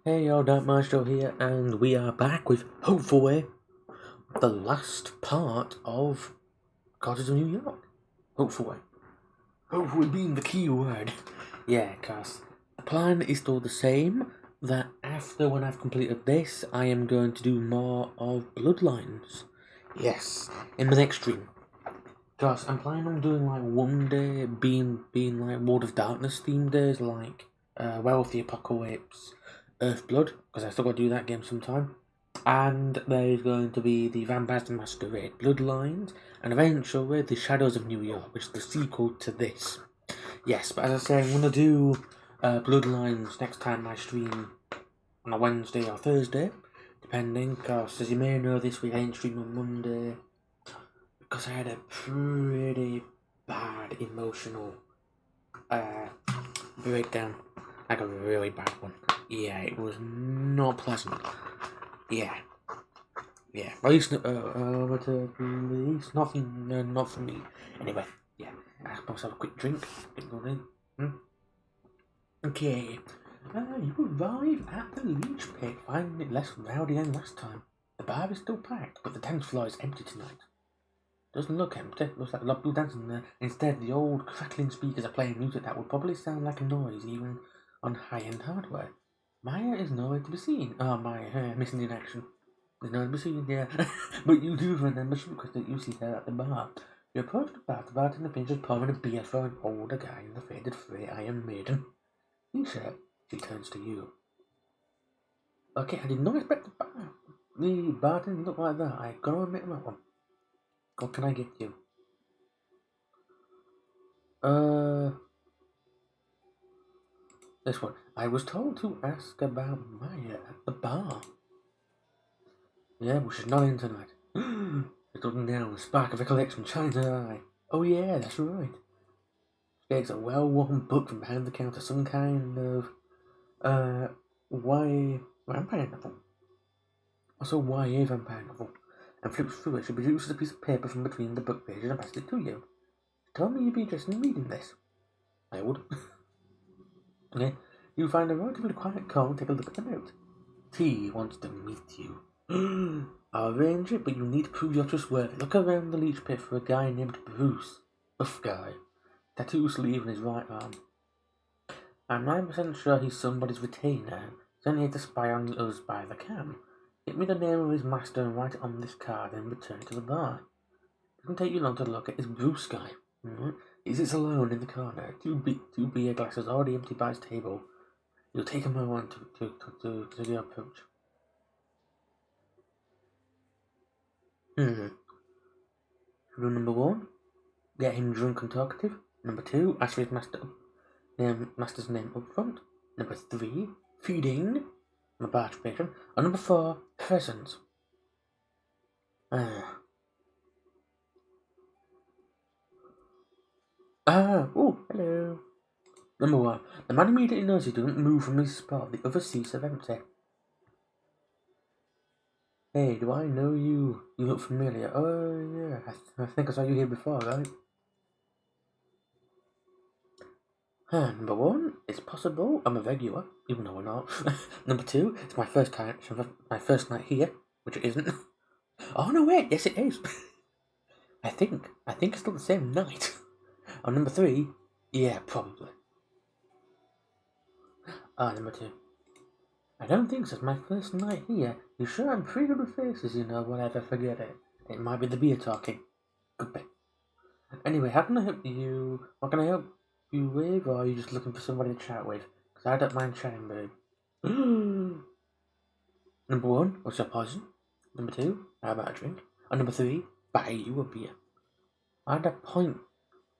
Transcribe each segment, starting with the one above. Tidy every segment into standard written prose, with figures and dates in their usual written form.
Hey yo, Dark Marshall here, and we are back with, hopefully, the last part of Cottage of New York. Hopefully. Hopefully being the key word. Yeah, cause the plan is still the same, that after when I've completed this, I am going to do more of Bloodlines. Yes, in the next stream. Cause I'm planning on doing like one day being like World of Darkness themed days, like Werewolf the Apocalypse, Earthblood, because I still got to do that game sometime. And there is going to be the Vampires the Masquerade Bloodlines, and eventually the Shadows of New York, which is the sequel to this. Yes, but as I say, I'm going to do Bloodlines next time I stream on a Wednesday or Thursday, depending, because as you may know, this week I ain't stream on Monday, because I had a pretty bad emotional breakdown. Like a really bad one. Yeah, it was not pleasant. Yeah. At least, nothing, not for me. Anyway, yeah. I have myself a quick drink. Get going in. Okay. You arrive at the Leech Pit, finding it less rowdy than last time. The bar is still packed, but the 10th floor is empty tonight. Doesn't look empty. Looks like a lot of people dancing there. Instead, the old crackling speakers are playing music that would probably sound like a noise even on high-end hardware. Maya is nowhere to be seen. Oh, Maya, missing in action. There's nowhere to be seen, yeah. But you do remember because that you see her at the bar. You approach the bar, the bartender finishes pouring a beer for an older guy in the faded fray Iron Maiden t-shirt. She turns to you. Okay, I did not expect the bartender to look like that. I gotta admit that one. What can I get you? This one. I was told to ask about Maya at the bar. Yeah, but she's not in tonight. It's looking down, a spark of recollection shines in her eye. Oh yeah, that's right. She takes a well-worn book from behind the counter, some kind of, vampire novel. Also YA vampire novel. And flips through it. She produces a piece of paper from between the book pages and passes it to you. She told me you'd be interested in reading this. I would. Okay. You find a relatively quiet corner and take a look at the note. T wants to meet you. I'll arrange it, but you need to prove you're trustworthy. Look around the leech pit for a guy named Bruce. Buff guy. Tattoo sleeve on his right arm. I'm 9% sure he's somebody's retainer. Sent here to spy on us by the cam. Get me the name of his master and write it on this card and return it to the bar. It doesn't take you long to look at this Bruce guy. He sits alone in the corner. Two beer glasses already empty by his table. It'll take a moment to the approach. Rule number 1, get him drunk and talkative. Number 2, ask for his master's name up front. Number 3, feeding. I'm a barge patron. And number 4, presents. Oh, hello. Number 1, the man immediately notices he doesn't move from his spot. The other seats are empty. Hey, do I know you? You look familiar. Oh, yeah. I think I saw you here before, right? Number 1, it's possible I'm a regular, even though we're not. Number 2, it's my first night here, which it isn't. Oh no, wait, yes it is. I think it's still the same night. Oh, number 3, yeah, probably. Number 2, I don't think so. It's my first night here. You sure I'm pretty good with faces, whatever, forget it. It might be the beer talking. Could be. Anyway, how can I help you? What can I help you with, or are you just looking for somebody to chat with? Because I don't mind chatting, babe. Number 1, what's your poison? Number 2, how about a drink? And number 3, buy you a beer. I'd point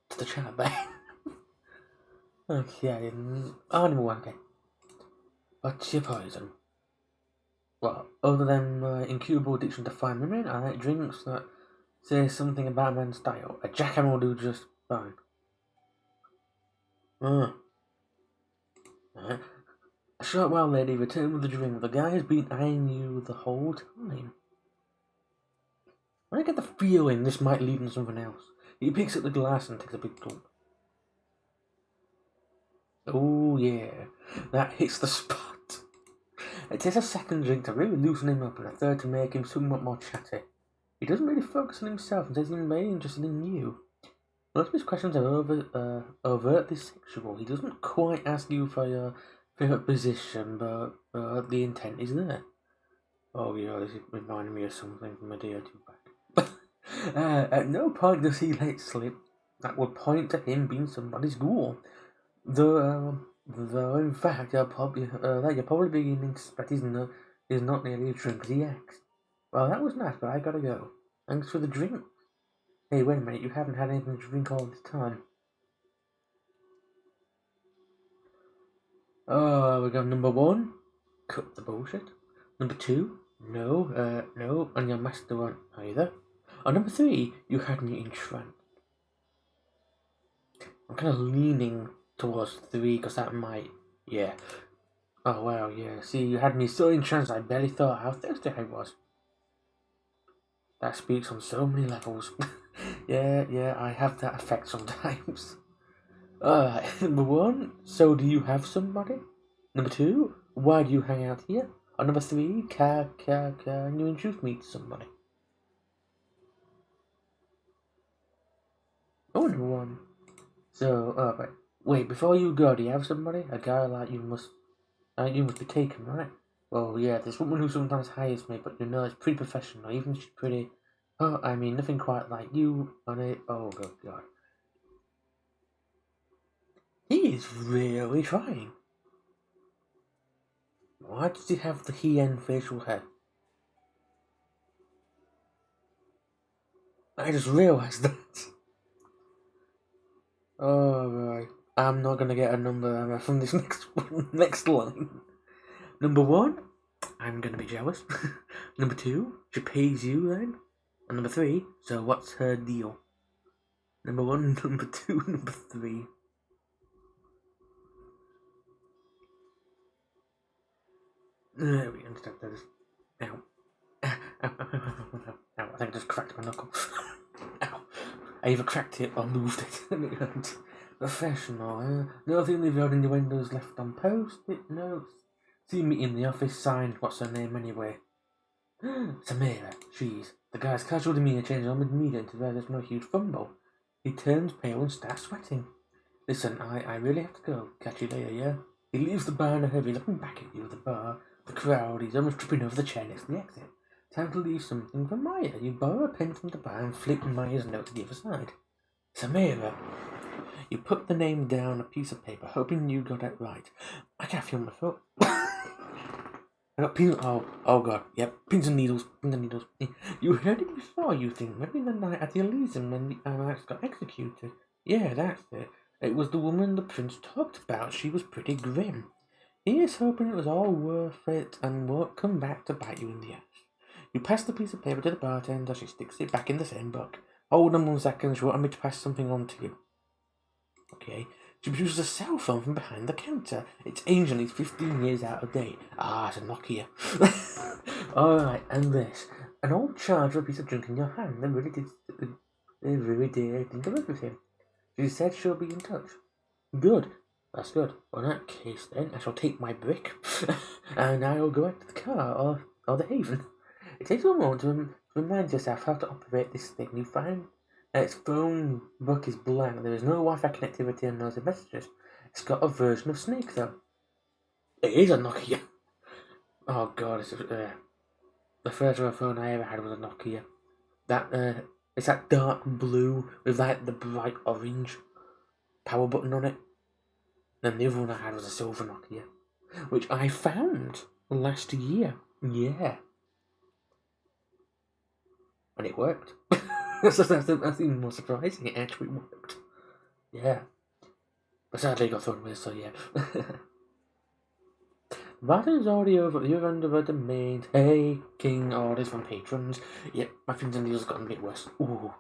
to the chat, babe. Okay, I didn't. Oh, number 1, okay. What's your poison? Well, other than incurable addiction to fine women, I like drinks that say something about men's style. A jackhammer will do just fine. Alright. A short while later, he returned with a drink. The guy has been eyeing you the whole time. I get the feeling this might lead to something else. He picks up the glass and takes a big gulp. Oh yeah, that hits the spot. It takes a second drink to really loosen him up and a third to make him somewhat more chatty. He doesn't really focus on himself and says he's mainly interested in you. Most of his questions are overtly sexual. He doesn't quite ask you for your favourite position, but the intent is there. Oh yeah, this is reminding me of something from a day or two back. At no point does he let slip that would point to him being somebody's ghoul. Though in fact, you're probably beginning to suspect he's not nearly as drunk as he acts. Well, that was nice, but I gotta go. Thanks for the drink. Hey, wait a minute, you haven't had anything to drink all this time. Oh, we got number 1, cut the bullshit. Number 2, no, and your master won't either. Or number 3, you had me entranced. I'm kind of leaning towards 3 because that might, yeah. Oh wow, yeah. See, you had me so entranced I barely thought how thirsty I was. That speaks on so many levels. yeah, I have that effect sometimes. Number 1, so do you have somebody? Number 2, why do you hang out here? Or number 3, can you introduce me to somebody? Oh, number 1. So, wait, before you go, do you have somebody? A guy like you must be taken, right? Well, yeah, there's woman who sometimes hires me, but it's pretty professional, even if she's pretty... Oh, I mean, nothing quite like you on it. Oh, good God. He is really trying. Why does he have the he-end facial hair? I just realised that. Oh, right. I'm not gonna get a number from this next line. Number 1, I'm gonna be jealous. Number 2, she pays you then. And number 3, so what's her deal? Number 1, number 2, number 3. There we go. Stop those. Ow. Ow, I think I just cracked my knuckle. Ow. I either cracked it or moved it. Professional, nothing without innuendos left on post-it notes. See me in the office, signed, what's her name anyway? Samira, she's. The guy's casual demeanour changes almost immediately where there's no huge fumble. He turns pale and starts sweating. Listen, I really have to go. Catch you later, yeah? He leaves the bar in a hurry, looking back at you at the bar. The crowd, he's almost tripping over the chair next to the exit. Time to leave something for Maya. You borrow a pen from the bar and flip Maya's note to the other side. Samira. You put the name down on a piece of paper, hoping you got it right. I can't feel my foot. I got pins. Oh god. Yep, pins and needles. You heard it before, you think? Maybe the night at the Elysium when the Alex got executed. Yeah, that's it. It was the woman the prince talked about. She was pretty grim. He is hoping it was all worth it and won't come back to bite you in the ass. You pass the piece of paper to the bartender. She sticks it back in the same book. Hold on 1 second. She wanted me to pass something on to you. Okay. She produces a cell phone from behind the counter. It's ancient, it's 15 years out of date. Ah, it's a Nokia. Alright, and this. An old charger, a piece of junk in your hand. They really did think of everything. She said she'll be in touch. Good. That's good. Well, in that case, then, I shall take my brick, and I'll go out to the car, or the haven. It takes a moment to remind yourself how to operate this thing you find. Its phone book is blank. There is no Wi-Fi connectivity and no messages. It's got a version of Snake, though. It is a Nokia. Oh god, the first phone I ever had was a Nokia. It's that dark blue with like the bright orange power button on it. Then the other one I had was a silver Nokia, which I found last year. Yeah. And it worked. that's even more surprising. It actually worked. Yeah. But sadly, it got thrown away, so yeah. That is already over. You're under the domain. Taking orders from patrons. Yep, my pins and needles have gotten a bit worse. Ooh.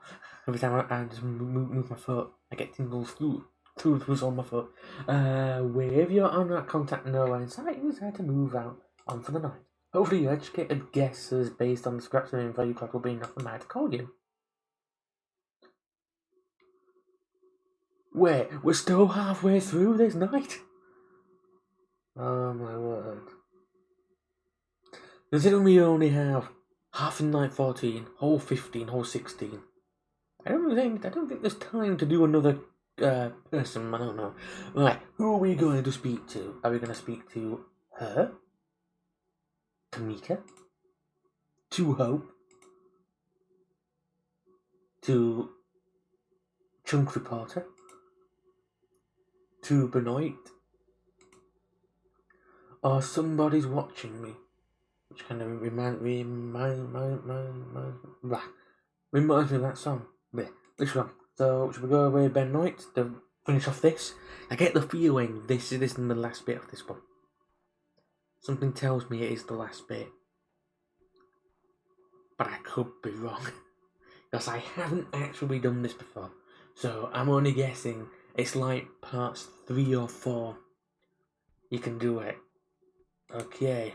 Every time I just move my foot, I get tingles through on my foot. Wave your honor contact Noah and say you decide to move out on for the night. Hopefully your educated guesses based on the scraps of info you got will be enough for Matt to call you. Wait, we're still halfway through this night? Oh my word. Considering we only have half in night 14, whole 15, whole 16, I don't think there's time to do another person. I don't know. Right, who are we going to speak to? Are we going to speak to her? Tamika? To Hope? To Chunk Reporter? To Benoit? Or Somebody's Watching Me? Which kind of reminds me of that song. Which one? So, should we go with Benoit to finish off this? I get the feeling this isn't the last bit of this one. Something tells me it is the last bit. But I could be wrong. Because I haven't actually done this before. So I'm only guessing it's like parts 3 or 4. You can do it. Okay.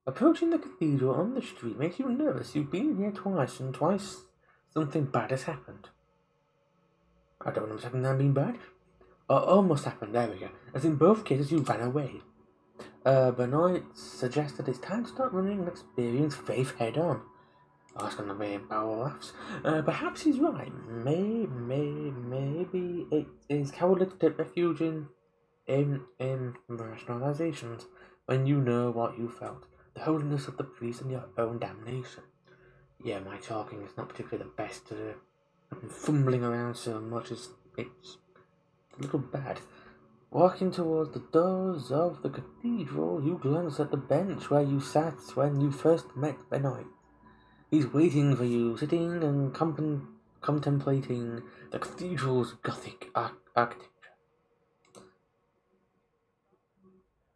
Approaching the cathedral on the street makes you nervous. You've been here twice, and twice something bad has happened. I don't know if something that been bad. Almost happened, there we go. As in both cases you ran away. Benoit suggested it's time to start running and experience faith head on. Oh, it's gonna be barrel laughs. Perhaps he's right. Maybe it is cowardly to take refuge in rationalizations when you know what you felt. The holiness of the priest and your own damnation. Yeah, my talking is not particularly the best today. I've been fumbling around so much as it's a little bad. Walking towards the doors of the cathedral, you glance at the bench where you sat when you first met Benoit. He's waiting for you, sitting and contemplating the cathedral's Gothic architecture.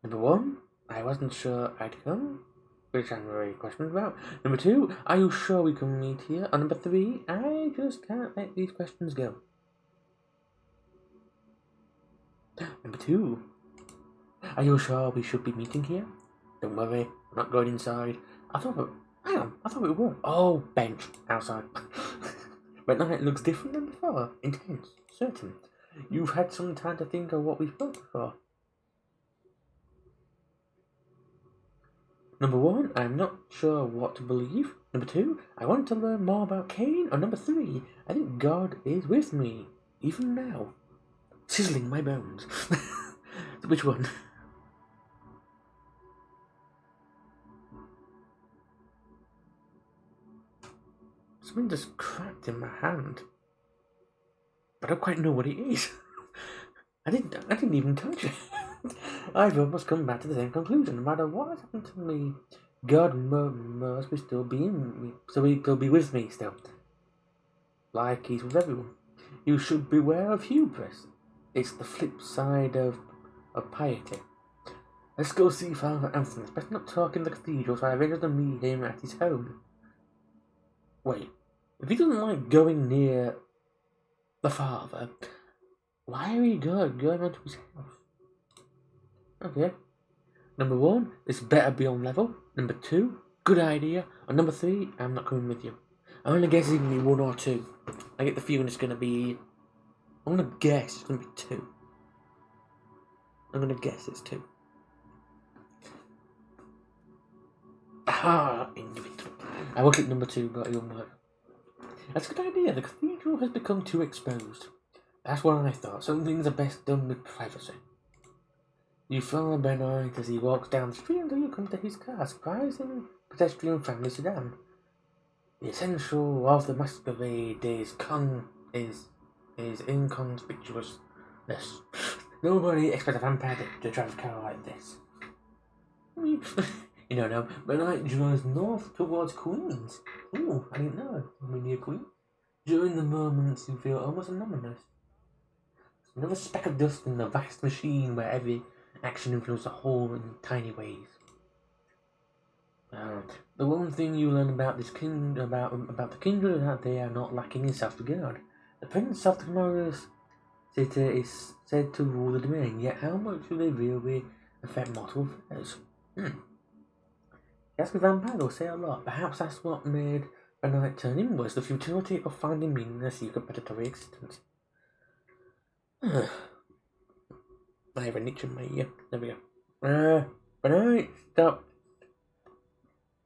Number 1, I wasn't sure I'd come, which I'm very questioned about. Number 2, are you sure we can meet here? And number 3, I just can't let these questions go. Number 2, are you sure we should be meeting here? Don't worry, I'm not going inside. I thought we were. Oh, bench, outside. But now it looks different than before. Intense, certain. You've had some time to think of what we spoke before. Number 1, I'm not sure what to believe. Number 2, I want to learn more about Cain. Or number 3, I think God is with me, even now. Sizzling my bones. Which one? Something just cracked in my hand. But I don't quite know what it is. I didn't even touch it. I've almost come back to the same conclusion. No matter what has happened to me, God must be still being me. So he'll be with me still. Like he's with everyone. You should beware of hubris. It's the flip side of piety. Let's go see Father Anthony. It's better not talk in the cathedral, so I arranged to meet him at his home. Wait, if he doesn't like going near the Father, why are you going onto his house? Okay. Number 1, this better be on level. Number 2, good idea. And number 3, I'm not coming with you. I'm only guessing 1 or 2. I get the feeling it's gonna be. I'm gonna guess it's gonna be 2. I'm gonna guess it's 2. Ah, individual. I will click number 2, but it won't work. That's a good idea. The cathedral has become too exposed. That's what I thought. Some things are best done with privacy. You follow Benoit as he walks down the street until you come to his car, surprising pedestrian family sedan. The essential of the masquerade is inconspicuousness. Nobody expects a vampire to drive a car like this. You know, no, Benoit drives north towards Queens. Ooh, I didn't know. I'm near Queens. During the moments you feel almost anonymous. Another speck of dust in the vast machine where every action influences the whole in tiny ways. The one thing you learn about this about the kindred is that they are not lacking in self-regard. The prince of tomorrow's city is said to rule the domain, yet how much do they really affect mortal affairs? Yes, with vampire will say a lot. Perhaps that's what made Benoit turn inwards, the futility of finding meaning in a secret predatory existence. I have a niche in my ear. There we go. Benoit, stop.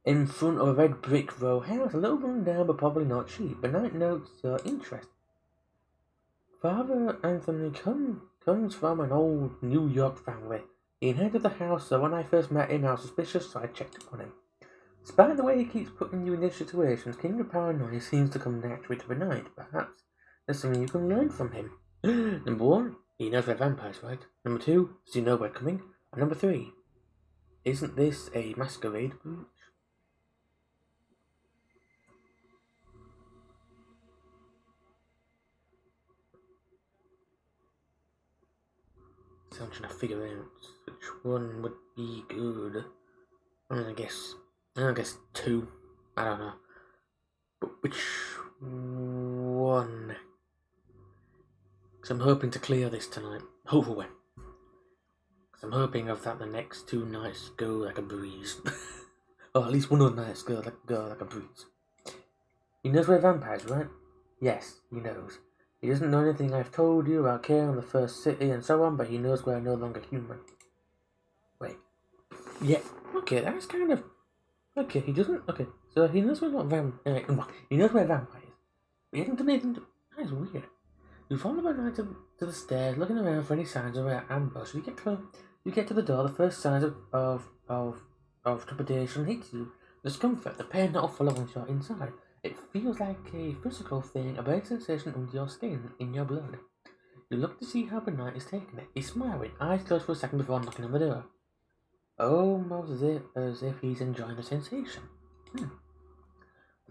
in front of a red brick row house, a little run down but probably not cheap. Bernard notes your interest. Father Anthony comes from an old New York family. He inherited the house, so when I first met him, I was suspicious, so I checked up on him. Despite the way he keeps putting you in these situations, King of Paranoia seems to come naturally to Bernard. Perhaps there's something you can learn from him. Number 1, he knows we're vampires, right? Number 2, does he know we're coming? And number 3, isn't this a masquerade brooch? So I'm trying to figure out which one would be good. I guess 2. I don't know. But which one? Because I'm hoping to clear this tonight. Hopefully. Because I'm hoping of that the next 2 nights go like a breeze. Or at least one of the nights go like a breeze. He knows we're vampires, right? Yes, he knows. He doesn't know anything I've told you about Care on the First City and so on, but he knows we're no longer human. Wait. Yeah, okay, that's kind of... Okay, he doesn't... Okay, so he knows we're not vampires. He knows we're vampires. But he hasn't done anything to... That is weird. You follow Bernard to the stairs, looking around for any signs of an ambush. You get to the door, the first signs of trepidation hits you. Discomfort, the pain not following shot inside. It feels like a physical thing, a burning sensation under your skin, in your blood. You look to see how Bernard is taking it. He's smiling, eyes closed for a second before knocking on the door. Almost as if he's enjoying the sensation. The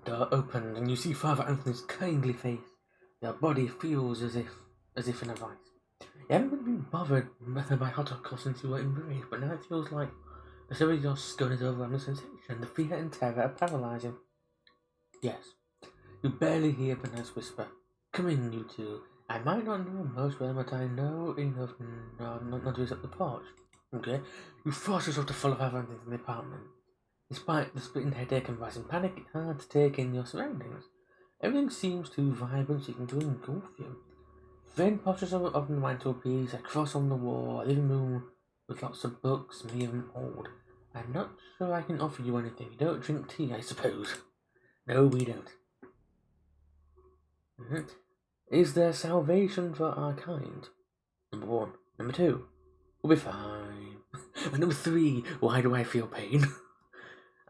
door opened, and you see Father Anthony's kindly face. Your body feels as if in a vice. You haven't really been bothered by hot or cold since you were embraced, but now it feels like the shiver of your skull is overwhelming sensation. The fear and terror are paralyzing. Yes, you barely hear Bernard's whisper. Come in, you two. I might not know most of them, but I know enough not to accept the porch. Okay? You force yourself to follow Father Anthony from the apartment. Despite the splitting headache and rising panic, it's hard to take in your surroundings. Everything seems too vibrant, seeking to engulf you. Framed portraits of the mantelpiece, a cross on the wall, a living room with lots of books, many of them old. I'm not sure I can offer you anything. You don't drink tea, I suppose. No, we don't. Is there salvation for our kind? Number 1. Number 2. We'll be fine. And number 3. Why do I feel pain?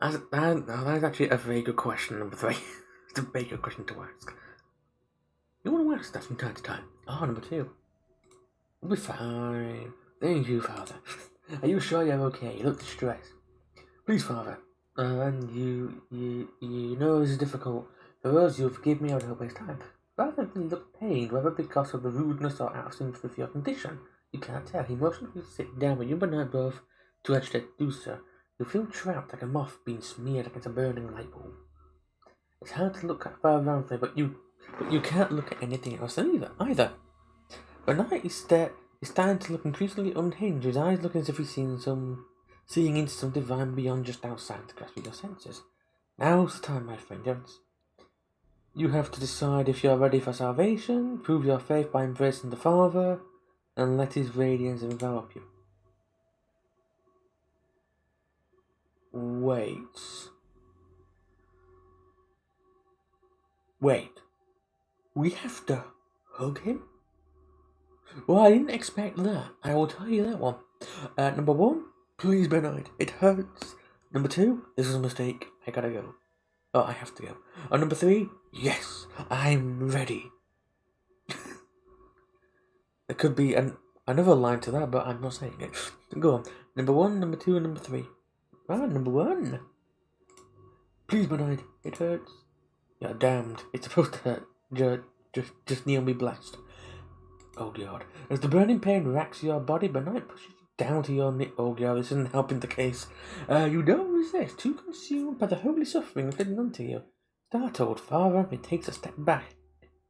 That's actually a very good question, number 3. It's a very good question to ask. You want to ask that from time to time. Number 2. We'll be fine. Thank you, Father. Are you sure you're okay? You look distressed. Please, Father. And you know this is difficult. For us, you'll forgive me, I would hope waste time. Rather than look pained, whether because of the rudeness or out of sympathy for your condition, you can't tell. He motioned you to sit down, but you and Bernard both too agitated to do so. You feel trapped like a moth being smeared against a burning light bulb. It's hard to look at Father Anthony, but you can't look at anything else either. Bernard is starting to look increasingly unhinged, his eyes looking as if he's seeing into some divine beyond just outside the grasp of your senses. Now's the time, my friend. You have to decide if you're ready for salvation, prove your faith by embracing the Father, and let his radiance envelop you. Wait. We have to hug him? Well, I didn't expect that. I will tell you that one. Number 1, please, Bernard. It hurts. Number 2, this is a mistake. I gotta go. Oh, I have to go. Number 3, yes, I'm ready. There could be another line to that, but I'm not saying it. Go on. Number 1, number 2, and number 3. Number 1. Please, Bernard. It hurts. You're damned. It's supposed to hurt. Just kneel me blessed. Oh God. As the burning pain racks your body, Bernard pushes you down to your knee. Oh God, this isn't helping the case. You don't resist, too consumed by the holy suffering inflicted onto you. Startled, Father Anthony takes a step back.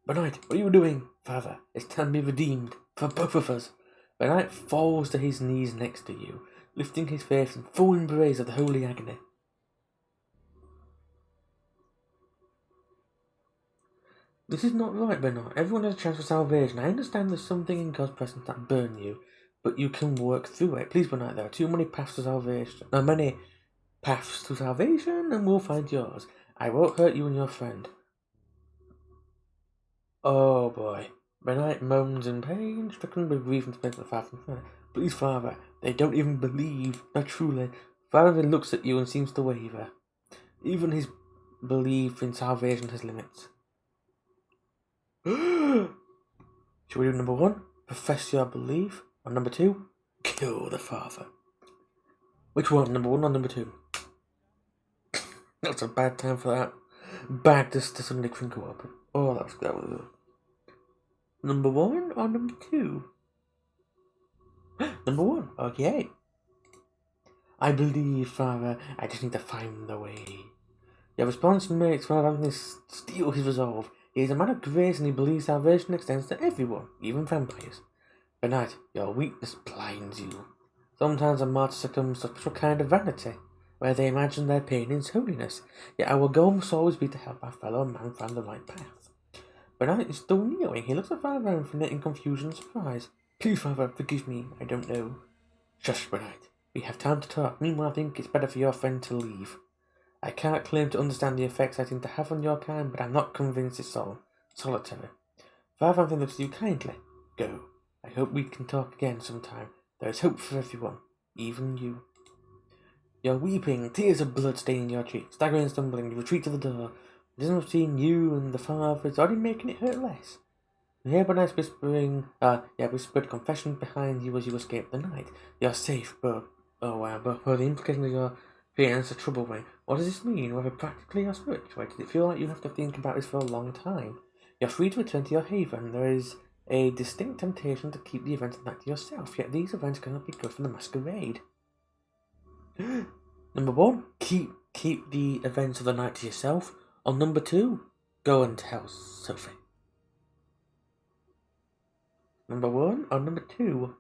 Bernard, what are you doing? Father, it's time to be redeemed. For both of us. Bernard falls to his knees next to you, lifting his face in full embrace of the holy agony. This is not right, Bernard. Everyone has a chance for salvation. I understand there's something in God's presence that burns you, but you can work through it. Please, Bernard, there are too many paths to salvation. paths to salvation, and we'll find yours. I won't hurt you and your friend. Oh boy. Benight moans in pain, stricken with grief and spent the fast and fire. Please, Father, they don't even believe. Not truly. Father looks at you and seems to waver. Even his belief in salvation has limits. Shall we do number 1? Profess your belief. Or number 2? Kill the Father. Which one? Number 1 or number 2? That's a bad time for that. Bad to suddenly crinkle up. Oh, that was number 1 or number 2? Number 1. Okay. I believe, Father. I just need to find the way. Your response makes Father Anthony steal his resolve. He is a man of grace and he believes salvation extends to everyone, even vampires. Benight, your weakness blinds you. Sometimes a martyr succumbs to a special kind of vanity, where they imagine their pain is holiness. Yet our goal must always be to help our fellow man find the right path. Benight is still kneeling. He looks at Father Anthony in confusion and surprise. Please, Father, forgive me. I don't know. Shush, Benight. We have time to talk. Meanwhile, I think it's better for your friend to leave. I cannot claim to understand the effects I seem to have on your kind, but I'm not convinced it's solitary. Father Anthony looks at you kindly. Go. I hope we can talk again sometime. There is hope for everyone, even you. You're weeping, tears of blood staining your cheeks, staggering and stumbling, you retreat to the door. It doesn't between you and the Father, it's already making it hurt less. You hear Benight whispered confession behind you as you escape the night. You're safe, but for the implication of your feelings a trouble way. What does this mean, whether practically or spiritually? Does it feel like you have to think about this for a long time? You're free to return to your haven. There is a distinct temptation to keep the events of the night to yourself, yet these events cannot be good for the masquerade. Number 1, keep the events of the night to yourself. Or number 2, go and tell Sophie. Number 1 or number 2?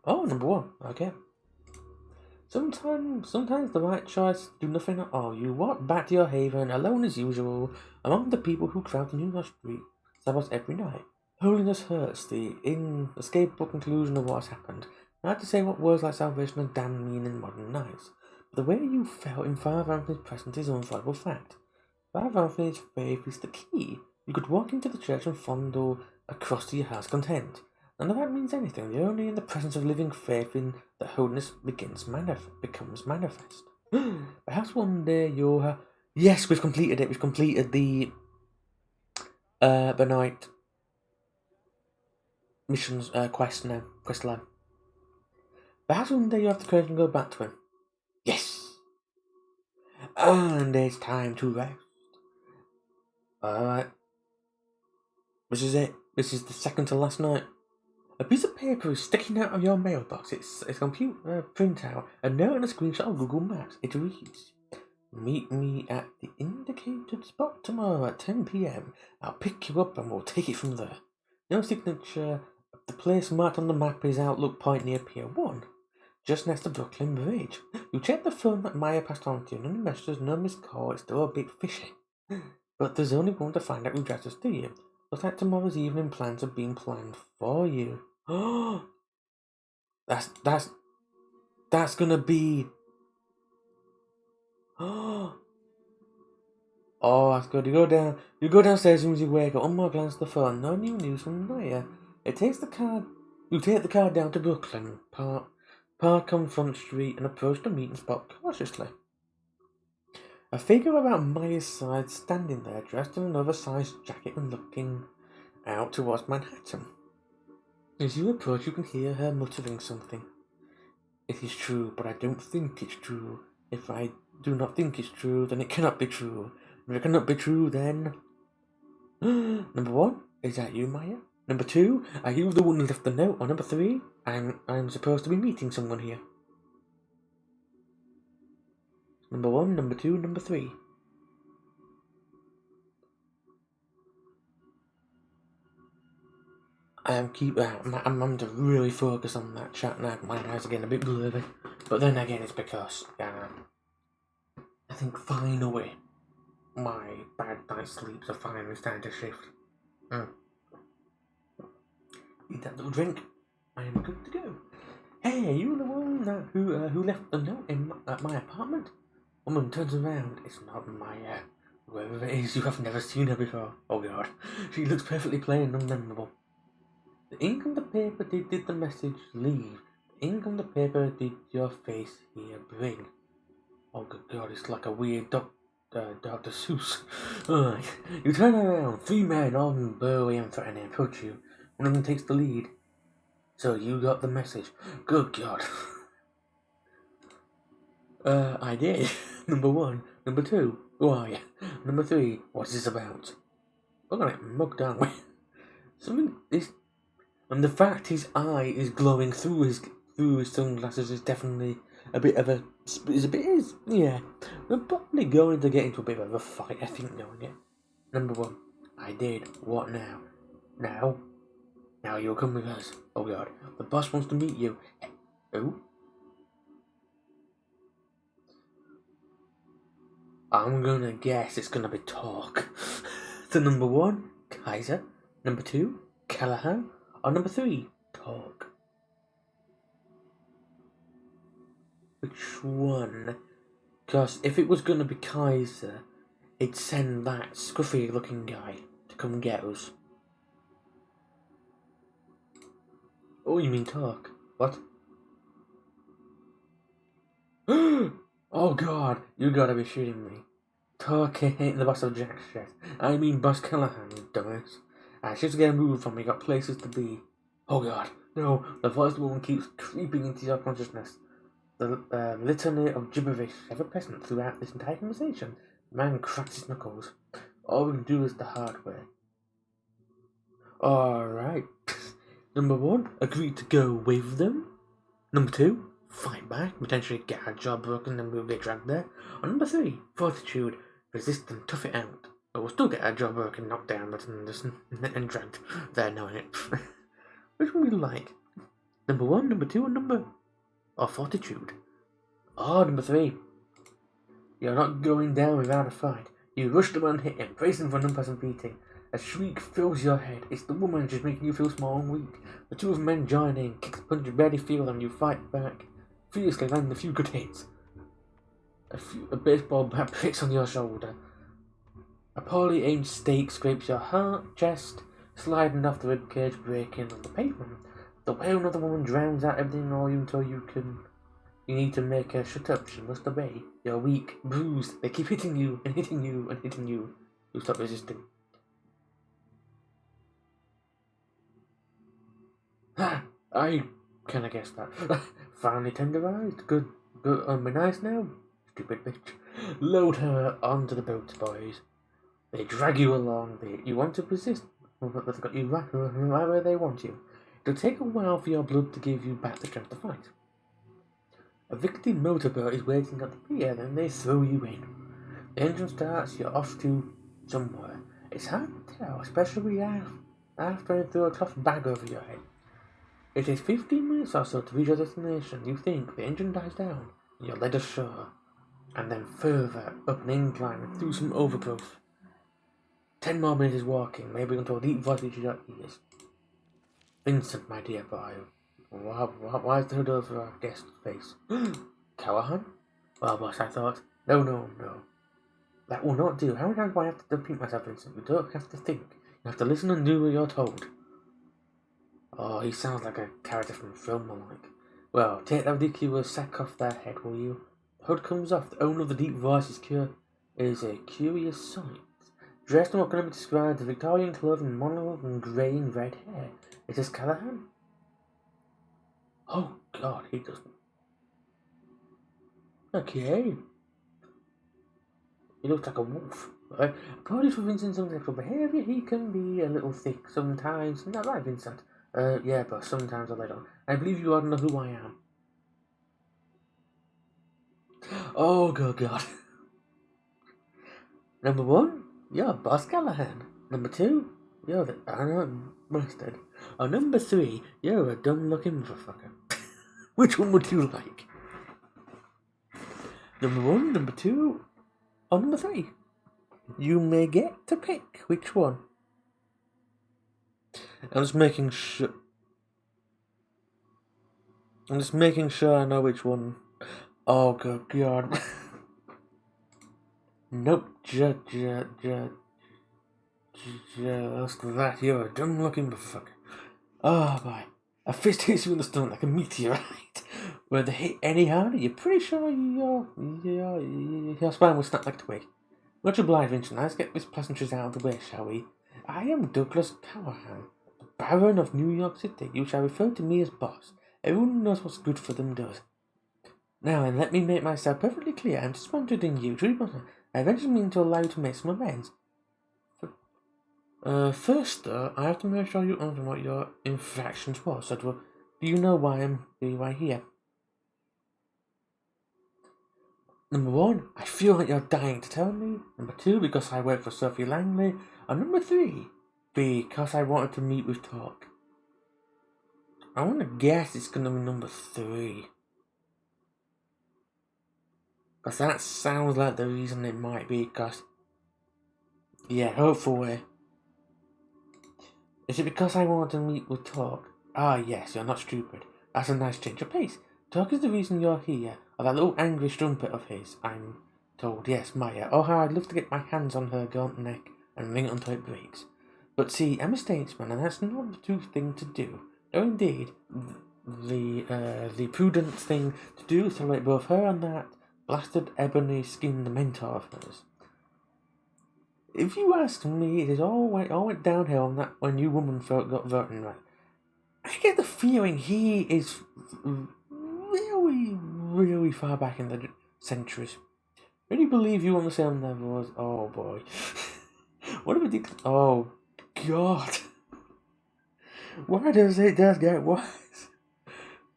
Oh, number 1. Okay. Sometimes the right choice do nothing at all. You walk back to your haven, alone as usual, among the people who crowd the New York street almost every night. Holiness hurts, the inescapable conclusion of what has happened. I have to say what words like salvation and damn mean in modern nights. But the way you felt in Father Anthony's presence is an unavoidable fact. Father Anthony's faith is the key. You could walk into the church and fondle across to your heart's content. None of that means anything. You're only in the presence of living faith in that holiness becomes manifest. Perhaps one day you'll... Yes, we've completed it. We've completed the Benight missions quest line. Perhaps one day you'll have the courage to go back to him. Yes! And it's time to rest. Alright. This is it. This is the second to last night. A piece of paper is sticking out of your mailbox. It's a computer printout, a note and a screenshot of Google Maps. It reads, meet me at the indicated spot tomorrow at 10 p.m. I'll pick you up and we'll take it from there. No signature. The place marked on the map is Outlook Point near Pier 1, just next to Brooklyn Bridge. You check the phone that Maya passed on to you. None messages, no missed call. It's still a bit fishy. But there's only one to find out who addressed us to you. Looks like tomorrow's evening plans are being planned for you. Oh, that's gonna be. Oh, that's good. You go downstairs as soon as you wake up. One more glance at the phone. No new news from Maya. You take the car down to Brooklyn, park on Front Street, and approach the meeting spot cautiously. A figure about Maya's side standing there, dressed in an oversized jacket and looking out towards Manhattan. As you approach, you can hear her muttering something. It is true, but I don't think it's true. If I do not think it's true, then it cannot be true. If it cannot be true, then... Number 1, is that you, Maya? Number 2, are you the one who left the note? Or number 3, I'm supposed to be meeting someone here. Number 1, number 2, number 3. I'm to really focus on that chat now. My eyes are getting a bit blurry. But then again, it's because I think finally my bad night's sleeps are finally starting to shift. Eat that little drink. I am good to go. Hey, you the one who left a note at my apartment? Woman turns around. It's not Maya. Whoever it is, you have never seen her before. Oh God, she looks perfectly plain and unmemorable. The ink on the paper did the message leave. The ink on the paper did your face here bring. Oh good God, it's like a weird Dr. Seuss. You turn around, 3 men, all burly and threatening, approach you. One of them takes the lead. So you got the message. Good God. I did. Number 1. Number 2, who are you? Number 3, what's this about? We're gonna get mugged, aren't we? Something is... And the fact his eye is glowing through his sunglasses is definitely a bit of a... yeah. We're probably going to get into a bit of a fight, I think, knowing it. Number 1, I did. What now? Now you'll come with us. Oh God, the boss wants to meet you. Who? I'm gonna guess it's gonna be talk. So number 1, Kaiser. Number 2, Callahan. Or number 3, talk. Which one? Because if it was gonna be Kaiser, it'd send that scruffy looking guy to come get us. Oh, you mean talk? What? Oh God, you gotta be shooting me. Talk ain't the boss of Jack shit. I mean Boss Callahan, you dumbass. I should get a move from me, got places to be. Oh God, no, the voice woman keeps creeping into your consciousness. The litany of gibberish ever present throughout this entire conversation. The man cracks his knuckles. All we can do is the hard way. Alright. Number 1, agree to go with them. Number 2, fight back, potentially get our job broken and we'll get dragged there. Or number 3, fortitude, resist and tough it out. But we'll still get our job broken, knocked down, and dragged there knowing it. Which one do you like? Number 1, number 2, or fortitude? Oh, number 3. You're not going down without a fight. You rush the man and hit him, bracing for an unpleasant beating. A shriek fills your head. It's the woman just making you feel small and weak. The 2 of men join in, kicks, punches, barely feel them. You fight back, fiercely landing a few good hits. A baseball bat breaks on your shoulder. A poorly aimed stake scrapes your heart, chest, sliding off the ribcage, breaking on the pavement. The wail of the woman drowns out everything all you until you need to make her shut up. She must obey. You're weak, bruised. They keep hitting you and hitting you and hitting you. You stop resisting. I kinda guessed that. Finally tenderized. Good. Be nice now. Stupid bitch. Load her onto the boat, boys. They drag you along. You want to resist, but they've got you right where they want you. It'll take a while for your blood to give you back the strength to fight. A victim motorboat is waiting at the pier, then they throw you in. The engine starts, you're off to somewhere. It's hard to tell, especially after you throw a cloth bag over your head. It takes 15 minutes or so to reach your destination. You think the engine dies down, and you're led ashore, and then further up an incline through some overgrowth. 10 more minutes walking, maybe until a deep voice reaches your ears. Vincent, my dear boy. Why is the hood over our guest's face? Callahan? Well, boss, I thought. No. That will not do. How many times do I have to repeat myself, Vincent? You don't have to think. You have to listen and do what you're told. Oh, he sounds like a character from a film or like. Well, take that ridiculous sack off their head, will you? The hood comes off. The owner of the deep voice is a curious sight. Dressed in what can be described as Victorian clothing, monocle and grey and red hair. Is this Callahan? Oh God, he doesn't. Okay. He looks like a wolf. Right? Apologies for Vincent's unsexual behaviour. He can be a little thick sometimes. Not right, Vincent. Yeah, but sometimes a little. I believe you ought to know who I am. Oh, good God. Number 1, you're Boss Callahan. Number 2, you're the Arnold Mustard. Or number 3, you're a dumb-looking motherfucker. Which one would you like? Number 1, number 2, or number 3? You may get to pick which one. I'm just making sure. I'm just making sure I know which one. Oh, good God. Nope, just that. You're a dumb looking fucker. Oh, boy. A fist hits you in the stomach like a meteorite. Where they hit any harder, you're pretty sure your spine will snap like a twig. Much obliged, Vincent. Let's get these pleasantries out of the way, shall we? I am Douglas Callahan, the Baron of New York City. You shall refer to me as boss. Everyone knows what's good for them does. Now, and let me make myself perfectly clear. I'm disappointed in you. I eventually mean to allow you to make some amends. First, though, I have to make sure you understand what your infractions was. So, do you know why I'm right here? Number one, I feel like you're dying to tell me. Number two, because I work for Sophie Langley. And number three, because I wanted to meet with Talk. I want to guess it's going to be number three. Because that sounds like the reason it might be, because... Yeah, hopefully. Is it because I wanted to meet with Talk? Ah, yes, you're not stupid. That's a nice change of pace. Talk is the reason you're here. Or that little angry strumpet of his, I'm told. Yes, Maya. Oh, how I'd love to get my hands on her gaunt neck and wring it until it breaks. But see, I'm a statesman, and that's not the true thing to do. No, indeed. The prudent thing to do is to let both her and that blasted ebony-skinned mentor of hers. If you ask me, it all went downhill on that when you woman folk got voting right. I get the feeling he is really, really far back in the centuries. Really believe you on the same level as... Oh, boy. What if it did... Oh, God. Why does it just get worse?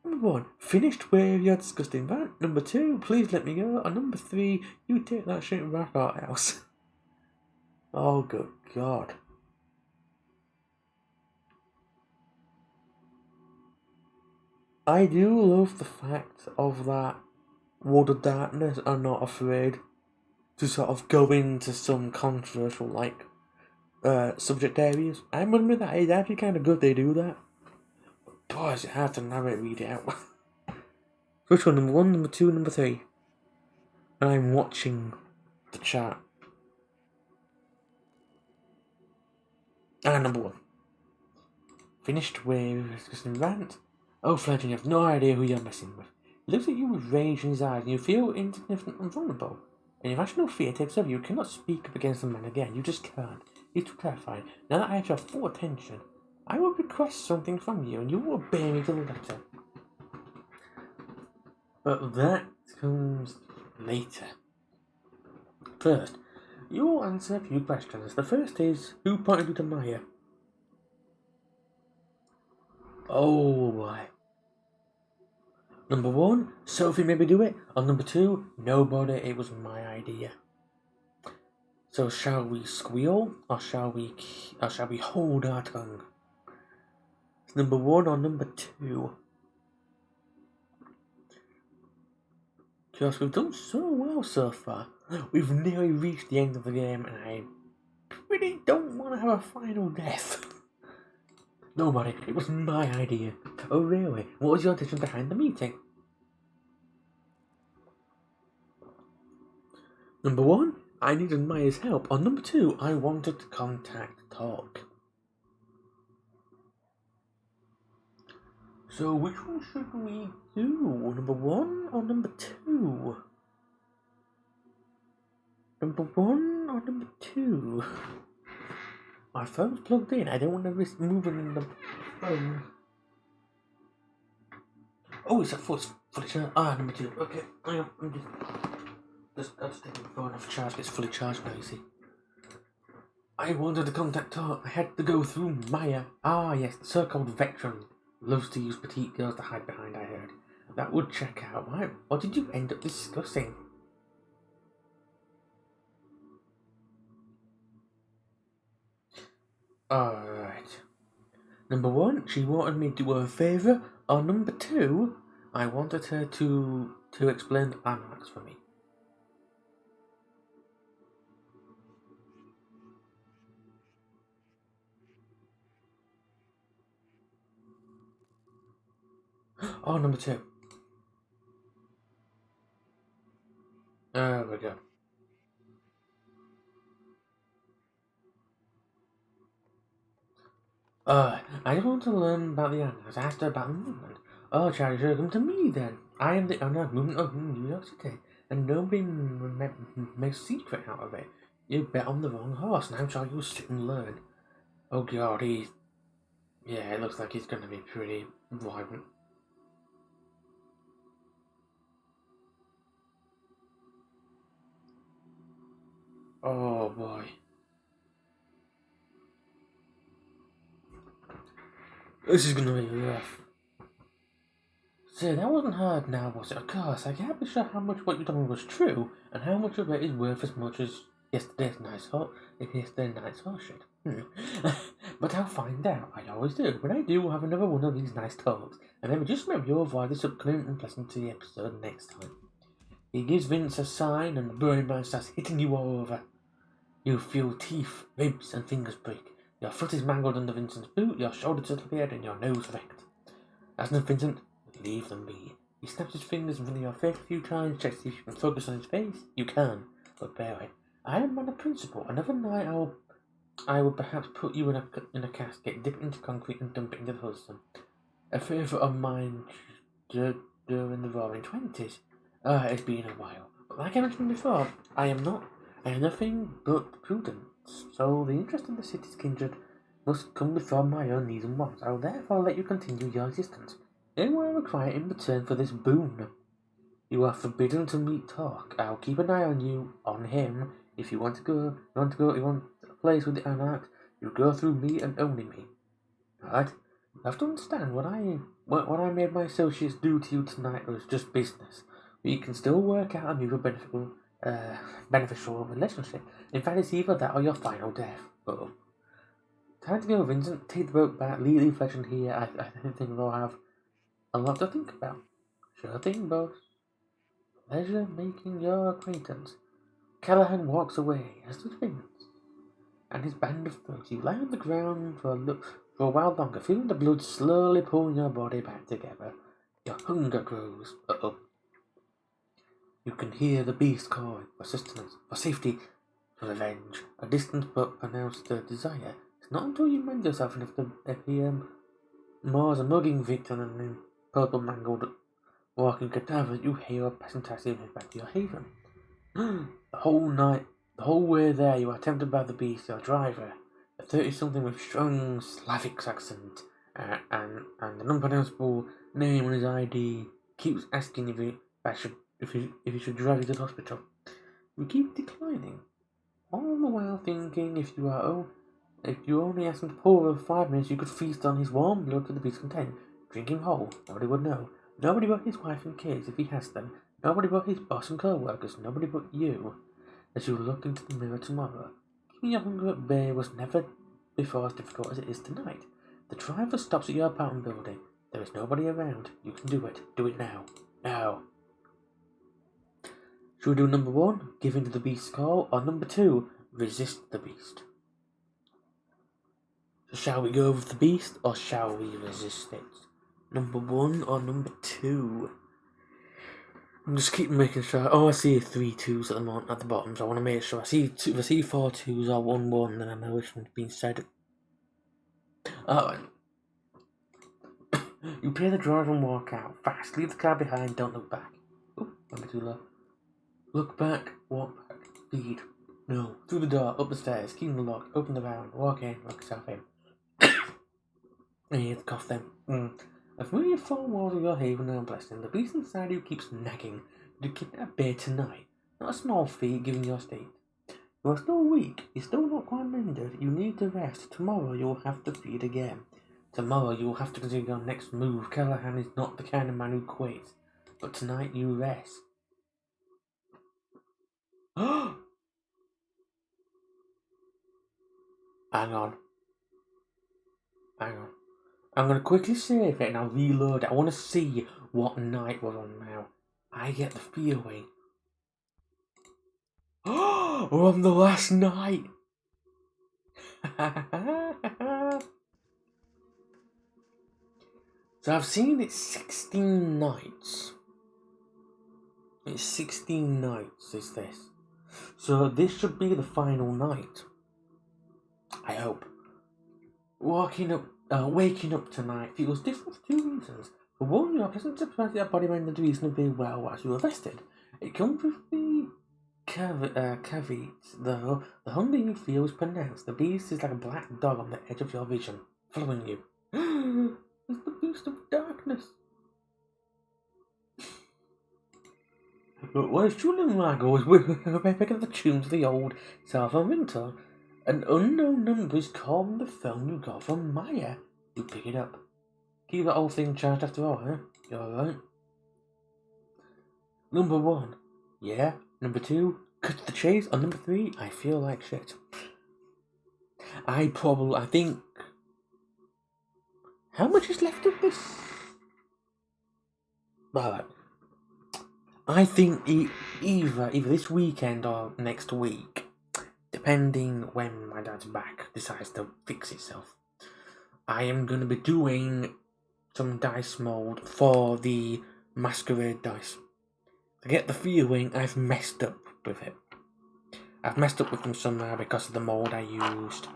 Number one, finished with your disgusting rant. Number two, please let me go. And number three, you take that shit back or else. Oh, good God. I do love the fact of that World of Darkness are not afraid to sort of go into some controversial, like, subject areas. I must admit that it's actually kind of good they do that. Boy, is it hard to read it out. Which one? Number one, number two, number three? And I'm watching the chat. Number one. Finished with discussing rant. Oh, Fledgling, you have no idea who you're messing with. He looks at you with rage in his eyes, and you feel insignificant and vulnerable. An irrational fear takes over you. You cannot speak up against the man again. You just can't. He's too terrifying. Now that I have your full attention, I will request something from you, and you will obey me to the letter. But that comes later. First, you will answer a few questions. The first is, who pointed you to Maya? Oh, boy. Number one, Sophie made me do it. Or number two, nobody, it was my idea. So shall we squeal, or shall we hold our tongue? It's number one or number two? Because we've done so well so far. We've nearly reached the end of the game, and I really don't want to have a final death. Nobody, it was my idea. Oh really? What was your intention behind the meeting? Number one, I needed Maya's help. Or number two, I wanted to contact Talk. So which one should we do? Number one or number two? Number one or number two? My phone's plugged in. I don't want to risk moving in the phone. Oh, it's fully charged. Number two. Okay, I'm just taking the phone off charge. It's fully charged now, you see. I wanted to contact her. I had to go through Maya. Ah, yes, the so-called veteran loves to use petite girls to hide behind, I heard. That would check out. Why? What did you end up discussing? Alright. Number one, she wanted me to do her a favour. Or number two, I wanted her to explain the landmarks for me. Oh, number 2. There we go. I just want to learn about the animals. I asked her about the movement. Oh, Charlie should have come to me then. I am the owner of Movement of New York City, and nobody makes a secret out of it. You bet on the wrong horse, and I'm sure you'll sit and learn. Oh God, yeah, it looks like he's gonna be pretty violent. Oh boy. This is gonna be rough. So that wasn't hard now, was it? Of course, I can't be sure how much what you told me was true, and how much of it is worth as much as yesterday's night's horse shit. But I'll find out. I always do. When I do, we'll have another one of these nice talks, and then just remember you'll avoid this upcoming unpleasant episode next time. He gives Vince a sign, and the burning man starts hitting you all over. You feel teeth, ribs, and fingers break. Your foot is mangled under Vincent's boot, your shoulder disappeared, and your nose wrecked. As for Vincent, leave them be. He snaps his fingers in front of your face a few times, checks if you can focus on his face. You can, but barely. I am on a principle. Another night I will perhaps put you in a casket, dip it into concrete, and dump it into the Hudson. A favourite of mine during the Roaring Twenties. It's been a while. But like I mentioned before, I am nothing but prudence. So the interest of the city's kindred must come before my own needs and wants. I will therefore let you continue your existence. Then what I require in return for this boon. You are forbidden to meet talk. I'll keep an eye on him. If you want you want a place with the anarch, you go through me and only me. Alright? You have to understand what I made my associates do to you tonight was just business. We can still work out a mutual beneficial relationship. In fact, it's either that or your final death. Uh-oh. Time to go, Vincent. Take the boat back. Leave Legend here. I think they'll have a lot to think about. Sure thing, boss. Pleasure making your acquaintance. Callahan walks away, as does Vince, and his band of thugs. You lie on the ground for a while longer, feeling the blood slowly pulling your body back together. Your hunger grows. Uh-oh. You can hear the beast calling for sustenance, for safety, for revenge. A distant but pronounced desire. It's not until you mend yourself enough to appear more as a mugging victim than a purple mangled walking cadaver you hear a passing taxi and head back to your haven. The whole way there, you are tempted by the beast, your driver, a 30-something with strong Slavic accent, and an unpronounceable name on his ID, keeps asking if he should drive you to the hospital. You keep declining, all the while thinking if you only asked him to pull over 5 minutes, you could feast on his warm blood to the beast's content. Drink him whole. Nobody would know. Nobody but his wife and kids, if he has them. Nobody but his boss and co-workers. Nobody but you. As you look into the mirror tomorrow, keeping your hunger at bay was never before as difficult as it is tonight. The driver stops at your apartment building. There is nobody around. You can do it. Do it now. Now. Should we do number 1, give in to the beast's call, or number 2, resist the beast? So shall we go with the beast, or shall we resist it? Number 1 or number 2? I'm just keep making sure. Oh, I see 3 2s at the bottom, so I want to make sure. If I see 4 2s or 1 1, then I know which one's been said. Alright. You pay the driver and walk out. Fast. Leave the car behind. Don't look back. Oh, maybe too low. Look back. Walk back. Speed. No. Through the door. Up the stairs. Key in the lock. Open the van. Walk in. Lock yourself in. And you cough then. A familiar 4 walls of your haven are unpleasant. The beast inside you keeps nagging. You keep it at bay tonight. Not a small feat given your state. You are still weak. You're still not quite mended. You need to rest. Tomorrow you will have to feed again. Tomorrow you will have to consider your next move. Callahan is not the kind of man who quits. But tonight you rest. Hang on. I'm going to quickly save it and I'll reload it. I want to see what night we're on now. I get the feeling. We're on the last night. So I've seen it's 16 nights. It's 16 nights, is this. So this should be the final night. I hope. Waking up tonight feels different for 2 reasons. For one, you're pleasant surprised your body minded reasonably well as you were rested. It comes with the caveats, though. The hunger you feel is pronounced. The beast is like a black dog on the edge of your vision, following you. It's the beast of darkness. But what is truly remarkable is we're picking the tunes of the old Southern winter. An unknown number is called on the phone you got from Maya. You pick it up. Keep that old thing charged after all, huh? You alright? Number 1. Yeah. Number 2. Cut to the chase. On number 3. I feel like shit. I think... How much is left of this? Alright. I think either this weekend or next week, depending when my dad's back decides to fix itself, I am going to be doing some dice mold for the masquerade dice. I get the feeling I've messed up with it. I've messed up with them somehow because of the mold I used,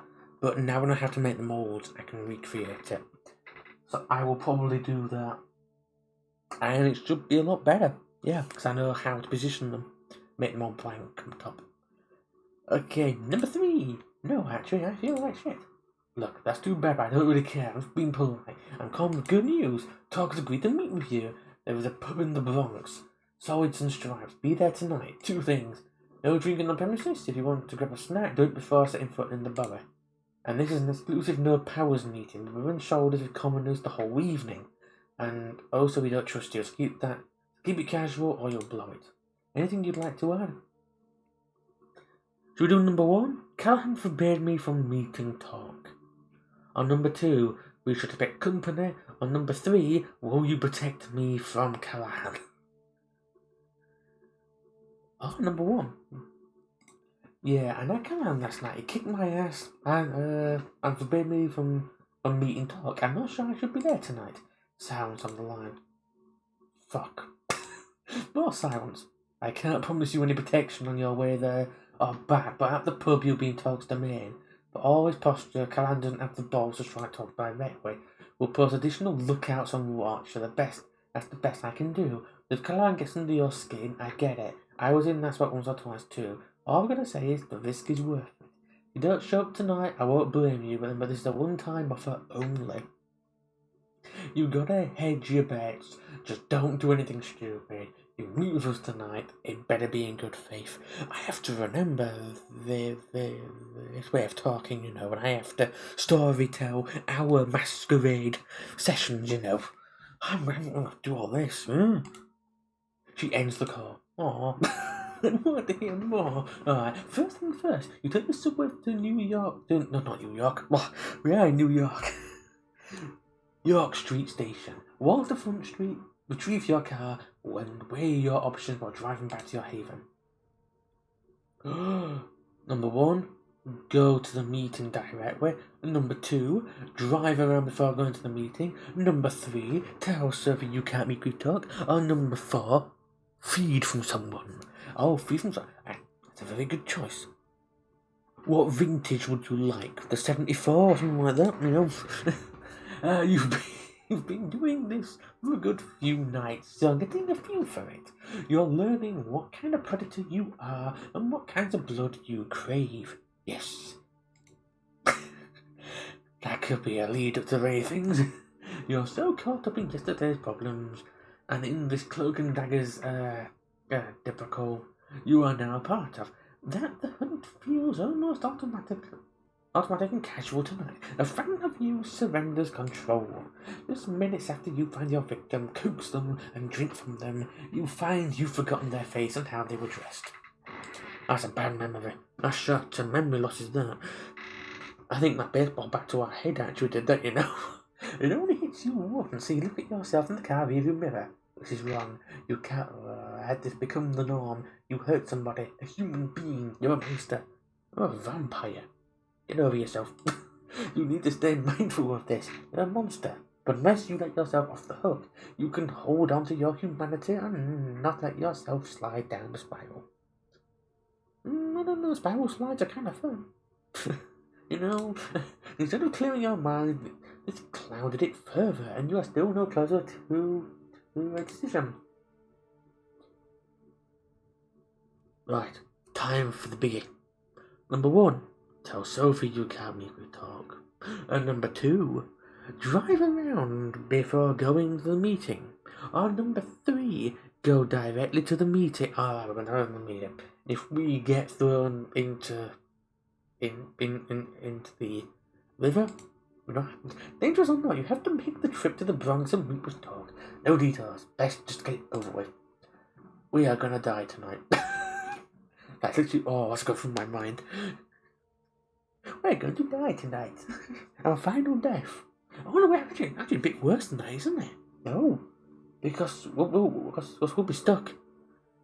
but now when I have to make the molds, I can recreate it. So I will probably do that, and it should be a lot better. Yeah, because I know how to position them. Make them all blank on top. Okay, number 3. No, actually, I feel like shit. Look, that's too bad, but I don't really care. I'm just being polite. I'm calling with good news. Talkers agreed to meet with you. There is a pub in the Bronx. Solids and Stripes. Be there tonight. 2 things. No drinking on premises. If you want to grab a snack, do it before setting foot in the borough. And this is an exclusive no powers meeting. We're in shoulders with commoners the whole evening. And also, we don't trust you. So keep it casual or you'll blow it. Anything you'd like to add? Should we do number 1? Callahan forbade me from meeting talk. On number 2, we should expect company. On number 3, will you protect me from Callahan? Oh, number 1. Yeah, I met Callahan last night. He kicked my ass and forbade me from meeting talk. I'm not sure I should be there tonight. Silence on the line. Fuck. More silence. I can't promise you any protection on your way there or back, but at the pub you'll be in talk's domain. For all his posture, Callahan doesn't have the balls to try to talk directly. We'll post additional lookouts on watch for the best. That's the best I can do. If Callahan gets under your skin, I get it. I was in that spot once or twice too. All I'm gonna say is the risk is worth it. If you don't show up tonight, I won't blame you, but remember this is a one-time offer only. You gotta hedge your bets. Just don't do anything stupid. You meet with us tonight, it better be in good faith. I have to remember this way of talking, you know, and I have to story tell our masquerade sessions, you know. I'm gonna do all this. She ends the call. Aww. I want to hear more. Alright, first thing first, you take the subway to New York. No, not New York. Well, we are in New York. York Street Station. Walk the front street, retrieve your car, and weigh your options while driving back to your haven. Number 1, go to the meeting directly. Number 2, drive around before going to the meeting. Number 3, tell server you can't make good talk. Or number 4, feed from someone. Oh, feed from someone. That's a very good choice. What vintage would you like? The 74 or something like that, you know? You've been doing this for a good few nights, so getting a feel for it. You're learning what kind of predator you are and what kinds of blood you crave. Yes. That could be a lead up to many things. You're so caught up in yesterday's problems and in this cloak and daggers debacle you are now a part of, that the hunt feels almost automatic and casual tonight. A friend of you surrenders control. Just minutes after you find your victim, coax them and drink from them, you find you've forgotten their face and how they were dressed. That's a bad memory. That's short-term memory loss is that. I think that baseball bat to our head actually did that, you know. It only hits you once, so you look at yourself in the car rearview mirror. Which is wrong. You can't had this become the norm. You hurt somebody, a human being. You're a monster. You're a vampire. Get over yourself. You need to stay mindful of this. You're a monster. But unless you let yourself off the hook, you can hold on to your humanity and not let yourself slide down the spiral. I don't know, spiral slides are kind of fun. You know, instead of clearing your mind, it's clouded it further, and you are still no closer to a decision. Right, time for the biggie. Number 1, tell Sophie you can't make me talk. And number 2, drive around before going to the meeting. Or number 3, go directly to the meeting. We're going to have the meeting. If we get thrown into the river, dangerous or not, you have to make the trip to the Bronx and meet with Talk. No details. Best just get it over with. We are gonna die tonight. That's literally what's going through my mind. We're going to die tonight. Our final death. Oh no, we're actually a bit worse than that, isn't it? No, because we'll be stuck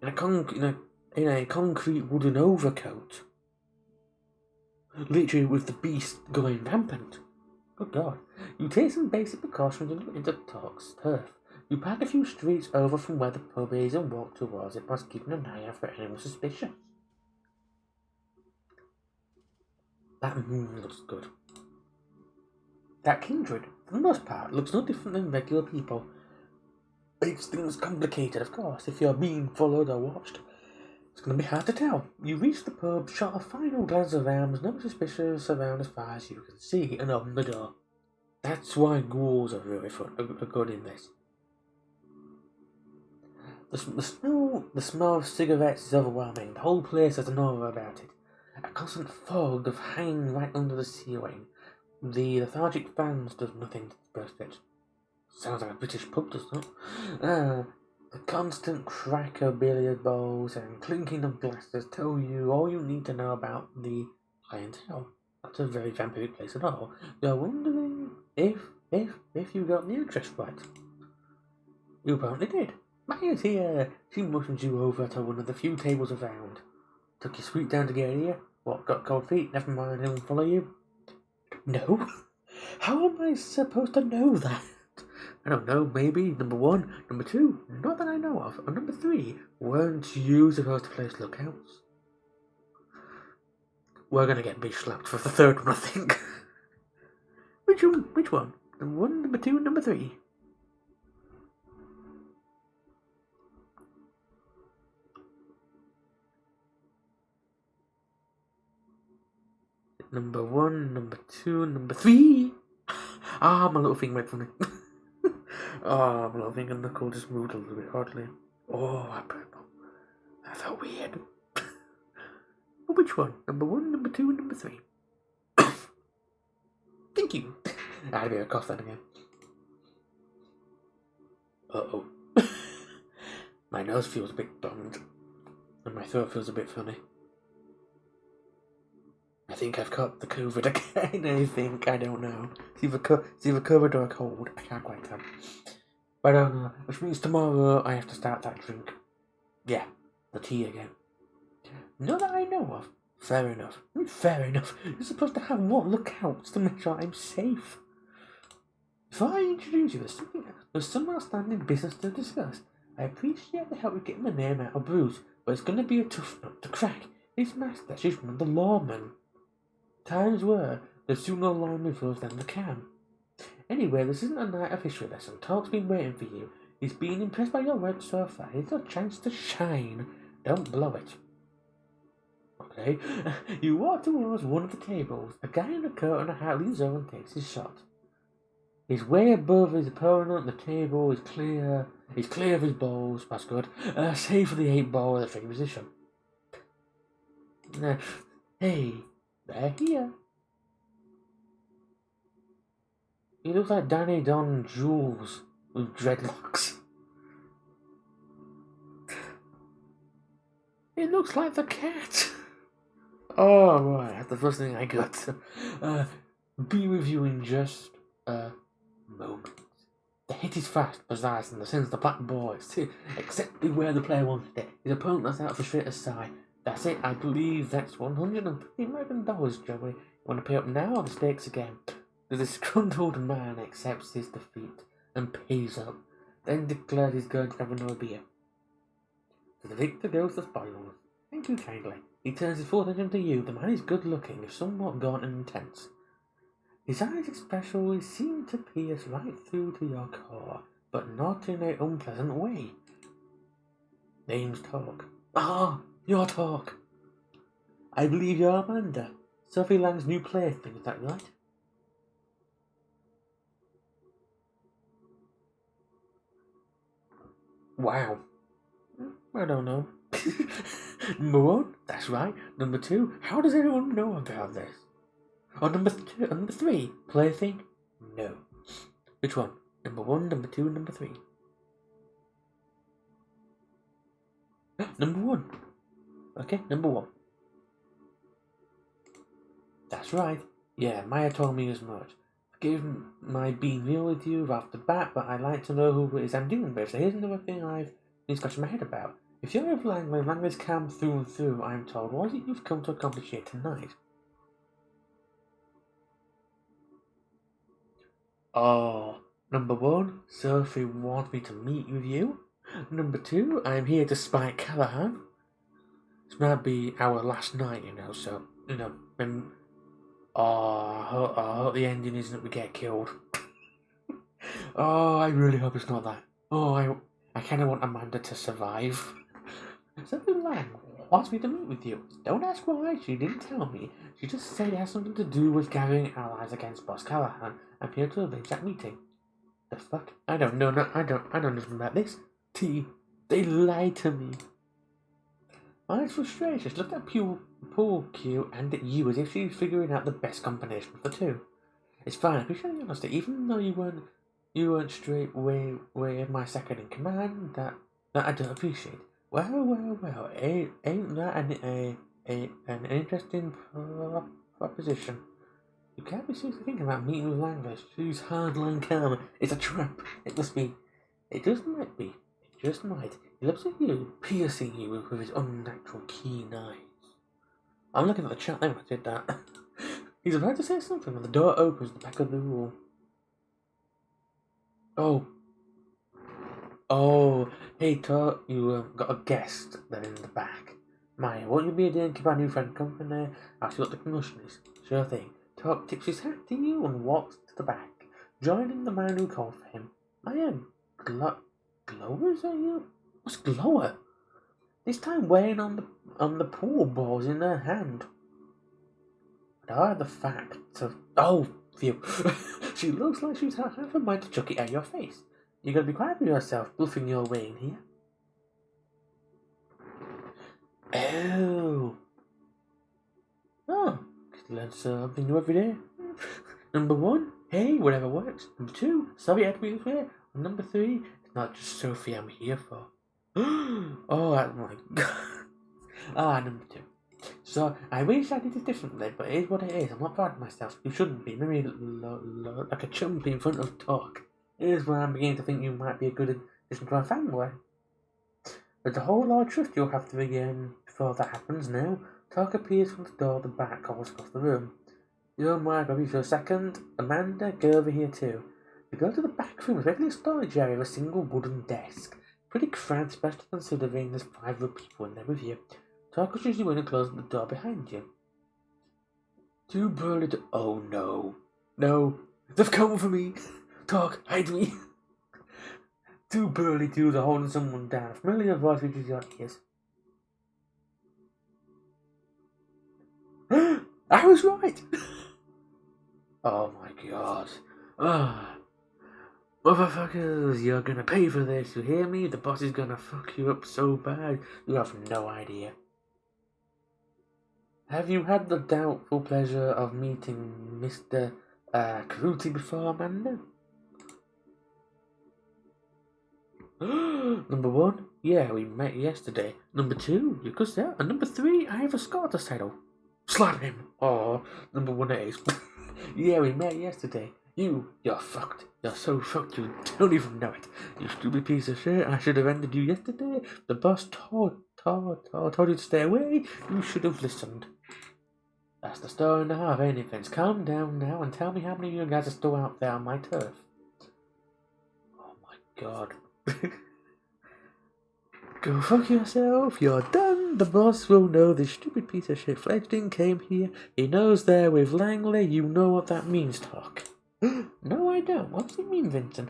in a concrete wooden overcoat, literally with the beast going rampant. Good God! You take some basic precautions into Talk's turf. You park a few streets over from where the pub is and walk towards it whilst keeping an eye out for anyone suspicious. That looks good. That kindred, for the most part, looks no different than regular people. Makes things complicated, of course, if you're being followed or watched. It's going to be hard to tell. You reach the pub, shot a final glance around, there's no suspicious around as far as you can see, and open the door. That's why ghouls are really fun, are good in this. The smell of cigarettes is overwhelming. The whole place has an aura about it. A constant fog of hanging right under the ceiling. The lethargic fans does nothing to burst it. Sounds like a British pub, doesn't it? The constant crack of billiard balls and clinking of glasses tell you all you need to know about the clientele. Not a very vampiric place at all. You're wondering if you got the address right. You apparently did. Maya's here. She motions you over to one of the few tables around. Took your sweet down to get here? What, got cold feet? Never mind, he'll follow you. No? How am I supposed to know that? I don't know, maybe number 1, number 2, not that I know of, or number 3, weren't you supposed to place lookouts? We're gonna get bitch slapped for the third one, I think. Which one? Number 1, number 2, number 3? Number 1, number 2, number 3? My little thing went funny. My little finger knuckle just moved a little bit oddly. I purple. That felt weird. Which one? Number 1, number 2, and number 3? Thank you. I had a bit of a cough then again. Uh-oh. My nose feels a bit bummed. And my throat feels a bit funny. I think I've caught the COVID again, I don't know. It's either COVID or a cold, I can't quite tell. But I don't know, which means tomorrow I have to start that drink. Yeah, the tea again. Not that I know of. Fair enough. You're supposed to have more lookouts to make sure I'm safe. Before I introduce you, there's some outstanding business to discuss. I appreciate the help with getting the name out of Bruce, but it's going to be a tough nut to crack. His master, she's one of the lawmen. Times were, the sooner line with us than the can. Anyway, this isn't a night of history lesson. Talk's been waiting for you. He's been impressed by your work so far. It's your chance to shine. Don't blow it. Okay? You walk towards one of the tables. A guy in a coat and a hat leans over and takes his shot. He's way above his opponent. The table is clear. He's clear of his balls. That's good. Save for the 8 ball in the free position. Hey, they're here. He looks like Danny Don Jules with dreadlocks. It looks like the cat. Oh, right, that's the first thing I got. Be with you in just a moment. The hit is fast, precise, and sends the black ball exactly where the player wanted it. His opponent lets out for straight aside. That's it, I believe that's $150 American, Joey. You want to pay up now or the stakes again? The disgruntled man accepts his defeat and pays up, then declares he's going to have another beer. So the victor goes the spoils. Thank you kindly. He turns his full attention to you. The man is good looking, if somewhat gaunt and intense. His eyes especially seem to pierce right through to your core, but not in an unpleasant way. Names talk. Ah, your talk. I believe you're Amanda, Sophie Lang's new plaything, is that right? Wow. I don't know. Number one, that's right. Number two, how does everyone know about this? Or number three, plaything? No. Which one? Number one, number two, number three. Number one. Okay, number one. That's right. Yeah, Maya told me as much. Forgive my being real with you off the bat, but I'd like to know who it is I'm dealing with. So here's another thing I've been scratching my head about. If you're of language cam through and through, I'm told, what is it you've come to accomplish here tonight? Oh, number one, Sophie wants me to meet with you. Number two, I'm here to spy Callahan. This might be our last night, so, I hope the ending isn't that we get killed. Oh, I really hope it's not that. Oh, I kind of want Amanda to survive. Sophie Lang wants me to meet with you. Don't ask why, she didn't tell me. She just said it has something to do with gathering allies against Boss Callahan. I'm here to arrange that meeting. The fuck? I don't know, I don't know nothing about this. They lied to me. My frustration looked at poor Q and at you as if she was figuring out the best combination of the two. It's fine, I appreciate the honesty, even though you weren't straight way my second in command, that I don't appreciate. Well, ain't that an interesting proposition? You can't be seriously thinking about meeting with Langfish, who's hardline calm. It's a trap. It must be. It just might be. It just might. He looks at you, piercing you with his unnatural keen eyes. I'm looking at the chat now when I did that. He's about to say something when the door opens at the back of the room. Oh, hey, you got a guest there in the back. Maya, won't you be a day and keep our new friend company? I'll see what the promotion is. Sure thing. Talk tips his hat to you and walks to the back, joining the man who called for him. Maya, Glowers, are you? What's Glower? This time weighing on the pool balls in her hand. But are the facts of... Oh, phew. She looks like she's half a mind to chuck it at your face. You gotta be quiet with yourself, bluffing your way in here. Oh, learn something new every day. Number one, hey, whatever works. Number two, sorry I had to be this way. And number three, it's not just Sophie I'm here for. Oh my god. Number two. So, I wish I did it differently, but it is what it is. I'm not proud of myself. You shouldn't be. Maybe like a chump in front of talk. Here's where I'm beginning to think you might be a good addition to our family. But the whole lot of trust you'll have to begin before that happens now. Talk appears from the door at the back, calls across the room. You're my baby for a second. Amanda, go over here too. You go to the back room, there's a storage area with a single wooden desk. Pretty cramped, especially considering there's 5 other people in there with you. Talk pushes you in and closes the door behind you. Too burly to... Oh no. No. They've come for me. Talk, hide me. Too burly dudes are holding someone down. A familiar voice reaches your ears. I was right. Oh my god. Motherfuckers, you're gonna pay for this. You hear me? The boss is gonna fuck you up so bad. You have no idea. Have you had the doubtful pleasure of meeting Mr. Cruelty before, Amanda? Number 1, yeah, we met yesterday. Number 2, you could say. And number 3, I have a score to settle. Slap him. Oh, number 1 it is. Yeah, we met yesterday. You're fucked. You're so fucked you don't even know it. You stupid piece of shit. I should have ended you yesterday. The boss told you to stay away. You should have listened. That's the story and a half, ain't it, Vince? Calm down now and tell me how many of you guys are still out there on my turf. Oh my god. Go fuck yourself, you're done. The boss will know this stupid piece of shit fledgling came here. He knows they're with Langley. You know what that means, Talk. No, I don't. What does it mean, Vincent?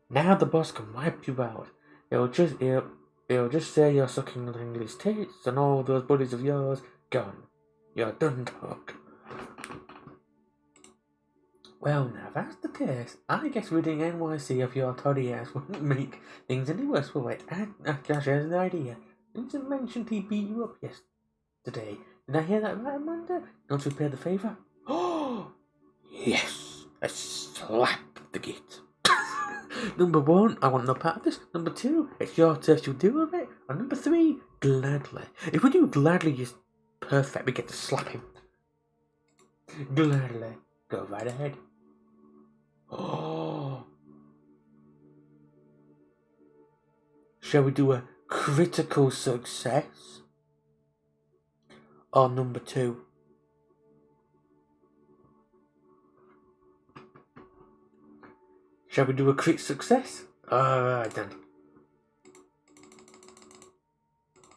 Now the boss can wipe you out. He'll just say you're sucking Langley's tits and all those buddies of yours gone. You're done, Talk. Well, now that's the case. I guess ridding NYC of your toddy ass wouldn't make things any worse for it. Josh has an idea. Vincent mentioned he beat you up yesterday. Did I hear that right, Amanda? Don't you pay the favour? Oh, yes. A slap the gate. Number 1, I want no part of this. Number 2, it's your turf, you'll deal with it. And number 3, gladly. If we do gladly, just perfect. We get to slap him. Gladly. Go right ahead. Oh. Shall we do a critical success? Or number 2? Shall we do a crit success? Alright then.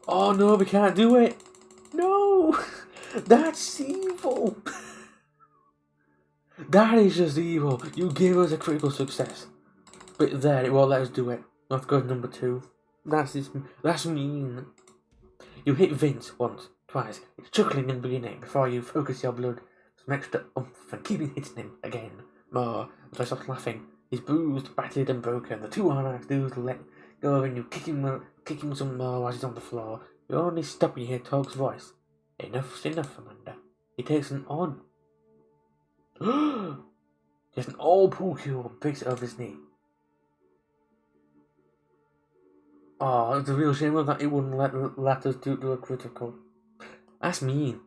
Oh no, we can't do it. No. That's evil. That is just evil. You gave us a critical success, but there it won't let us do it. Let's go to number 2. That's mean. You hit Vince once, twice. It's chuckling in the beginning before you focus your blood. Some extra oomph and keep hitting him again. More until he stops laughing. He's bruised, battered, and broken. The 2 arms do let go of him. You kick him some more while he's on the floor. You only stop when you hear Tog's voice. Enough's enough, Amanda. He takes an odd. There's an old pool cue and picks it up his knee. Oh, it's a real shame that it wouldn't let us do a critical. That's mean.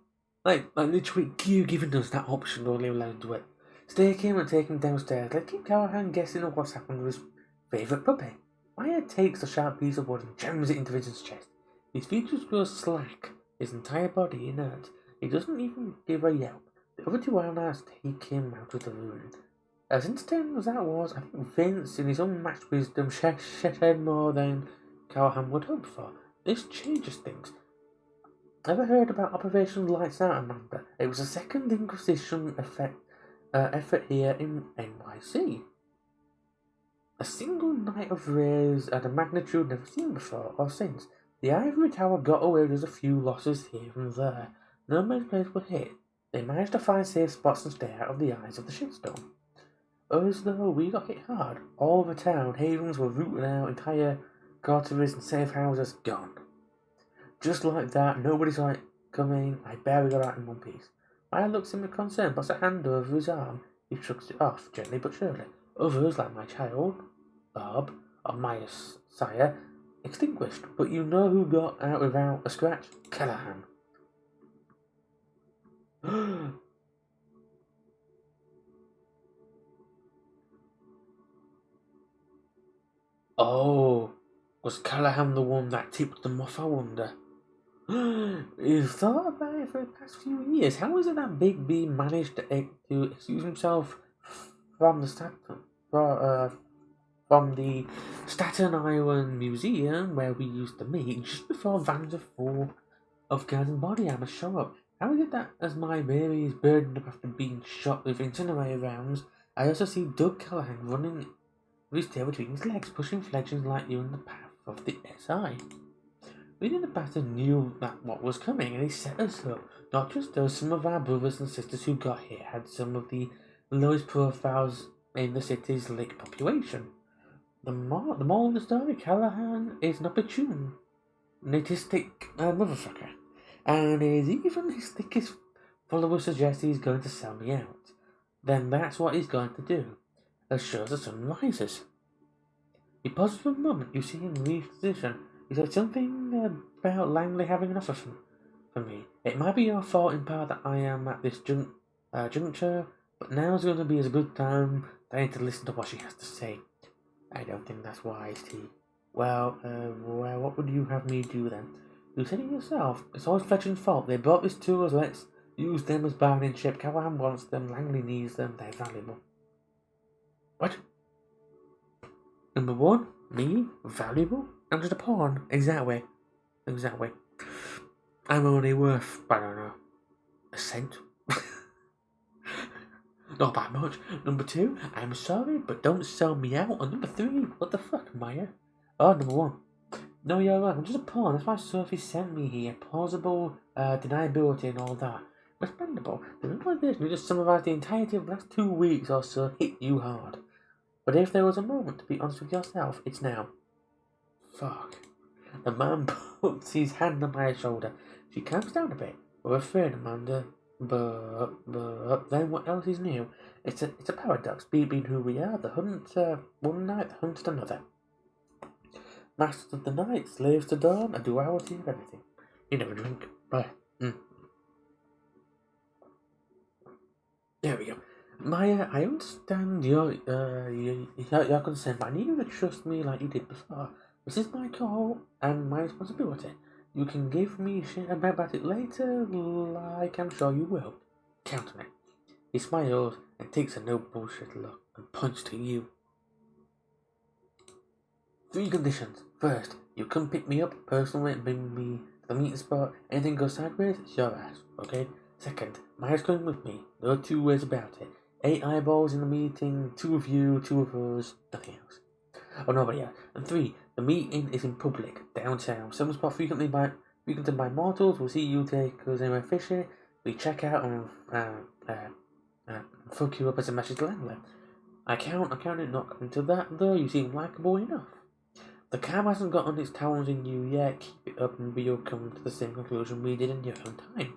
Like literally, you giving us that option to only allow to do it. Stake him and take him downstairs. Let keep Callahan guessing on what's happened with his favourite puppy. Wyatt takes a sharp piece of wood and jams it into Vincent's chest. His features grow slack, his entire body inert. He doesn't even give a yelp. The other 2 analysts take him out of the room. As instant as that was, I think Vince, in his unmatched wisdom, shed more than Callahan would hope for. This changes things. Ever heard about Operation Lights Out, Amanda? It was a second Inquisition effort here in NYC. A single night of rays at a magnitude never seen before or since. The Ivory Tower got away with a few losses here and there. No many players were hit. They managed to find safe spots and stay out of the eyes of the shitstorm. As though we got hit hard. All over town, havens were rooted out, entire coteries and safe houses gone. Just like that, nobody's like, come in, I barely got out in one piece. I looks him with concern, puts a hand over his arm. He shrugs it off, gently but surely. Others, like my child, Bob, or my sire, extinguished. But you know who got out without a scratch? Callahan. Oh, was Callahan the one that tipped them off, I wonder? You've thought about it for the past few years. How is it that Big B managed to excuse himself from the Staten Island Museum where we used to meet just before vans full of guns and body armor show up? How is it that as my baby is burdened up after being shot with incinerator rounds, I also see Doug Callahan running with his tail between his legs, pushing fledglings like you in the path of the SI? We in the pattern knew that what was coming, and he set us up. Not just us, some of our brothers and sisters who got here had some of the lowest profiles in the city's lake population. The more in the story, Callahan is an opportunistic motherfucker, and is even his thickest followers suggest he's going to sell me out. Then that's what he's going to do, as sure as the sun rises. He pauses for a moment. You see him reposition. He said something about Langley having an offer for me. It might be your fault in part that I am at this juncture, but now's going to be as good time that I need to listen to what she has to say. I don't think that's wise, T. Well, what would you have me do then? You said it yourself. It's always Fletcher's fault. They brought this to us. Use them as bargaining chip. Callahan wants them. Langley needs them. They're valuable. What? Number one? Me? Valuable? I'm just a pawn. Exactly. I'm only worth, I don't know, a cent. Not that much. Number two, I'm sorry, but don't sell me out. And number three, what the fuck, Maya? Oh, number one. No, you're right. I'm just a pawn. That's why Sophie sent me here. Plausible deniability and all that. Respectable. The realization we just summarise the entirety of the last 2 weeks or so hit you hard. But if there was a moment to be honest with yourself, it's now. Fuck. The man puts his hand on my shoulder. She calms down a bit. We're afraid, Amanda. But then what else is new? It's a paradox. Being who we are, the hunt one night, the hunt another. Masters of the night, slaves to dawn, a duality of everything. You never drink. Right. There we go. Maya, I understand your concern, but I need you to trust me like you did before. This is my call and my responsibility. You can give me shit about it later, like I'm sure you will. Count on it. He smiles and takes a no bullshit look and points to you. 3 conditions. First, you come pick me up personally and bring me to the meeting spot. Anything goes sideways, it's your ass, okay? Second, Maya's coming with me. No 2 ways about it. 8 eyeballs in the meeting, 2 of you, 2 of us, nothing else. Oh, nobody else. And 3, the meeting is in public, downtown. Some spot frequented by mortals. We'll see you take us anywhere fishy. We check out and fuck you up as a message landlord. I'm counting not coming to that though. You seem likable enough. The cam hasn't gotten its talons in you yet. Keep it up and we'll come to the same conclusion we did in your own time.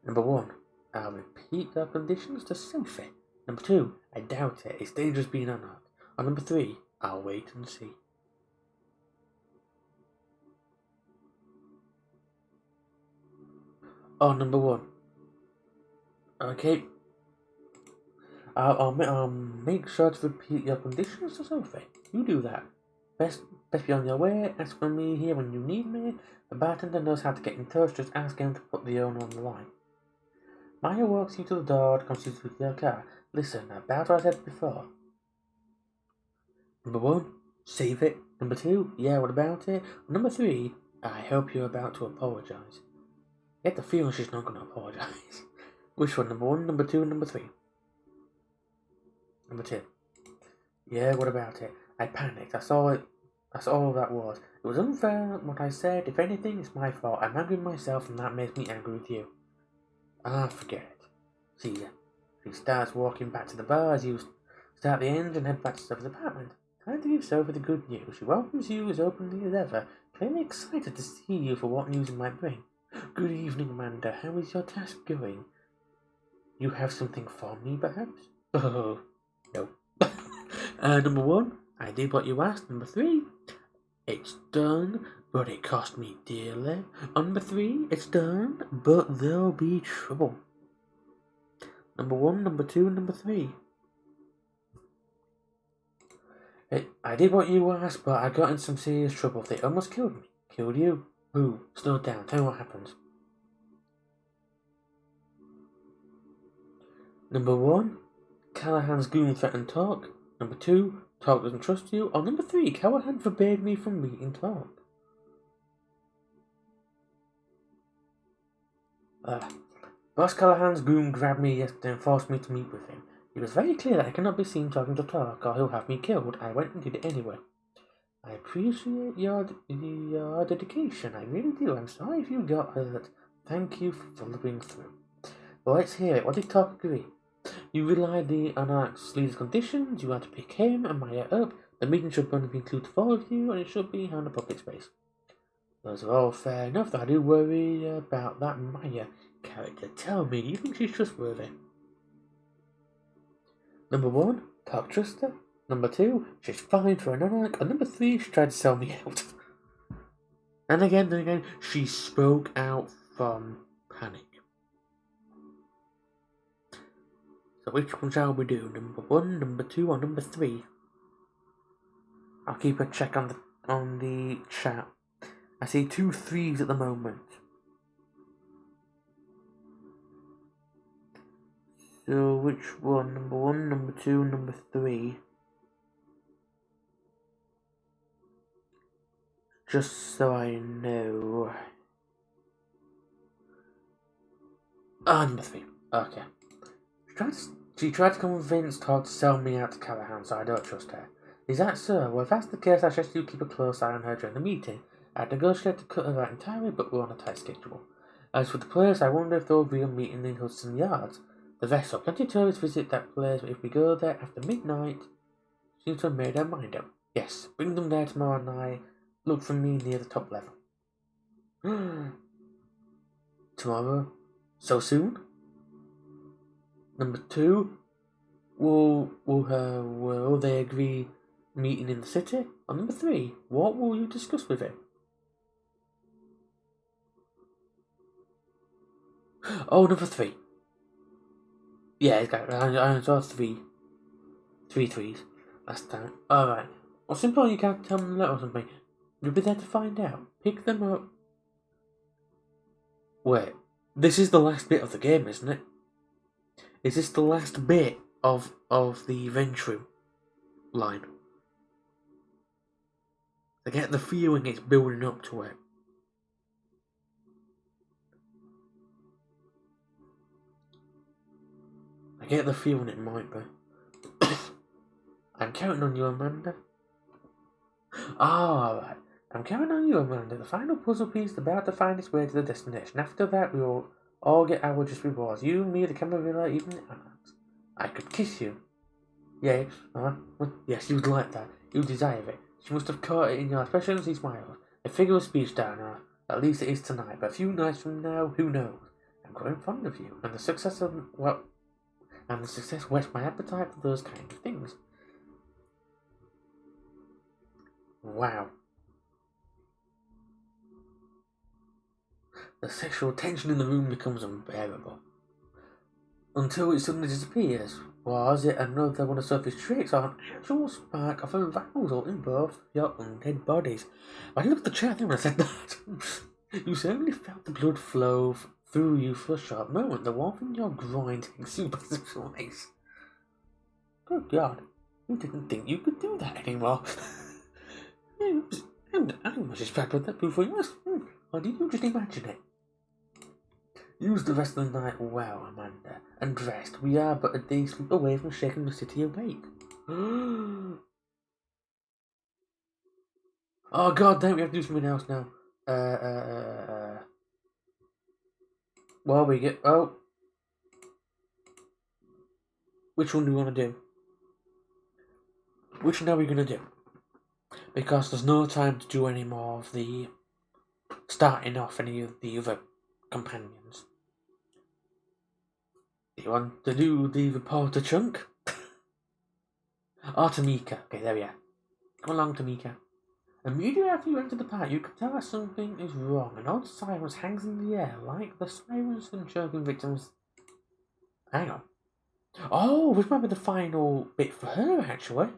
Number 1, I'll repeat the conditions to Sophie. Number 2, I doubt it. It's dangerous being unarmed. Or number 3, I'll wait and see. Oh, number 1. Okay. I'll make sure to repeat your conditions to Sophie. You do that. Best be on your way. Ask for me here when you need me. The bartender knows how to get in touch. Just ask him to put the owner on the line. Maya walks you to the door and comes with your car. Listen, about what I said before. Number 1, save it. Number 2, yeah, what about it? Number 3, I hope you're about to apologise. Get the feeling she's not going to apologise. Which one? Number 1, number 2, and number 3? Number 2. Yeah, what about it? I panicked. That's all that was. It was unfair what I said. If anything, it's my fault. I'm angry with myself and that makes me angry with you. Forget it. See ya. She starts walking back to the bar as you start the engine and head back to Sophie's apartment. Time to give Sophie the good news. She welcomes you as openly as ever, clearly excited to see you for what news it might bring. Good evening, Amanda. How is your task going? You have something for me, perhaps? Oh, no. Number 1, I did what you asked. Number 3, it's done, but it cost me dearly. Number 3, it's done, but there'll be trouble. Number 1, number 2, and number 3. I did what you asked, but I got in some serious trouble. They almost killed me. Killed you? Who? Slow down. Tell me what happened. Number 1, Callahan's goon threatened talk. Number 2, Talk doesn't trust you. Or number 3, Callahan forbade me from meeting Talk. Boss Callahan's goon grabbed me yesterday and forced me to meet with him. It was very clear that I cannot be seen talking to Talk or he'll have me killed. I went and did it anyway. I appreciate your dedication. I really do. I'm sorry if you got hurt. Thank you for following through. Well, let's hear it. What did Talk agree? You relied on our leader's conditions. You had to pick him and Maya up. The meeting should only include 4 of you, and it should be on a public space. Those are all fair enough, though I do worry about that Maya character. Tell me, do you think she's trustworthy? Number 1, Talk trust her. Number 2, she's fine for an anarch. And number 3, she tried to sell me out. And again, she spoke out from panic. So which one shall we do? Number 1, number 2, or number 3? I'll keep a check on the chat. I see 2 3s at the moment. So which one? Number 1, number 2, number 3. Just so I know. Number 3. Okay. She tried to convince Todd to sell me out to Callahan, so I don't trust her. Is that so? Well, if that's the case, I suggest you keep a close eye on her during the meeting. I'd negotiate to cut her out entirely, but we're on a tight schedule. As for the place, I wonder if there'll be a meeting in Hudson Yards. The vessel. Plenty of tourists visit that place, but if we go there after midnight, seems to have made her mind up. Yes, bring them there tomorrow night. Look for me near the top level. Tomorrow? So soon? Number 2, will they agree meeting in the city? Or number 3, what will you discuss with him? Oh, number 3. Yeah, I saw 3 threes last time. Alright. Or simple, you can't tell them that or something. You'll be there to find out. Pick them up. Wait, this is the last bit of the game, isn't it? Is this the last bit of the venture line? I get the feeling it's building up to it. I get the feeling it might be. I'm counting on you, Amanda. Alright. I'm counting on you, Amanda. The final puzzle piece is about to find its way to the destination. After that, we will all get our just rewards. You, me, the Camarilla, even the ants. I could kiss you. Yes, yes, you would like that. You desire it. She must have caught it in your expression as he smiled. A figure of speech down her. At least it is tonight, but a few nights from now, who knows? I'm growing fond of you, and the success whets my appetite for those kind of things. Wow. The sexual tension in the room becomes unbearable. Until it suddenly disappears. Was it another one of Sophie's tricks, or an actual spark of arousal in both your undead bodies? I looked at the chat when I said that. You certainly felt the blood flow through you for a short moment. The warmth in your groin takes you by surprise. Good God, you didn't think you could do that anymore. I was just proud of that before you asked. Or did you just imagine it? Use the rest of the night well, Amanda, and rest. We are but a day's sleep away from shaking the city awake. Oh god damn, we have to do something else now. Well, we get. Oh. Which one do we want to do? Which one are we going to do? Because there's no time to do any more of the starting off any of the other companions. Do you want to do the reporter chunk? Tamika. Okay, there we are. Come along, Tamika. Immediately after you enter the park, you can tell that something is wrong. An odd silence hangs in the air, like the sirens from choking victims. Hang on. Oh, this might be the final bit for her, actually.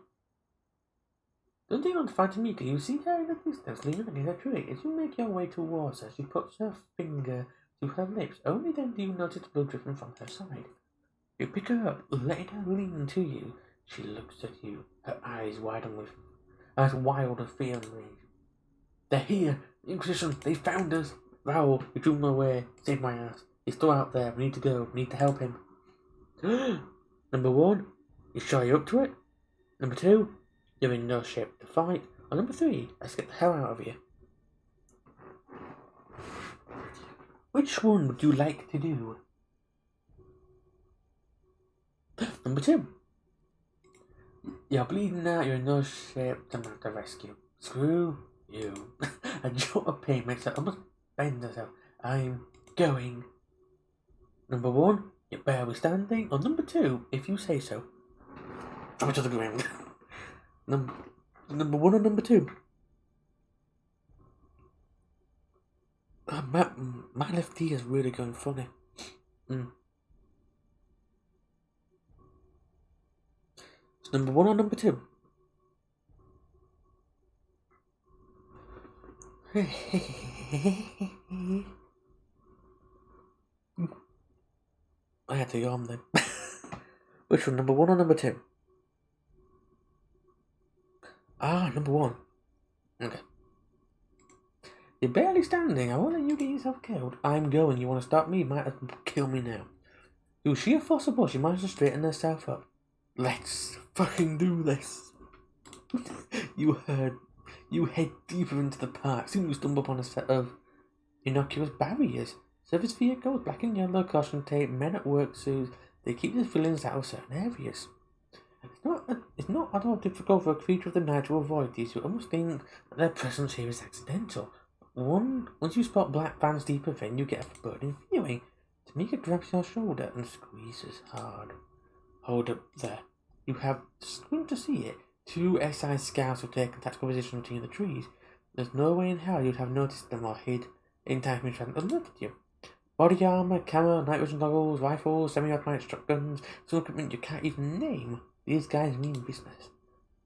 Don't you want to find Tamika? You see her in the distance, leaning against a tree. As you make your way towards her, she puts her finger to her lips. Only then do you notice blood dripping from her side. You pick her up, letting her lean to you. She looks at you, her eyes widen with wild and fear and rage. They're here! The Inquisition! They found us! Raoul, we drew him away. Save my ass. He's still out there. We need to go. We need to help him. Number 1, you sure you're up to it? Number 2, you're in no shape to fight. Or number 3, let's get the hell out of here. Which one would you like to do? Number 2, you're bleeding out, you're in no shape to mount a rescue. Screw you. A jolt of pain makes her almost bend herself. I'm going. Number 1, you're barely standing. Or number 2, if you say so, throw it to the ground. Number 1 or number 2? My left ear is really going funny. It's number 1 or number 2? I had to yawn then. Which one, number 1 or number 2? Ah, number 1. Okay. You're barely standing. I won't let you get yourself killed. I'm going. You want to stop me? You might as well kill me now. Through sheer force of push, you managed to straighten herself up. Let's fucking do this. You head deeper into the park. Soon you stumble upon a set of innocuous barriers. Service vehicles, black and yellow, caution tape, men at work suits. They keep the villains out of certain areas. It's not at all difficult for a creature of the night to avoid these. You almost think that their presence here is accidental. Once you spot black vans deep within, you get a burning feeling. Tamika grabs your shoulder and squeezes hard. Hold up there. You have squint to see it. 2 SI scouts have taken tactical position between the trees. There's no way in hell you'd have noticed them or hid in time if you hadn't alerted you. Body armor, camo, night vision goggles, rifles, semi-automatic shotguns, some equipment you can't even name. These guys mean business.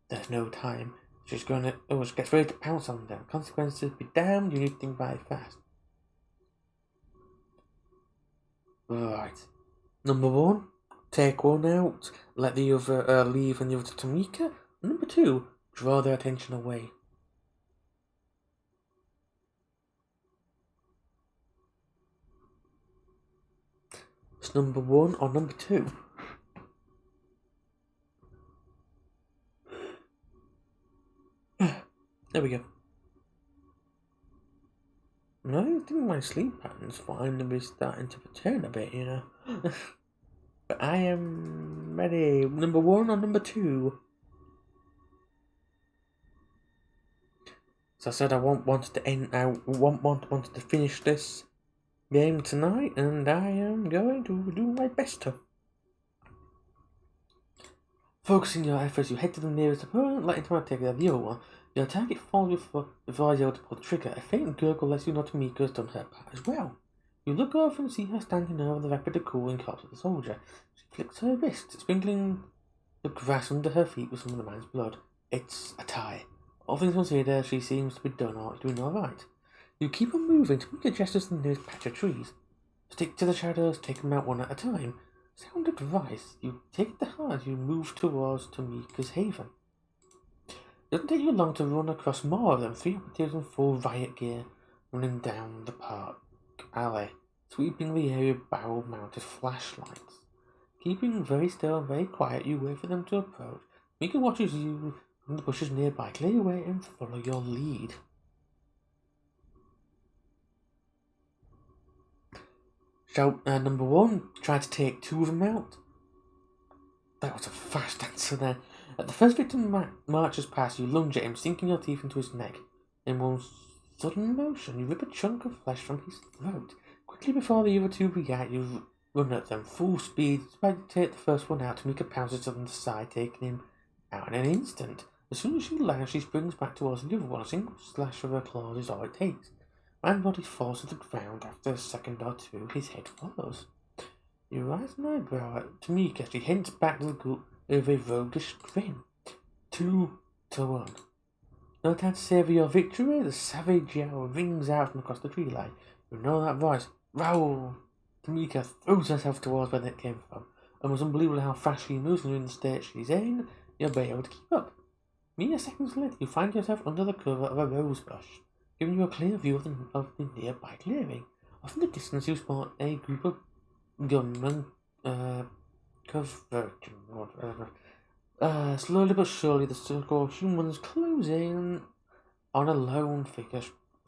There's no time. She's gonna get ready to pounce on them. Consequences be damned, you need to think about it fast. Right. Number 1, take one out, let the other leave and the other to Tamika. Number 2, draw their attention away. It's number 1 or number 2? There we go. No, I think my sleep pattern's finally starting to return a bit, you know. But I am ready. Number 1 or number 2? So I said I wanted to finish this game tonight, and I am going to do my best to. Focusing your efforts, you head to the nearest opponent, letting someone take the other one. Your target falls before you're able to pull the trigger. A faint gurgle lets you know Tamika has done her part as well. You look over and see her standing over the rapidly cooling corpse of the soldier. She flicks her wrist, sprinkling the grass under her feet with some of the man's blood. It's a tie. All things considered, she seems to be doing alright. You keep on moving. Tamika gestures to the nearest patch of trees. Stick to the shadows, take them out one at a time. Sound advice. You take it to heart. You move towards Tamika's haven. It doesn't take you long to run across more of them. 3 operatives in full riot gear running down the park alley, sweeping the area with barrel-mounted flashlights. Keeping very still and very quiet, you wait for them to approach. Tamika watches you from the bushes nearby. Clear your way and follow your lead. So, number 1, try to take 2 of them out. That was a fast answer there. The first victim marches past you, lunge at him, sinking your teeth into his neck. In one sudden motion, you rip a chunk of flesh from his throat. Quickly before the other 2 react, you run at them, full speed. Despite to take the first one out, Tamika pounces to the side, taking him out in an instant. As soon as she lands, she springs back towards the other one. A single slash of her claws is all it takes. Man's body falls to the ground. After a second or 2, his head follows. You raise an eyebrow at Tamika. She hints back to the group with a roguish grin. 2-1. No time to savour your victory. The savage yell rings out from across the tree line. You know that voice. Rowl! Tamika throws herself towards where it came from. It was unbelievable how fast she moves and in the state she's in. You'll be able to keep up. Mere seconds later, you find yourself under the cover of a rose bush, giving you a clear view of the nearby clearing. Off in the distance, you spot a group of gunmen converging. Slowly but surely, the circle of humans closing on a lone figure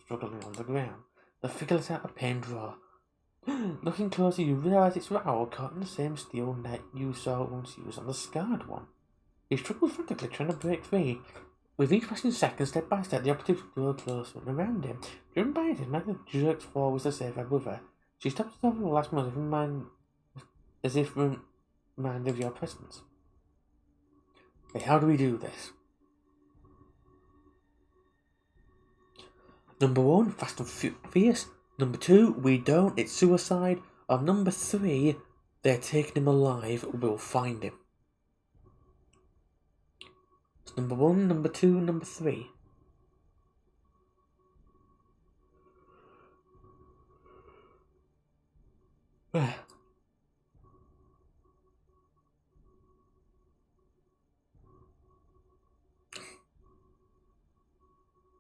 struggling on the ground. The figure lets out a pain draw. Looking closer, you realize it's Raoul caught in the same steel net you saw once used on the scarred one. He struggles frantically, trying to break free. With each passing second, step by step, the operatives grow closer and around him. Driven by it, Magna jerks forwards to save her brother. She stops herself at the last moment, as if reminded of your presence. Okay, how do we do this? Number 1, fast and fierce. Number 2, we don't, it's suicide. Or number 3, they're taking him alive, we'll find him. It's number 1, number 2, number 3.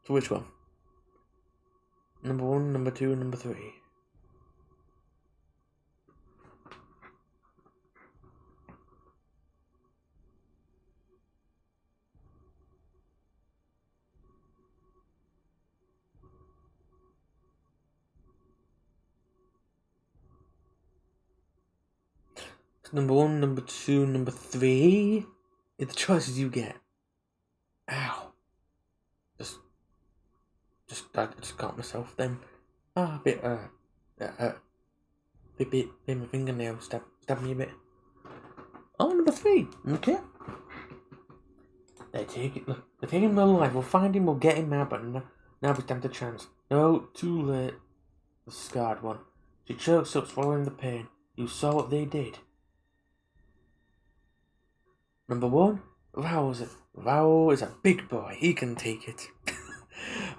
So which one? Number 1, number 2, and number 3. So number 1, number 2, number 3. It's the choices you get. Ow. I just got myself then. A bit, bit my fingernail stabbed me a bit. Oh, number 3. Okay. They're taking him alive. We'll find him, we'll get him out, but now we stand a chance. No, too late. The scarred one. She chokes up, swallowing the pain. You saw what they did. Number 1, Rao is a big boy. He can take it.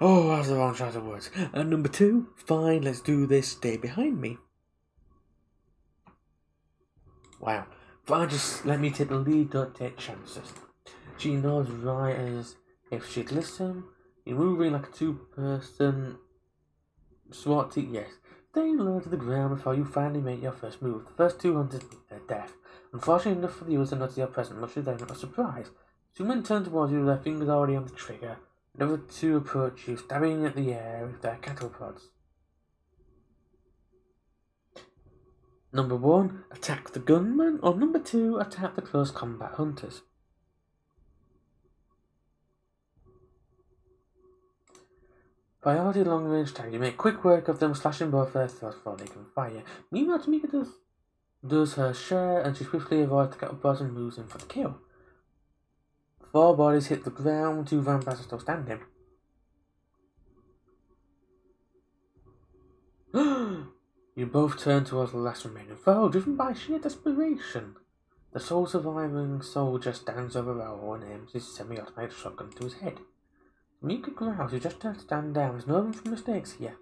Oh, that was the wrong choice of words. And number 2, fine, let's do this. Stay behind me. Wow. Fine, just let me take the lead, don't take chances. She nods right as if she'd listen. You're moving like a 2-person SWAT team, yes. Stay low to the ground before you finally make your first move. The first 2 hunters meet their death. Unfortunately enough for the others to notice your presence, much to their surprise. 2 men turn towards you, their fingers already on the trigger. Another 2 approach you, stabbing at the air with their cattle prods. Number 1, attack the gunman, or number 2, attack the close combat hunters. Priority long range tag. You make quick work of them, slashing both their throats before they can fire. Meanwhile, Tamika does her share, and she swiftly avoids the cattle prods and moves in for the kill. 4 bodies hit the ground, 2 vampires are still standing. You both turn towards the last remaining foe, driven by sheer desperation. The sole surviving soldier stands over Raoul and aims his semi-automatic shotgun to his head. Mika growls, you just have to stand down, there's no room for mistakes here.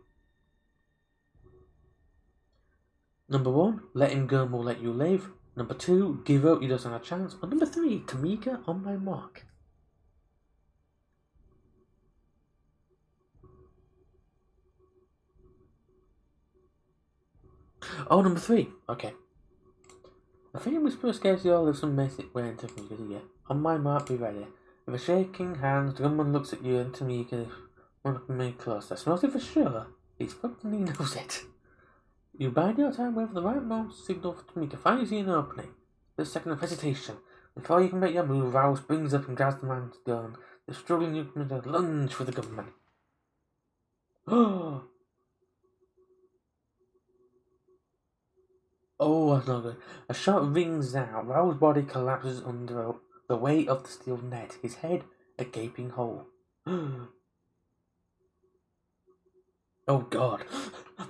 Number 1, let him go and we'll let you live. Number 2, give up, you don't stand a chance. Or number 3, Tamika, on my mark. Oh, number 3, okay. A feeling whisper scares you all of some basic way into Tamika's ear. On my mark, be ready. With a shaking hand, the gunman looks at you and Tamika won't remain closer. Smells it for sure. He's fucking knows it. You bide your time, wait for the right moment to signal for Tamika. Finally see an opening. There's a second of hesitation. Before you can make your move, Raoul springs up and grabs the man's gun. The struggling newcomer lunge for the gunman. Oh, that's not good. A shot rings out. Raoul's body collapses under the weight of the steel net. His head a gaping hole. Oh God.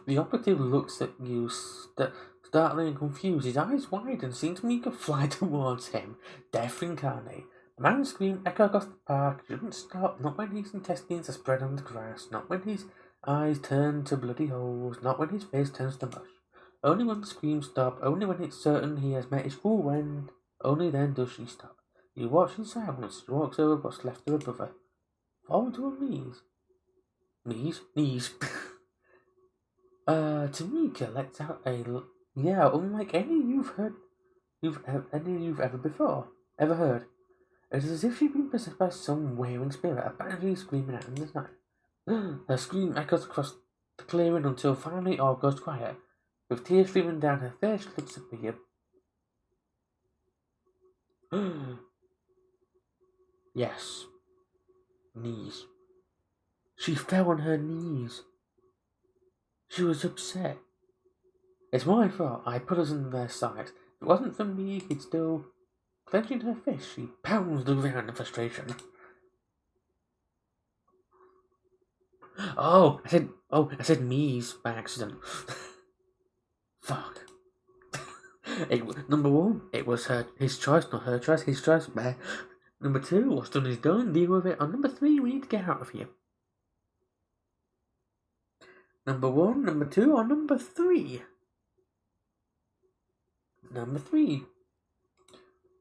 The operative looks at you, startled and confused. His eyes widen, seem to make a fly towards him. Death incarnate. The man's scream echo across the park. He doesn't stop, not when his intestines are spread on the grass, not when his eyes turn to bloody holes, not when his face turns to mush. Only when the screams stop, only when it's certain he has met his full end, only then does she stop. You watch in silence. She walks over what's left of her brother. Fall to her knees. Knees. Tamika lets out a yeah, unlike any you've ever heard. It is as if she'd been possessed by some wailing spirit, abandonedly screaming out in the night. Her scream echoes across the clearing until finally all goes quiet. With tears streaming down her face, she looks at me. Yes. Knees. She fell on her knees. She was upset. It's my fault. I put us in their sight. If it wasn't for me, he'd still... Clenching her fist, she pounds the ground in frustration. I said knees by accident. Fuck. Number 1, it was his choice, not her choice. His choice. Number 2, what's done is done. Deal with it. And number 3, we need to get out of here. Number 1, number 2, or number 3? Number 3.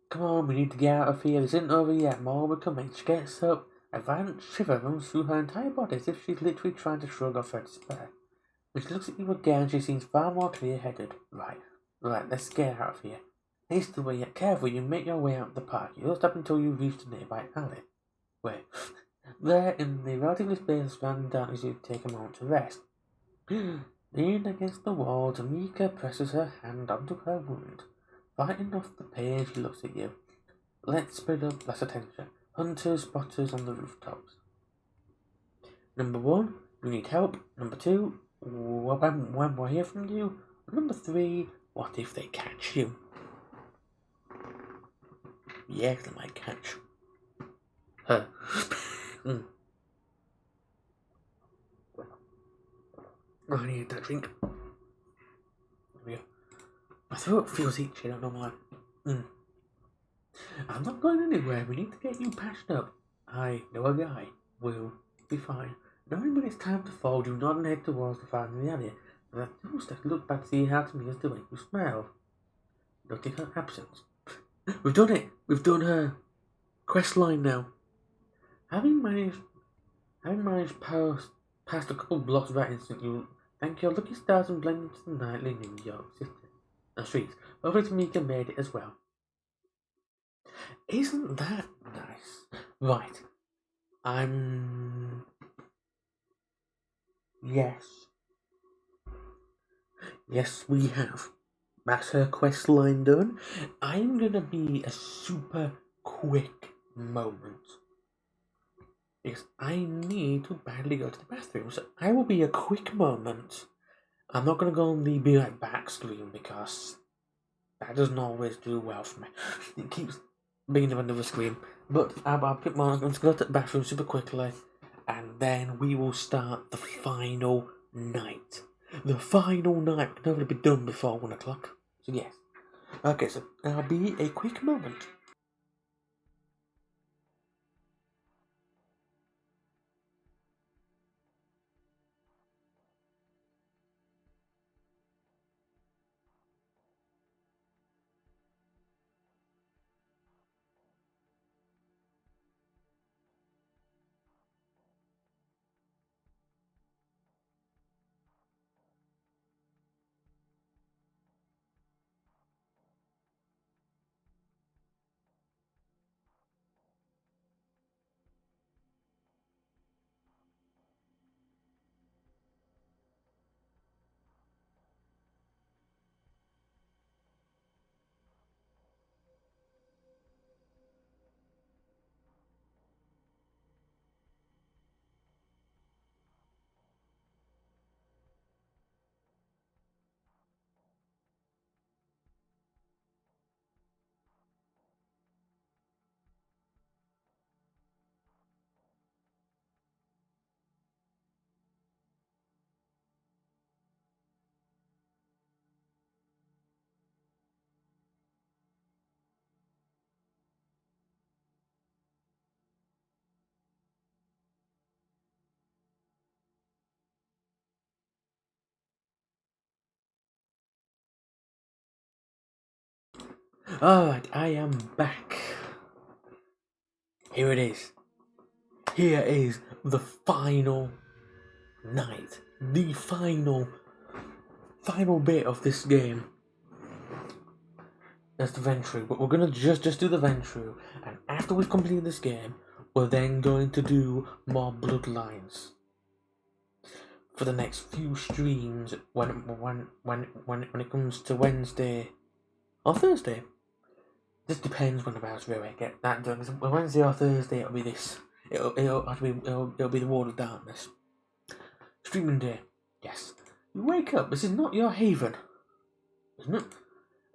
Come on, we need to get out of here. This isn't over yet. More will be coming. She gets up, A violent shiver runs through her entire body as if she's literally trying to shrug off her despair. When she looks at you again, she seems far more clear-headed. Right, let's get out of here. Hastily yet carefully, you make your way out of the park. You don't stop until you reach the nearby alley. Wait, there, in the relatively space surrounding darkness, you take a moment to rest. Leaning against the wall, Tamika presses her hand onto her wound. Fighting off the pain, she looks at you. Let's spread up less attention. Hunters, spotters on the rooftops. Number 1, you need help. Number 2, when we'll hear from you. Number 3, what if they catch you? Yes, they might catch her. I need that drink. My throat feels itchy, I don't know why. I'm not going anywhere. We need to get you patched up. I know a guy. We'll be fine. Knowing when it's time to fall, do not head towards the fire in the alley. But I do start to look back to see how Tamia's doing. You smell. Noting her absence. We've done it. We've done her quest line now. Having managed past a couple blocks of that instant, you thank your lucky stars and blend into the nightly New York City. Streets. Hopefully Tamika made it as well. Isn't that nice? Right. Yes. Yes, we have. That's her quest line done. I'm gonna be a super quick moment. Because I need to badly go to the bathroom. So I will be a quick moment. I'm not gonna go on the be right back screen because that doesn't always do well for me. It keeps being on another screen. But I'll pick my I'm going to go to the bathroom super quickly, and then we will start the final night. The final night can only be done before 1 o'clock. So yes. Okay, so I'll be a quick moment. Alright, I am back. Here it is. Here is the final night. The final bit of this game. That's the vent through, but we're gonna just do the vent through, and after we've completed this game, we're then going to do more bloodlines for the next few streams when it comes to Wednesday or Thursday. This depends when about where I get that done. Wednesday or Thursday it'll be this. It'll be the Ward of Darkness. Streaming day. Yes. You wake up, this is not your haven. Isn't it?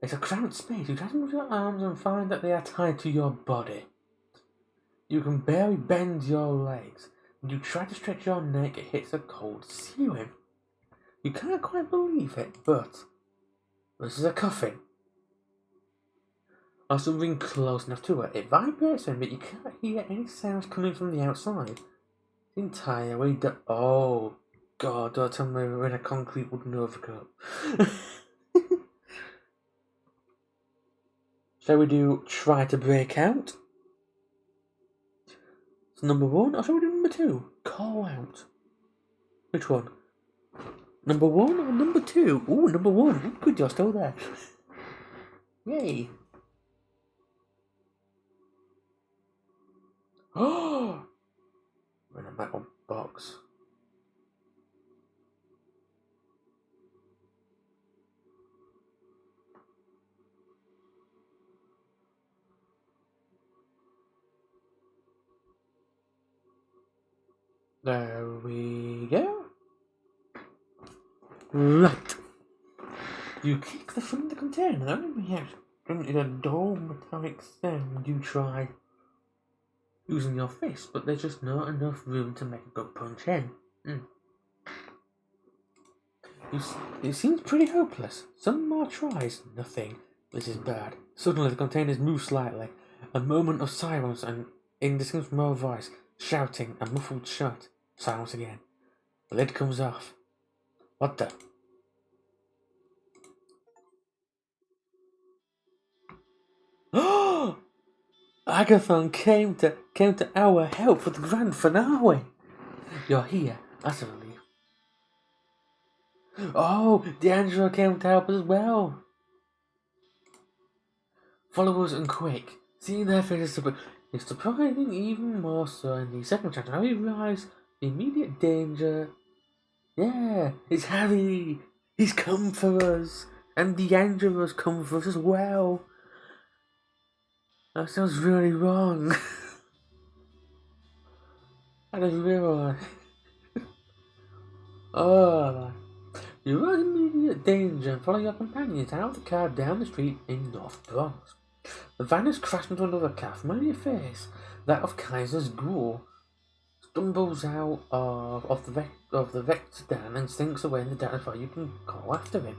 It's a cramped space. You try to move your arms and find that they are tied to your body. You can barely bend your legs. When you try to stretch your neck, it hits a cold ceiling. You can't quite believe it, but this is a coffin. Or something close enough to it. It vibrates in, but you can't hear any sounds coming from the outside. It's entirely oh god, don't tell me we're in a concrete wooden overcoat. Shall we do try to break out? number 1, or shall we do number 2? Call out. Which one? Number 1 or number 2? Ooh, number 1. Good, you're still there. Yay. Oh! We're in a metal box. There we go. Right. You kick the front of the container, and then react into a dull metallic sound. You try using your fist, but there's just not enough room to make a good punch in. It seems pretty hopeless. Some more tries, nothing. This is bad. Suddenly the containers move slightly. A moment of silence and indistinguishable voice, shouting, a muffled shot. Silence again. The lid comes off. What the? Oh! Agathon came to our help for the grand finale. You're here. That's a relief. Oh, D'Angelo came to help as well. Follow us and quick. Seeing their faces, it's surprising even more so in the second chapter. Now we realize the immediate danger. Yeah, it's Harry. He's come for us. And D'Angelo's come for us as well. That sounds really wrong. I just realized. Oh, you are in immediate danger and follow your companions out of the car down the street in North Bronx. The van has crashed into another car, familiar face, that of Kaiser's ghoul, stumbles out of the wrecked sedan and sinks away in the darkness before you can call after him.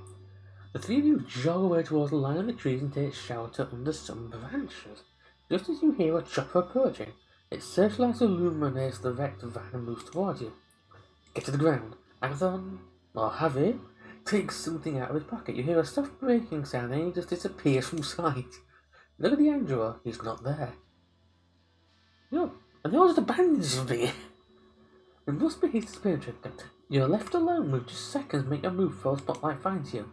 The three of you jog away towards the line of the trees and take shelter under some branches. Just as you hear a chopper approaching, its searchlight illuminates the wrecked van and moves towards you. Get to the ground. Agathon, or Harry, takes something out of his pocket. You hear a soft breaking sound and he just disappears from sight. Look at D'Angelo, he's not there. No, and they're all just abandoned something. It must be his spirit trick. You're left alone with just seconds to make your move before the spotlight finds you.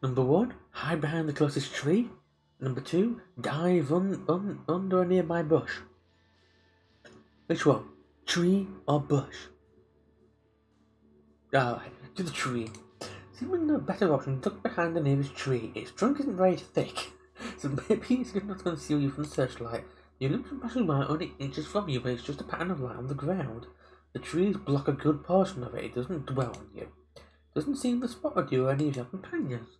Number 1, hide behind the closest tree. Number 2, dive under a nearby bush. Which one? Tree or bush? To the tree. Seeming a better option, duck behind the nearest tree. Its trunk isn't very thick, so maybe it's good not to conceal you from the searchlight. The illusion passes by only inches from you, but it's just a pattern of light on the ground. The trees block a good portion of it. It doesn't dwell on you. It doesn't seem to spot you or any of your companions.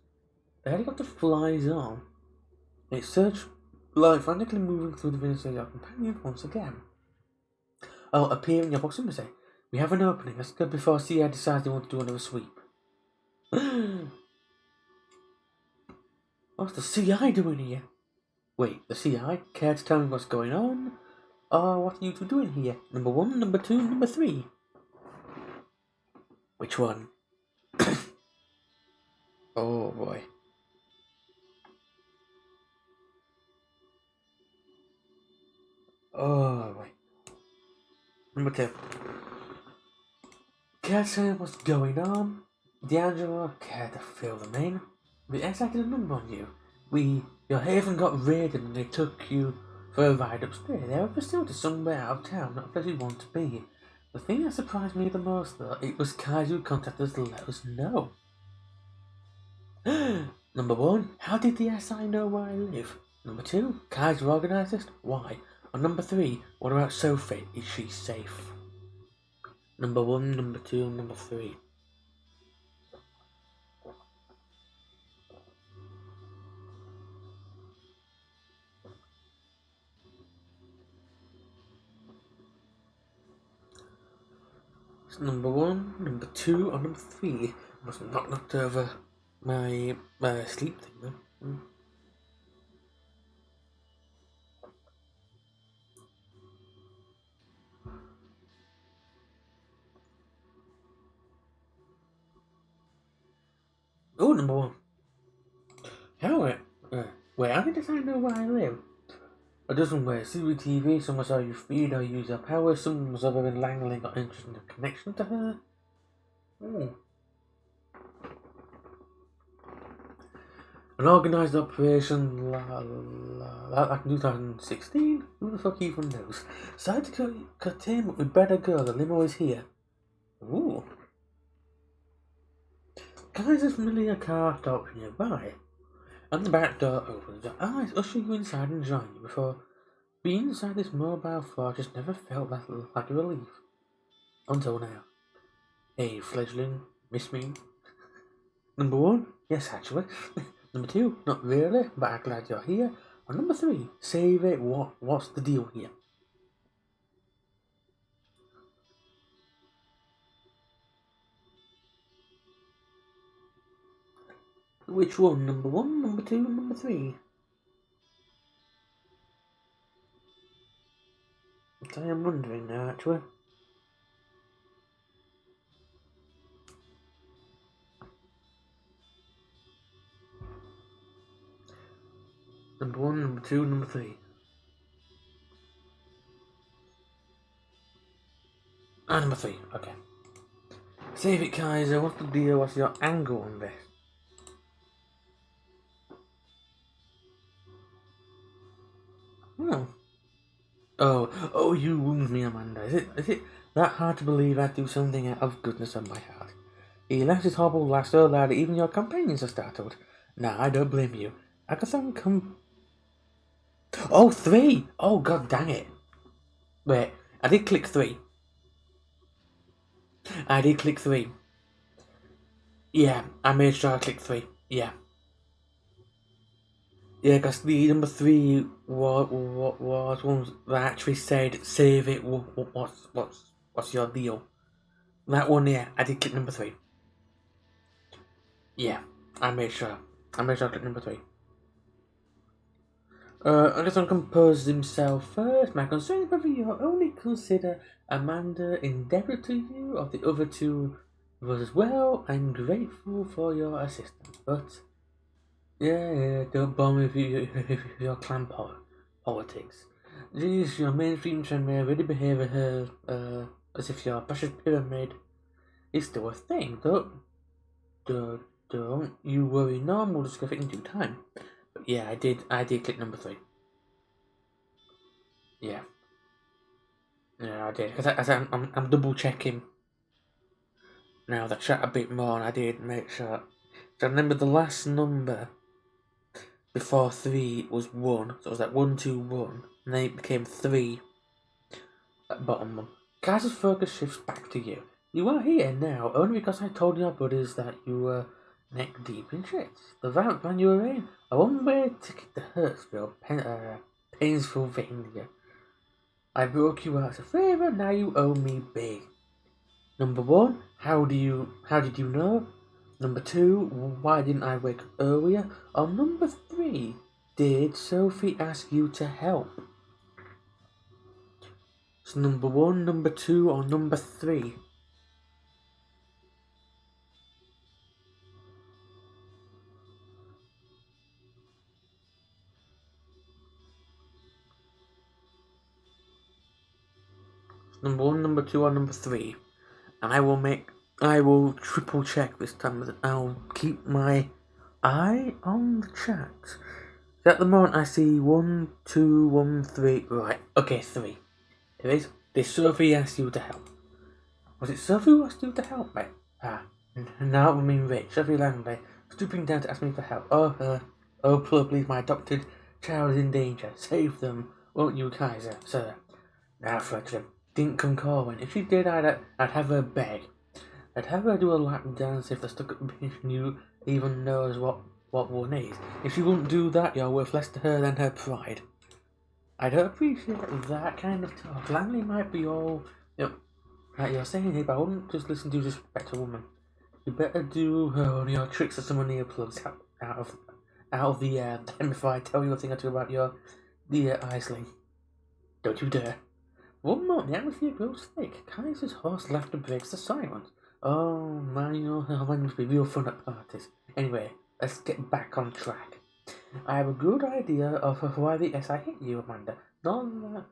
The helicopter flies on. Its searchlight frantically moving through the vicinity of your companion once again. Oh, appear in your proximity. We have an opening. Let's go before CI decides they want to do another sweep. What's the CI doing here? Wait, the CI? Care to tell me what's going on? What are you two doing here? Number 1, number 2, number 3? Which one? Oh boy. Oh boy. Number 2. Care to tell me what's going on? D'Angelo, care to fill them in? We exacted a number on you. Your haven got raided and they took you for a ride upstairs. They have a facility somewhere out of town, not a place you want to be. The thing that surprised me the most, though, it was Kaiser who contacted us to let us know. Number 1, how did the SI know where I live? Number 2, Kaiser organised this? Why? And number 3, what about Sophie? Is she safe? Number 1, number 2, number 3. Number 1, number 2, or number 3. I must have not knocked over my sleep thing though. Oh, number 1. How wait, how did I know where I live? A dozen ways. CCTV, some was how you feed or use her power, some was other than Langley got interested in a connection to her. Ooh. An organised operation like 2016? Who the fuck even knows? Side containment, we better go, the limo is here. Ooh. Guys, a familiar car stops nearby. And the back door opens. Your eyes usher you inside and join you before being inside this mobile fortress never felt that like a relief. Until now. Hey, fledgling, miss me? Number 1, yes actually. Number 2, not really, but I'm glad you're here. And number 3, save it, what's the deal here? Which one? Number 1, number 2, number 3? I am wondering now actually. Number 1, number 2, number 3. Ah, number 3, okay. Save it, Kaiser, what's the deal? What's your angle on this? Oh, you wound me, Amanda. Is it that hard to believe I'd do something out of goodness of my heart? He left his horrible laugh so loud that even your companions are startled. Nah, I don't blame you. I guess I'm Oh, 3! Oh, god dang it. Wait, I did click 3. I did click 3. Yeah, I made sure I clicked 3. Yeah. Yeah, because the number 3 was one that actually said, save it, what's your deal? That one, yeah, I did click number 3. Yeah, I made sure. I clicked number 3. Anderson composed himself first. My concern is whether you only consider Amanda indebted to you, or the other two was as well. I'm grateful for your assistance, but yeah, don't bother me with your clan politics. Geez, your mainstream trend may already behave as if your precious pyramid is still a thing. Don't you worry, no, we'll discuss it in due time. But yeah, I did click number 3. Yeah. Yeah, I did. Because I'm double checking now the chat a bit more, and I did make sure. So I remember the last number before 3 was 1, so it was like 1, 2, 1, and then it became 3 at bottom one. Kaiser's focus shifts back to you. You are here now only because I told your brothers that you were neck deep in shit. The route man you were in, a one-way ticket to Hurtsville, painful thing. I broke you out as a favour, now you owe me big. Number 1, how did you know? Number 2, why didn't I wake up earlier? Or number 3, did Sophie ask you to help? So number 1, number 2, or number 3? Number 1, number 2, or number 3? And I will triple check this time. I'll keep my eye on the chat. So at the moment I see 1, 2, 1, 3. Right, okay, 3. It is. Did Sophie ask you to help? Was it Sophie who asked you to help me? Now I mean Rich, Sophie Langley, stooping down to ask me for help. Oh, please, my adopted child is in danger. Save them, won't you, Kaiser, sir? Now, Fletcher, didn't come calling. If she did, I'd have her beg. I'd have her do a lap dance if the stuck-up bitch knew even knows what one is. If she wouldn't do that, you're worth less to her than her pride. I don't appreciate that kind of talk. Langley might be all, like you're saying here, but I wouldn't just listen to disrespect a woman. You better do your tricks or some of the earplugs out of the air then before I tell you a thing or two about your eye sling. Don't you dare. One moment, the atmosphere grows thick. Kaiser's hoarse laughter breaks the silence. Oh, man, must be real fun at parties. Anyway, let's get back on track. I have a good idea of why the SI hit you, Amanda. Not that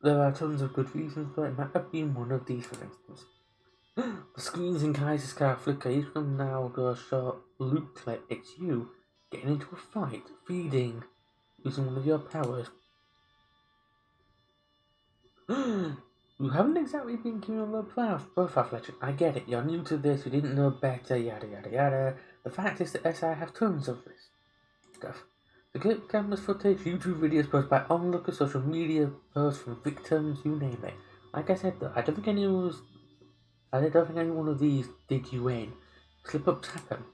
there are tons of good reasons, but it might have been one of these, for instance. The screens in Kaiser's car flicker. Each of them now go a short loop clip. It's you getting into a fight, feeding, using one of your powers. You haven't exactly been given a low profile, Fletcher. I get it. You're new to this. You didn't know better. Yada yada yada. The fact is that SI have tons of this stuff. The clip cameras footage, YouTube videos posted by onlookers, social media posts from victims, you name it. Like I said though, I don't think any one of these did you in. Slip-ups happen.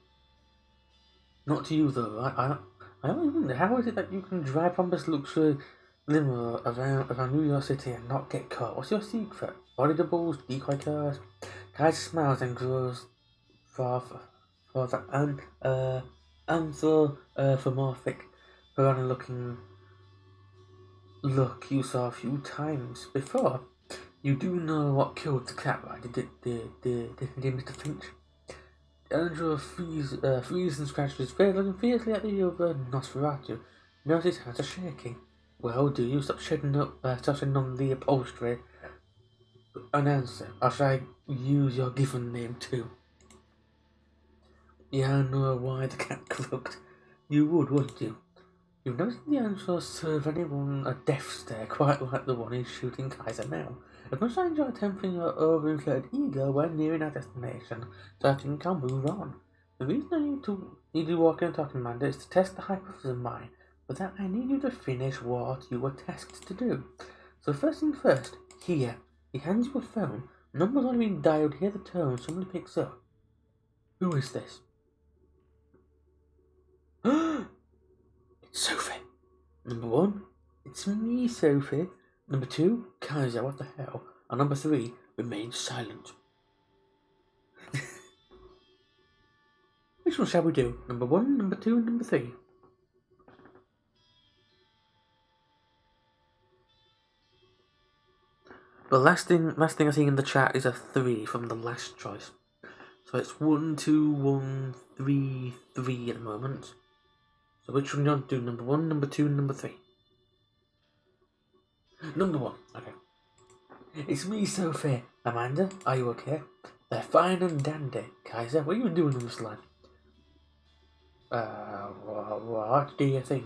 Not to you though. I always wonder, how is it that you can drive from this luxury limo around New York City and not get caught? What's your secret? Body doubles, decoy cars. Kaiser smiles and grows for the anthropomorphic piranha looking look you saw a few times before. You do know what killed the cat, right? Did Mr. Finch? Andrew freezes and scratches his face, looking fiercely at the other Nosferatu. Notice his hands are shaking. Well, do you stop shedding on the upholstery? An answer, or should I use your given name too? Yeah, I know why the cat croaked. You would, wouldn't you? You've never seen the answer serve anyone a death stare quite like the one he's shooting Kaiser now. As much as I enjoy tempering your overinflated ego when nearing our destination, so I think I'll move on. The reason I need to walk in and talking, Amanda, is to test the hypothesis of mine. For that, I need you to finish what you were tasked to do. So first thing first, here. He hands you a phone. Number's only being dialed. Hear the tone. Somebody picks up. Who is this? It's Sophie. Number 1, it's me, Sophie. Number 2, Kaiser, what the hell? And number 3, remain silent. Which one shall we do? Number 1, number 2, and number 3? The last thing I see in the chat is a 3 from the last choice. So it's 1, 2, 1, 3, 3 at the moment. So which one do you want to do? Number 1, number 2, and number 3? Number 1, okay. It's me, Sophie. Amanda, are you okay? They're fine and dandy. Kaiser, what are you doing on this line? What do you think?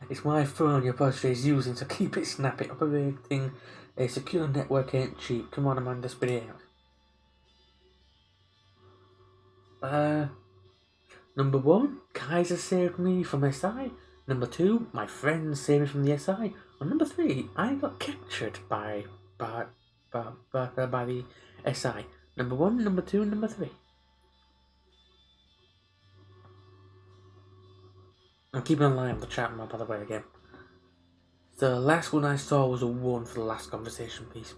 It's my phone your poster is using, so keep it snappy. Operating a secure network ain't cheap. Come on, Amanda, spit it out. Number 1, Kaiser saved me from SI. Number 2, my friends saved me from the SI. And number 3, I got captured by the SI. Number 1, number 2, and number 3. I'm keeping an eye on the chat, by the way, again. The last one I saw was a 1 for the last conversation piece.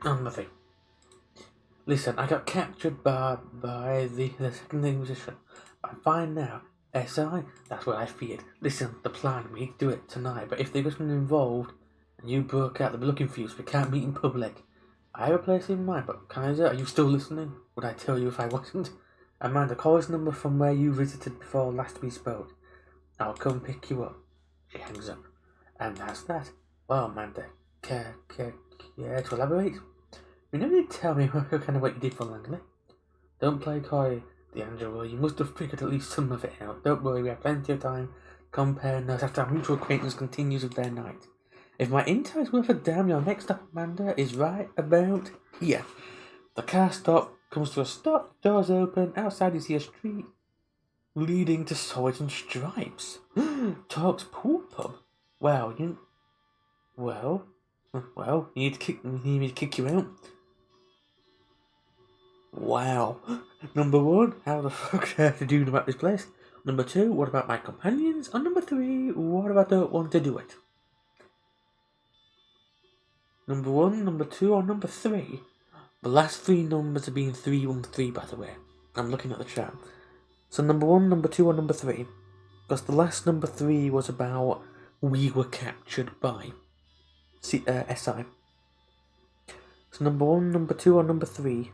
Nothing. Listen, I got captured by the second Inquisition. I'm fine now. SI, that's what I feared. Listen, the plan, we do it tonight, but if they got involved and you broke out, they'll be looking for you, so we can't meet in public. I have a place in mind, but Kaiser, are you still listening? Would I tell you if I wasn't? Amanda, call this number from where you visited before last we spoke. I'll come pick you up. She hangs up. And that's that. Well, Amanda, care to elaborate? You never did tell me what kind of work you did for Langley. Don't play coy, D'Angelo. You must have figured at least some of it out. Don't worry, we have plenty of time to compare notes after our mutual acquaintance continues with their night. If my intel is worth a damn, your next stop, Amanda, is right about here. The car stop comes to a stop, doors open, outside you see a street leading to Swords and Stripes. Talks Pool Pub. Well, you need me to kick you out. Wow. Number 1, how the fuck do I have to do about this place? Number 2, what about my companions? And number 3, what if I don't want to do it? Number 1, number 2, or number 3? The last 3 numbers are being 313, by the way. I'm looking at the chat. So number 1, number 2, or number 3? Because the last number 3 was about we were captured by SI. So number 1, number 2, or number 3?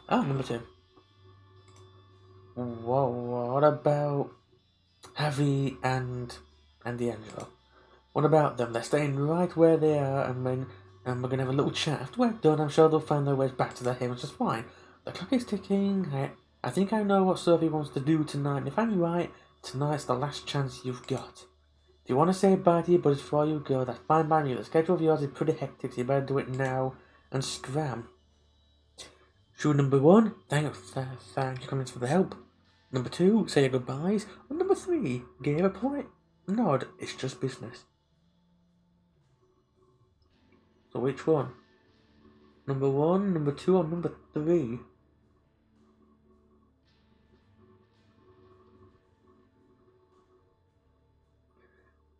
Ah, number 2. Whoa, what about Harry and D'Angelo? What about them? They're staying right where they are, and we're gonna have a little chat. After we're done, I'm sure they'll find their ways back to their havens just fine. The clock is ticking. I think I know what Sophie wants to do tonight, and if I'm right, tonight's the last chance you've got. If you want to say bye to your buddies before you go, that's fine by me. The schedule of yours is pretty hectic, so you better do it now and scram. Shoe number 1, thank you comments for the help. Number 2, say your goodbyes. And number 3, give a polite nod. It's just business. So which one? Number 1, number 2, or number 3?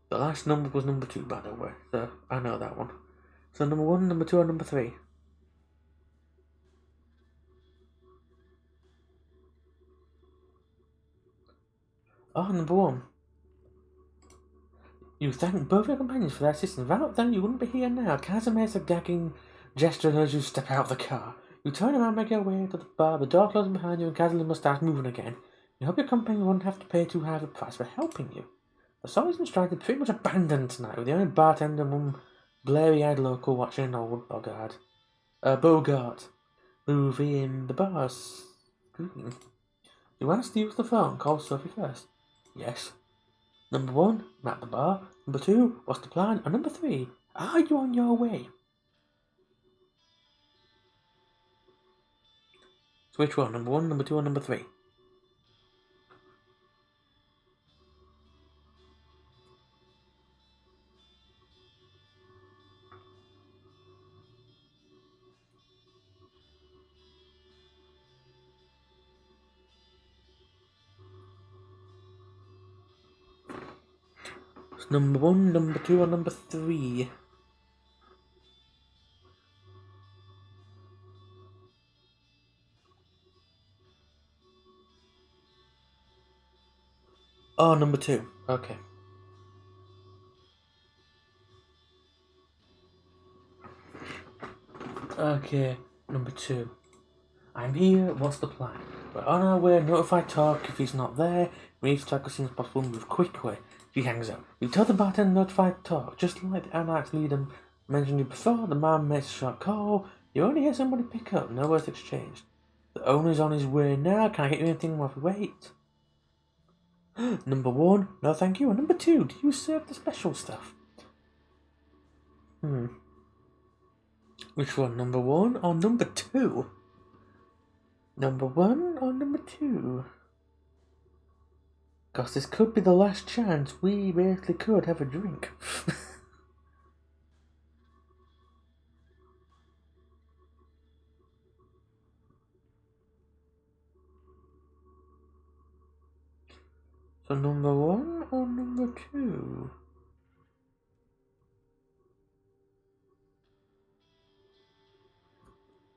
The last number was number 2, by the way, so I know that one. So number 1, number 2, or number 3? Oh, number 1. You thank both your companions for their assistance. Without them, you wouldn't be here now. Kazuma makes a gagging gesture as you step out of the car. You turn around, make your way to the bar. The door closes behind you, and Kazuma must start moving again. You hope your companion won't have to pay too high of a price for helping you. The Solly's been trying to pretty much abandoned tonight, with the only bartender and one blurry-eyed local watching old Bogart moving the bar's screen. You asked to use the phone. Call Sophie first. Yes. Number 1, I'm at the bar. Number 2, what's the plan? And number 3, are you on your way? So which one? Number 1, number 2, or number 3? So number 1, number 2, or number 3? Oh, number 2. Okay. Okay, number 2. I'm here, what's the plan? We're on our way, notify Talk if he's not there. We need to talk as soon as possible, move quickly. She hangs up. You tell the bartender notify Talk, just like the Anarchs leader mentioned you before. The man makes a short call. You only hear somebody pick up, no words exchanged. The owner's on his way now. Can I get you anything while we wait? Number 1, no thank you. And number 2, do you serve the special stuff? Which one, number 1 or number 2? Number 1 or number 2? Because this could be the last chance we basically could have a drink. So number 1 or number 2?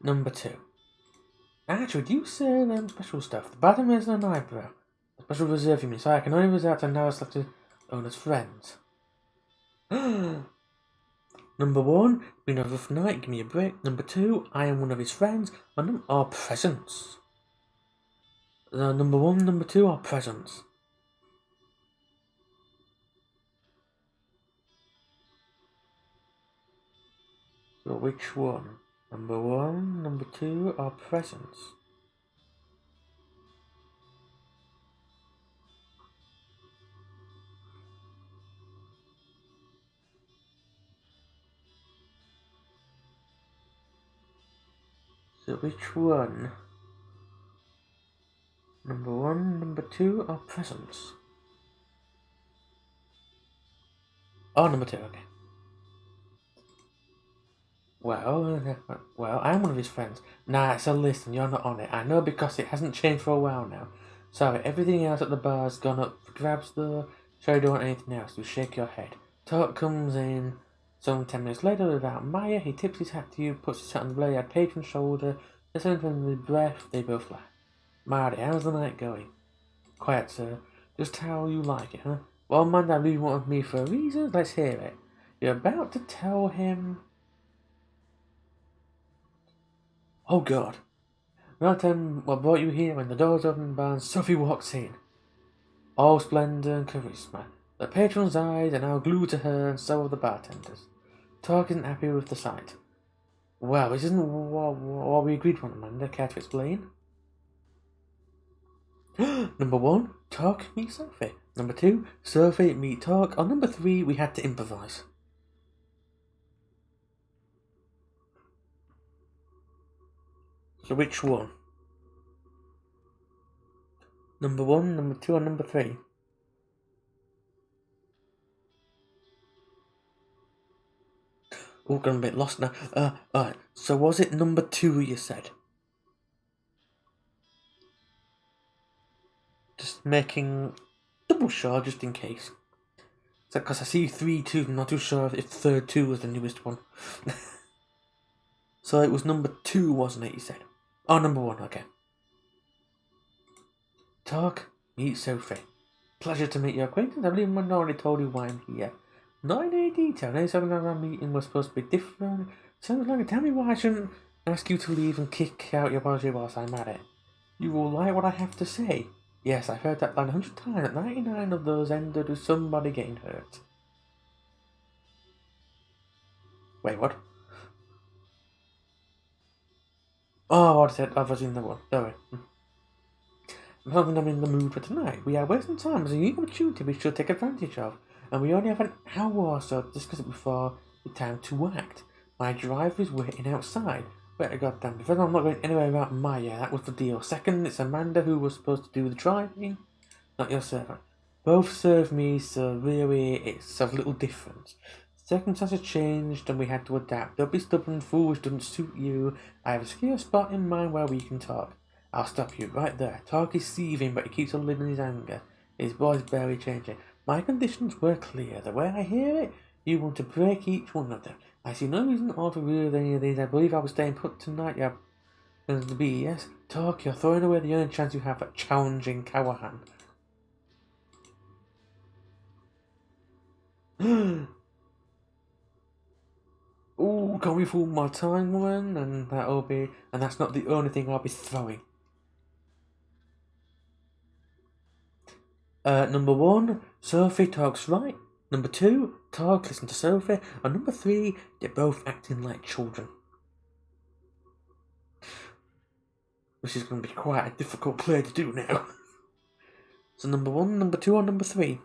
Number 2. Actually, do you say special stuff? The bottom is an eyebrow. A special reserve for me, so I can only reserve to now select to owner's friends. Number 1, been a rough night, give me a break. Number 2, I am one of his friends. Or presents. Number 1, number 2, or presents? So which one? Number 1, number 2, or presents? So which one? Number 1, number 2, or presents? Oh, number 2, okay. Well, I'm one of his friends. Nah, it's a list and you're not on it. I know because it hasn't changed for a while now. Sorry, everything else at the bar's gone up for grabs though. Sure you don't want anything else, you shake your head. Talk comes in some 10 minutes later without Maya. He tips his hat to you, puts his hat on the blade-eyed patron's shoulder. Listening to him with breath, they both laugh. Marty, how's the night going? Quiet, sir. Just how you like it, huh? Well, man, I really wanted me for a reason. Let's hear it. You're about to tell him... Oh, God. Well, tell him what brought you here when the doors open and Sophie walks in. All splendor and charisma. The patron's eyes are now glued to her, and so are the bartenders. Talk isn't happy with the sight. Well, this isn't what we agreed on, Amanda. Care to explain? Number 1, Talk meet Sophie. Number 2, Sophie meet Talk. On number 3, we had to improvise. So which one? Number 1, number 2, or number 3? Oh, got a bit lost now. Alright, so was it number 2 you said? Just making double sure, just in case. So, because I see 3, 2, I'm not too sure if third 2 was the newest one. So it was number 2, wasn't it, you said? Oh, number 1, okay. Talk, meet Sophie. Pleasure to make your acquaintance. I believe I've already told you why I'm here. Not in any detail. Now, something like our meeting was supposed to be different. Sounds like tell me why I shouldn't ask you to leave and kick out your policy whilst I'm at it. You will like what I have to say. Yes, I've heard that line 100 times. 99 of those ended with somebody getting hurt. Wait, what? Oh, what I said, I was in the one. Sorry. Rather than I'm in the mood for tonight. We are wasting time as a unique opportunity we should take advantage of. And we only have an hour or so to discuss it before the time to act. My driver is waiting outside. Wait, goddamn, first I'm not going anywhere without Maya, that was the deal. Second, it's Amanda who was supposed to do the driving, not your servant. Both serve me, so really it's of little difference. Circumstances changed and we had to adapt. Don't be stubborn, foolish, doesn't suit you. I have a secure spot in mind where we can talk. I'll stop you right there. Talk is seething, but he keeps on living his anger. His voice barely changing. My conditions were clear. The way I hear it, you want to break each one of them. I see no reason to alter with any of these. I believe I was staying put tonight. You're going to be, yes? Talk, you're throwing away the only chance you have at challenging Callahan. Ooh, can we fool my time, woman? And that's not the only thing I'll be throwing. Number 1, Sophie talks right. Number 2, Talk, listen to Sophie. And number 3, they're both acting like children. Which is going to be quite a difficult play to do now. So number 1, number 2, or number 3?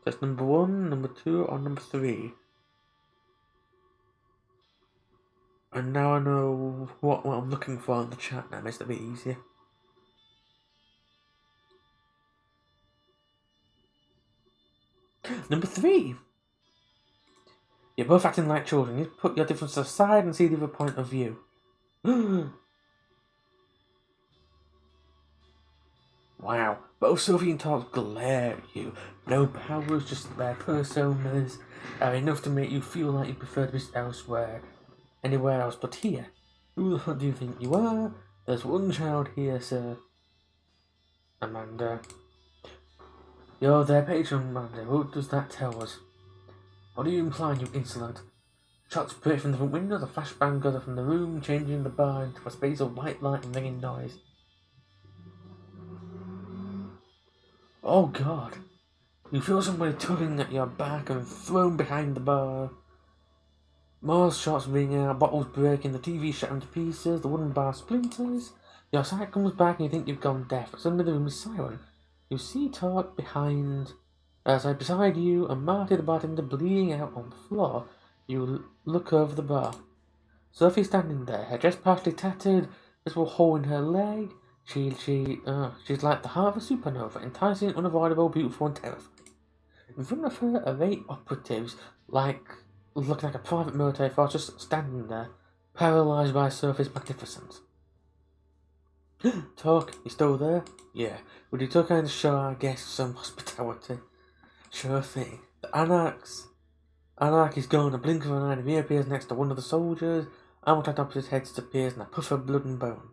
That's number 1, number 2, or number 3? And now I know what I'm looking for in the chat now, makes it a bit easier. Number 3! You're both acting like children. You put your differences aside and see the other point of view. Wow, both Sophie and Talk glare at you. No powers, just their personas are enough to make you feel like you prefer to be elsewhere. Anywhere else but here. Who the fuck do you think you are? There's one child here, sir. Amanda. You're their patron, Amanda. What does that tell us? What are you implying, you insolent? Shots break from the front window, the flashbang goes up from the room, changing the bar into a space of white light and ringing noise. Oh God. You feel somebody tugging at your back and thrown behind the bar. More shots ring out, bottles breaking, the TV shattering to pieces, the wooden bar splinters. Your sight comes back and you think you've gone deaf, but suddenly the room is silent. You see Talk beside you, and Marty the bartender bleeding out on the floor. You look over the bar. Sophie's standing there, her dress partially tattered, there's a hole in her leg. She's like the heart of a supernova, enticing, unavoidable, beautiful, and terrifying. In front of her are 8 operatives, looking like a private military force, just standing there, paralysed by Sophie's magnificence. Talk, you still there? Yeah. Would you kind of show our guests some hospitality? Sure thing. The anarchs Like he's gone, a blink of an eye, and he appears next to one of the soldiers. Almost on top of his head disappears in a puff of blood and bone.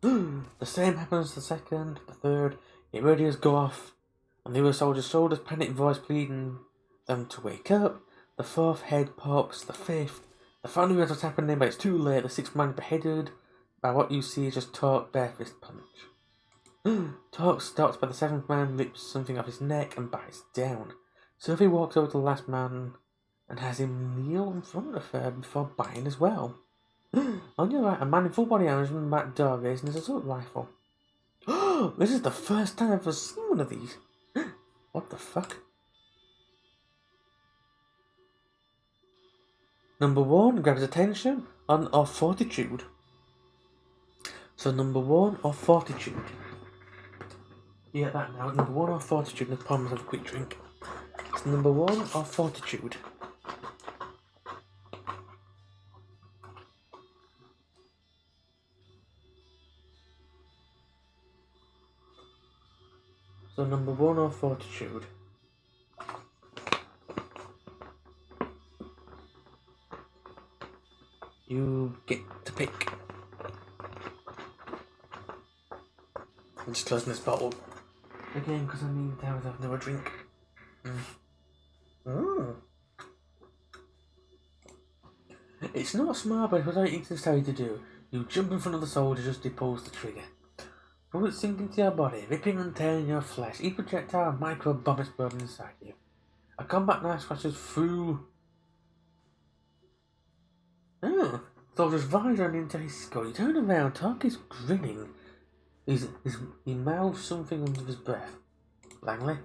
The same happens the second, the third. The radios go off, and the other soldier's shoulders, panicked voice pleading them to wake up. The fourth head pops, the fifth. The finally realize what's happening, but it's too late. The sixth man beheaded. By what you see is just Talk bare fist punch. Talk stops, but the seventh man rips something off his neck and bites down. Sophie walks over to the last man and has him kneel in front of her before biting as well. On your right, a man in full body armor from the back door raising his assault rifle. This is the first time I've ever seen one of these. What the fuck? Number one grabs attention or fortitude. So number one or fortitude. Yeah, that now. Number one or fortitude. Let's pour myself a quick drink. It's number one or fortitude. So number one or fortitude. You get to pick. I'm just closing this bottle again because I need to have another drink. It's not smart, but it's what I tell you to do. You jump in front of the soldier just as he pulls the trigger. Bullets sink into your body, ripping and tearing your flesh. Each projectile micro bomb exploding inside you. A combat knife scratches through. Soldier's visor and into his skull. You turn around, Tark is grinning. He mouths something under his breath. Langley?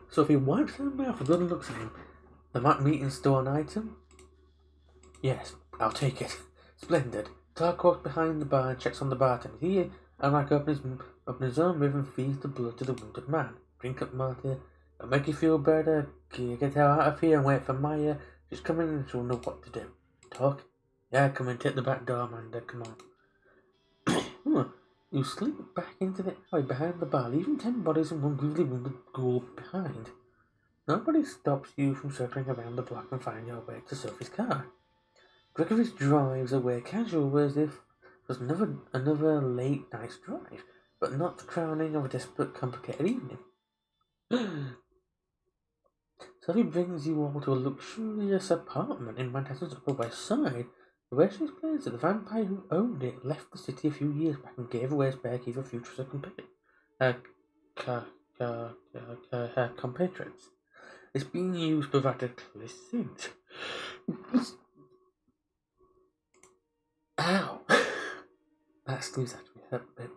So if he wipes her mouth, the brother looks at him. The meeting's still an item? Yes, I'll take it. Splendid. Tark walks behind the bar and checks on the bartender. He, unlike open his own rhythm, feeds the blood to the wounded man. Drink up, Marty. It'll make you feel better. Get out of here and wait for Maya. Just come in and she'll know what to do. Talk? Yeah, come in, take the back door, Amanda. Come on. You slip back into the alley behind the bar, leaving 10 bodies and one gravely wounded ghoul behind. Nobody stops you from circling around the block and finding your way to Sophie's car. Gregory drives away casual as if it was another late night's drive, but not the crowning of a desperate, complicated evening. Sophie brings you all to a luxurious apartment in Manhattan's Upper West Side, where she explains that the vampire who owned it left the city a few years back and gave away his spare key for future compatriots. It's being used sporadically since. Ow! That sneeze actually hurt a bit.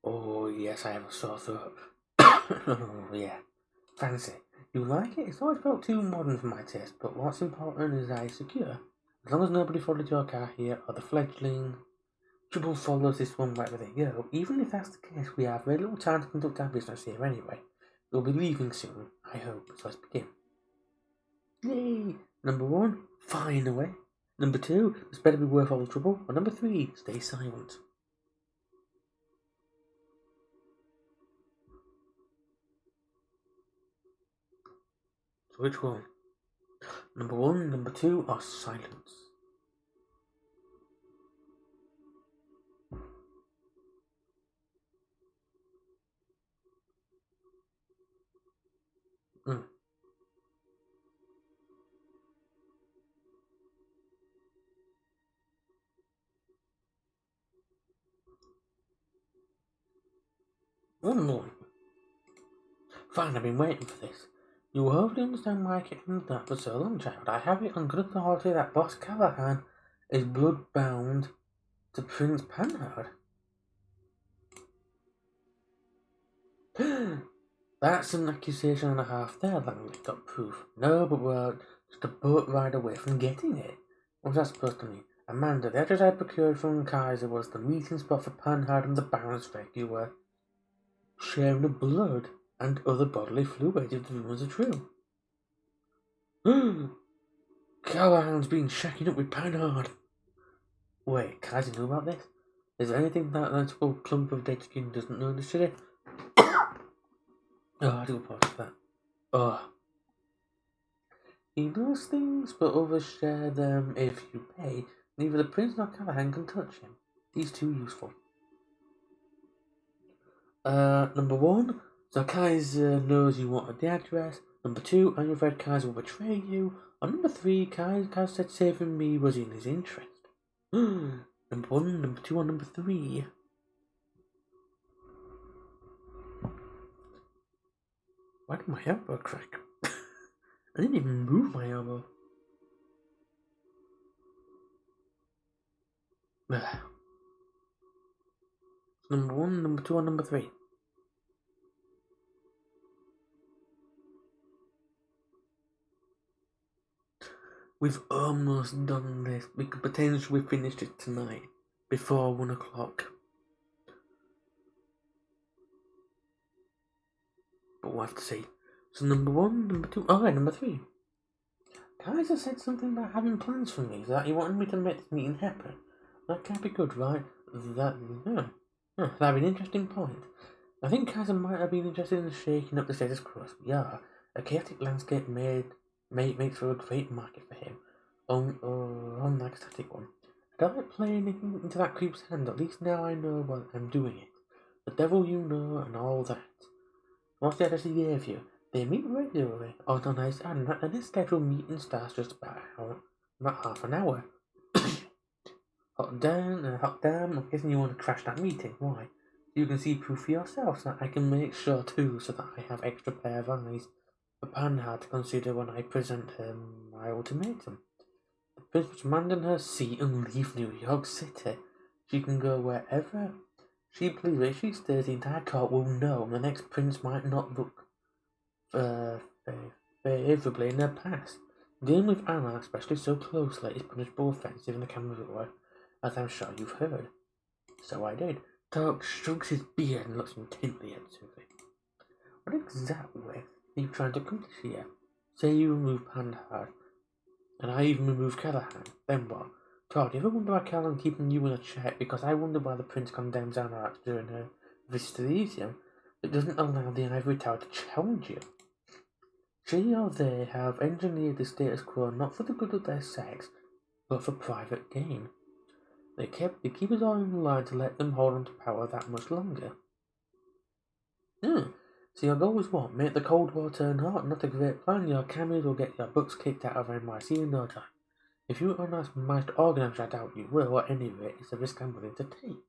Oh, yes, I have a sore throat. Oh, yeah. Fancy. You like it? It's always felt too modern for my taste, but what's important is that it's secure. As long as nobody followed your car here, or the fledgling trouble follows this one wherever they go. Even if that's the case, we have very little time to conduct our business here anyway. We'll be leaving soon, I hope, so let's begin. Yay! Number one, find a way. Number two, this better be worth all the trouble. Or number three, stay silent. So which one? Number one, number two, or silence? One more. Fine, I've been waiting for this. You will hopefully understand why I kept him that for so long, child. I have it on good authority that Boss Callahan is blood-bound to Prince Panhard. That's an accusation and a half there, Langley got proof. No, but we're just a boat ride away from getting it. What was that supposed to mean? Amanda, the address I procured from Kaiser was the meeting spot for Panhard and the Baron's fake. You were sharing the blood and other bodily fluids if the rumours are true. Callahan's been shacking up with Panhard. Wait, Kaiser knew about this? Is there anything that little clump of dead skin doesn't know in the city? Oh, I do apologize for that. Oh. He knows things, but others share them if you pay. Neither the prince nor Callahan can touch him. He's too useful. Number one, so Kaiser knows you wanted the address. Number two, I'm afraid Kaiser will betray you. Or number three, Kaiser said saving me was in his interest. Number one, number two, or number three. Why did my elbow crack? I didn't even move my elbow. Number one, number two, or number three. We've almost done this. We could potentially finish it tonight, before 1 o'clock. But we'll have to see. So number one, number two, number three. Kaiser said something about having plans for me, that he wanted me to make this meeting happen. That can't be good, right? That'd be an interesting point. I think Kaiser might have been interested in shaking up the status quo as we are. A chaotic landscape makes for a great market for him. Unlike a static one. I don't like playing into that creep's hand. At least now I know what I'm doing it. The devil you know and all that. What's the address he gave you? They meet regularly. Organized and this scheduled meeting starts just about half an hour. Hot damn, I'm guessing you want to crash that meeting. Why? You can see proof for yourself, so I can make sure too, so that I have extra pair of eyes for Panhard to consider when I present him my ultimatum. The prince was demanding her seat and leave New York City. She can go wherever she believes. If she stays, the entire court will know, and the next prince might not look favourably in her past. Dealing with Anna, especially so closely, is punishable offensive in the camera, as I'm sure you've heard. So I did. Tark strokes his beard and looks intently at Sophie. What exactly are you trying to accomplish here? Say you remove Panhard, and I even remove Callahan. Then what? Todd, you ever wonder why Callahan keeping you in a check? Because I wonder why the prince condemns Anna during her visit to the museum. It doesn't allow the ivory tower to challenge you. She or they have engineered the status quo not for the good of their sex, but for private gain. They keep us all in line to let them hold on to power that much longer. So your goal was what? Make the Cold War turn hot? Not a great plan. Your cameras will get your books kicked out of NYC in no time. If you are not managed to organize, I doubt you will. At any rate, it's a risk I'm willing to take.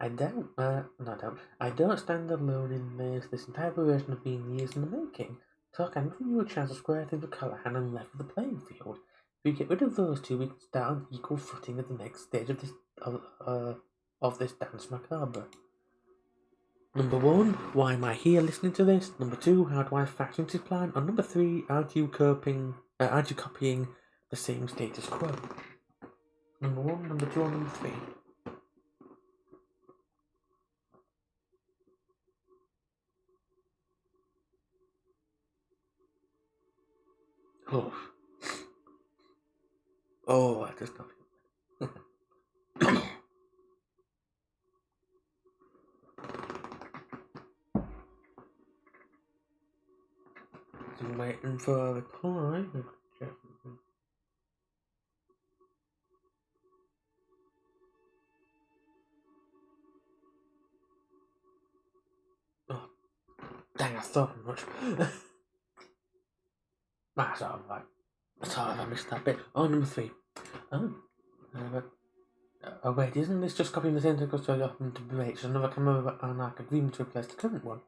I don't stand alone in this. This entire operation has been years in the making. So I'm giving you a chance to square things with Callahan and level the playing field. If we get rid of those two, we can start on equal footing at the next stage of this dance macabre. Number one, why am I here listening to this? Number two, how do I fashion this plan? And number three, aren't you copying the same status quo? Number one, number two, and number three. Oh, that does nothing. I'm waiting for a reply. Oh, dang, I thought much. That's alright. Sorry, I missed that bit. Oh, number three. Wait, isn't this just copying the same thing so you happen to break? So another camera and arc agreement to replace the current one?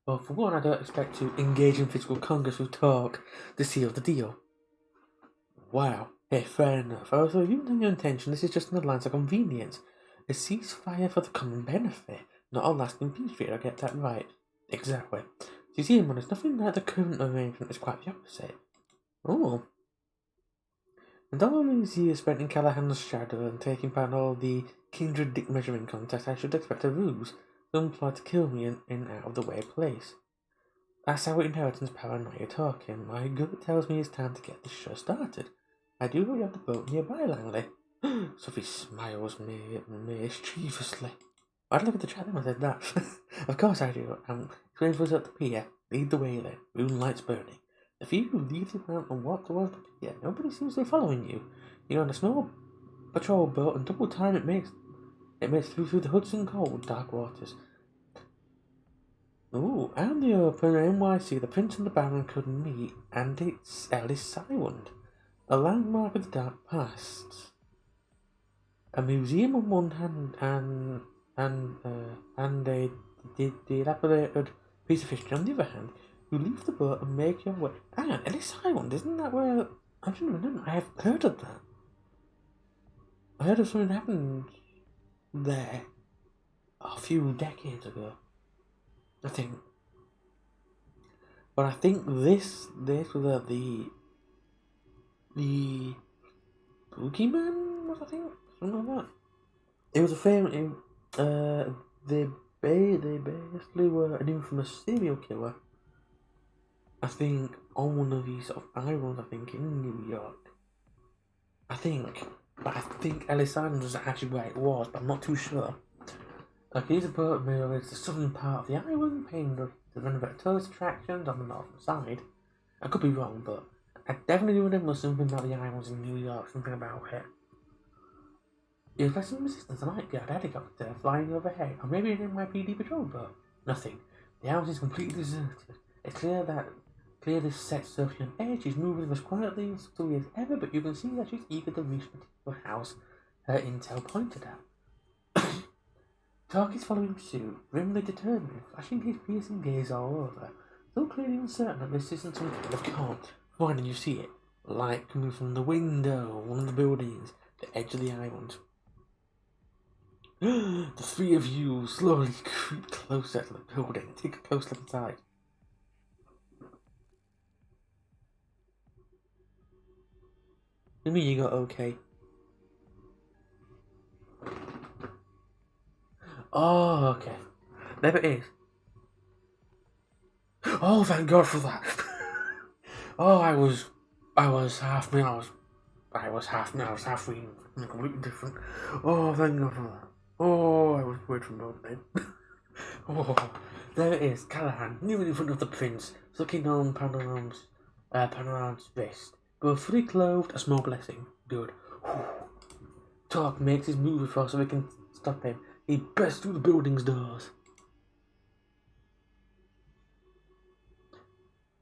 Well, for one, I don't expect to engage in physical congress with talk to seal the deal. Wow. Hey, fair enough. Also, you know your intention, this is just an alliance of convenience. A ceasefire for the common benefit, not a lasting peace treaty. I get that right. Exactly. So you see, man, it's nothing like the current arrangement, it's quite the opposite. Oh. And all these years spent in Callahan's shadow and taking part in all the kindred dick measuring contests, I should expect a ruse, some plot to kill me in out of the way place. That's how inheritance paranoia talking. My gut tells me it's time to get this show started. I do hope you have the boat nearby, Langley. Sophie smiles mischievously. I'd look at the chat when I said that. Of course I do. Train for us at the pier. Lead the way then. Moonlight's burning. The few who leave the ground and walk towards the pier, nobody seems to be following you. You're on a small patrol boat, and double time it makes through the Hudson cold, dark waters. Ooh, and the open NYC, the Prince and the Baron could meet, and it's Ellis Island, a landmark of the dark past. A museum on one hand, and a dilapidated piece of history on the other hand. You leave the boat and make your way. Hang on, Ellis Island, isn't that where? I don't remember. I have heard of that. I heard of something happened there a few decades ago. I think. But I think this was the Boogeyman was, I think, something like that. It was a famous. They basically were an infamous serial killer. I think on one of these sort of islands. I think in New York. I think Ellis Island was actually where it was, but I'm not too sure. Like, he's a boat mirror, it's the southern part of the island, paying to renovate tourist attractions on the northern side. I could be wrong, but I definitely remember something about the islands in New York, something about it. If there's some resistance, I might get a helicopter flying overhead, or maybe an NYPD patrol boat. Nothing. The island is completely deserted. It's clear this set Sophie on edge. She's moving as quietly and subtly as ever, but you can see that she's eager to reach the particular house her intel pointed at. Tark is following suit, grimly determined, flashing his piercing gaze all over, so clearly uncertain that this isn't some kind of con. Why did you see it? Light coming from the window, one of the buildings, the edge of the island. The three of you slowly creep closer to the building. Take a close look inside. You mean you got okay? Oh, okay. There it is. Oh, thank God for that. Oh, I was half reading something completely different. Oh, thank God for that. Oh, I was worried for a moment. Oh, there it is. Callahan, kneeling in front of the prince, sucking on Panorama's wrist. Both fully clothed, a small blessing. Good. Talk makes his move before so we can stop him. He bursts through the building's doors.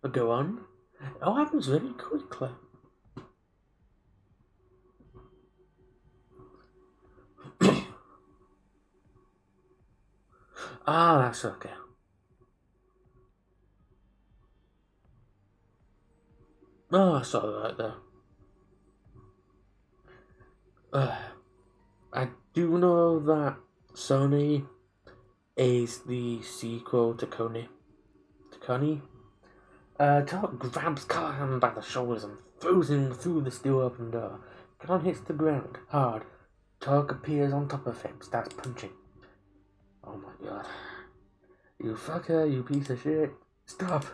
But go on. It all happens very quickly. Ah, that's okay. Oh, that's alright there. I do know that CoNY is the sequel to CoNY. Talk grabs Callahan by the shoulders and throws him through the still open door. Callahan hits the ground hard. Talk appears on top of him, starts punching. Oh my God. You fucker, you piece of shit. Stop!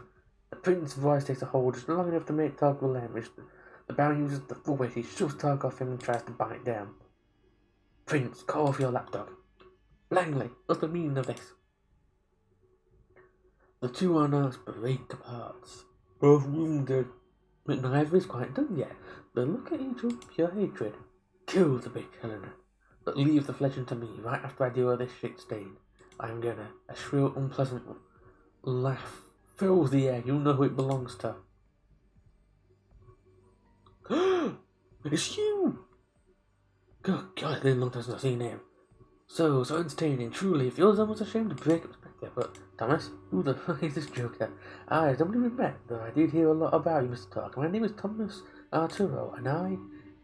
The prince's voice takes a hold just long enough to make Talk relinquish. The Baron uses the full weight. He shoves Talk off him and tries to bite down. Prince, call off your lapdog. Langley, what's the meaning of this? The two are now break apart. Both wounded, but neither is quite done yet. They look at each other with pure hatred. Kill the bitch, Helena. But leave the fledgling to me right after I deal with this shit stain. I'm gonna. A shrill, unpleasant laugh fills the air. You know who it belongs to. It's you! Good God, it's been a long time since I've seen him. So entertaining, truly. It feels almost ashamed to break up spectacle, but Thomas, who the fuck is this joker? I don't believe we've met, though I did hear a lot about you, Mr. Talk. My name is Thomas Arturo, and I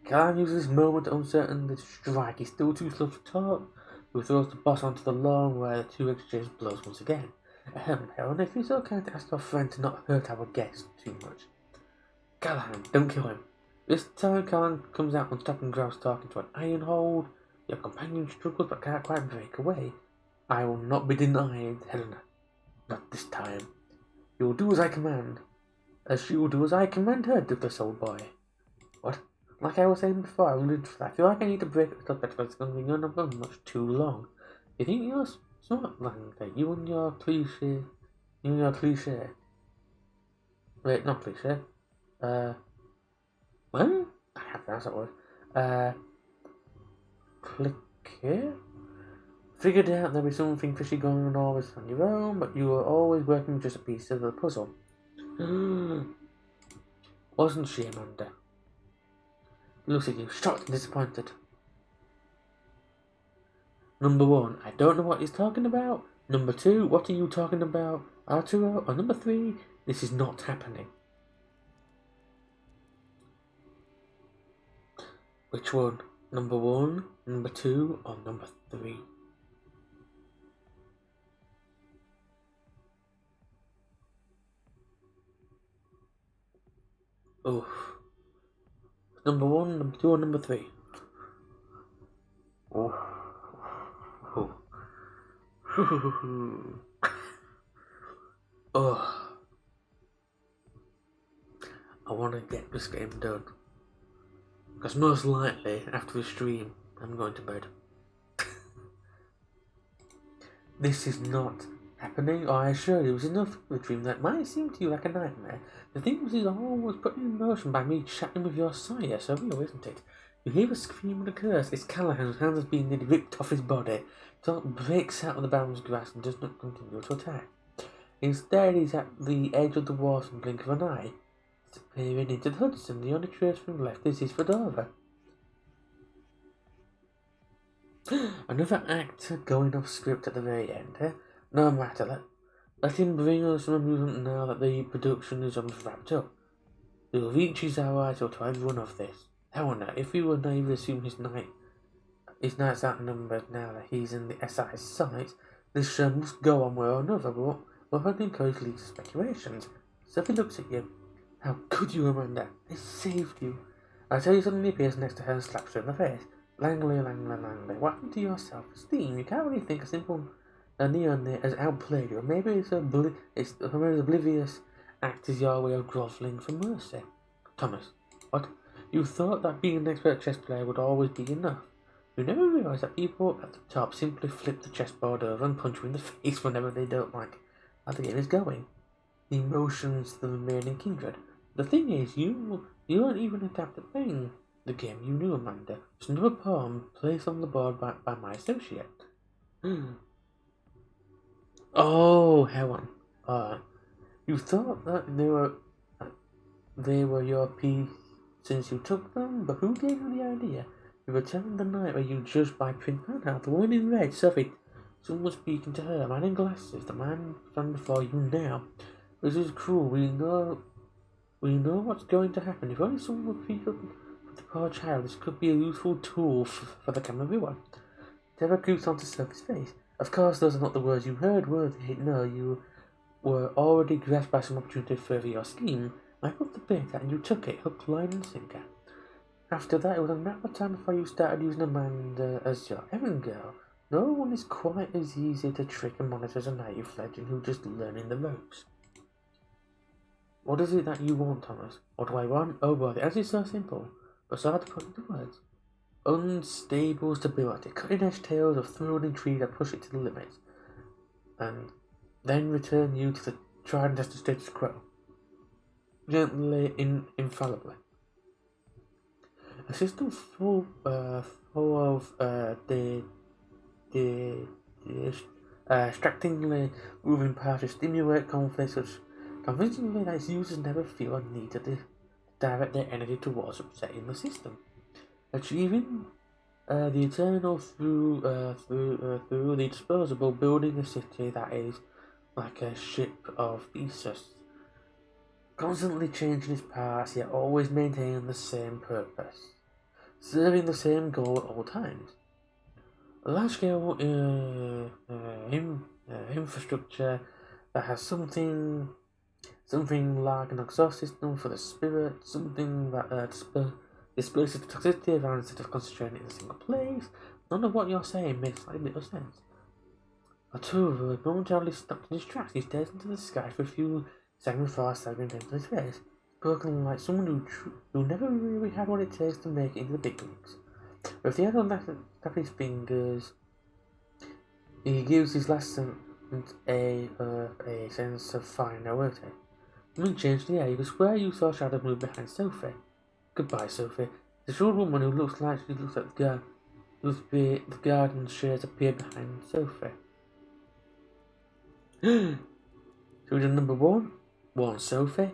can't use this moment to uncertain the strike. He's still too slow to talk. Who throws the boss onto the lawn where the two exchange blows once again. Helen, if you're so kind to ask your friend to not hurt our guest too much. Callahan, don't kill him. This time Callahan comes out and stopping Grouse talking to an iron hold. Your companion struggles but can't quite break away. I will not be denied, Helena. Not this time. You will do as I command. As she will do as I command her, Douglas, old boy. What? Like I was saying before, I feel like I need to break it up because it's going to be going on much too long. You think So what, Langley? You and your cliche. You and your cliche. Wait, not cliche. Well, I have to pronounce that word. Clique? Figured out there was something fishy going on always on your own, but you were always working with just a piece of the puzzle. Wasn't she, Amanda? Looks at you, shocked and disappointed. Number 1, I don't know what he's talking about. Number 2, what are you talking about? Arturo? Or number 3, this is not happening. Which one? Number 1, number 2, or number 3? Oof. Number 1, number 2, or number 3? Oh. Oh. Oh. I want to get this game done. Because most likely, after the stream, I'm going to bed. This is not happening, or I assure you, it was enough of a dream that might seem to you like a nightmare. The thing was, is always put in motion by me chatting with your sire, so real, isn't it? You hear a scream and a curse. It's Callahan, whose hands have been nearly ripped off his body. Don't breaks out of the Baron's grasp and does not continue to attack. Instead, he's at the edge of the water in the blink of an eye, disappearing into the Hudson. The only trace from left is his fedora. Another actor going off script at the very end, eh? No matter, let him bring us some amusement now that the production is almost wrapped up. He will reach his hour to everyone of this. However, if we would naively assume his night's outnumbered now that he's in the SI's sight, this show must go on way or another, but we'll only encourage leaks of speculations. Sophie looks at you. How could you, Amanda? I saved you. I tell you, suddenly appears next to her and slaps her in the face. Langley, what happened to your self-esteem? You can't really think a simple neon has outplayed you, or maybe it's oblivious act is your way of grovelling for mercy. Thomas, what? You thought that being an expert chess player would always be enough. You never realised that people at the top simply flip the chessboard over and punch you in the face whenever they don't like how the game is going. The emotions the remaining kindred. The thing is, you aren't even adapted to playing the game. You knew, Amanda. It's another pawn placed on the board by my associate. Oh, hang on. You thought that they were your piece since you took them, but who gave you the idea? You returned the night where you judged by print handout. The woman in red, Sophie. Someone speaking to her. A man in glasses. The man standing before you now. This is cruel. We know what's going to happen. If only someone would pick up the poor child, this could be a useful tool for the camera viewer. Terror creeps onto Sophie's face. Of course, those are not the words you heard, were they? No, you were already grasped by some opportunity to further your scheme. I put the bait and you took it, hook, line, and sinker. After that, it was a matter of time before you started using Amanda as your errand girl. No one is quite as easy to trick and monitor as a native legend who's just learning the ropes. What is it that you want, Thomas? What do I want? Oh boy, the answer is so simple, but so hard to put into words. Unstable stability, cutting-edge tales of thrilling intrigue that push it to the limits, and then return you to the tried and tested status quo. Gently, infallibly. A system full of distractingly moving parts to stimulate conflicts such convincingly that its users never feel a need to direct their energy towards upsetting the system. Achieving the eternal through the disposable, building a city that is like a ship of Theseus, constantly changing its parts yet always maintaining the same purpose, serving the same goal at all times. A large-scale infrastructure that has something like an exhaust system for the spirit, something that displaces the toxicity around instead of concentrating in a single place. None of what you're saying makes slightly little sense. Arturo momentarily stopped in his tracks. He stares into the sky for a few seconds before staggering into his face, spoken like someone who never really had what it takes to make it into the big leagues. With the head on that of his fingers, He gives his last sentence a sense of finality. Something changed in the air. You could swear you saw a shadow move behind Sophie. Goodbye, Sophie. The short woman who looks like she looks at the garden. The garden shares appear behind Sophie. So we done number one, warn Sophie.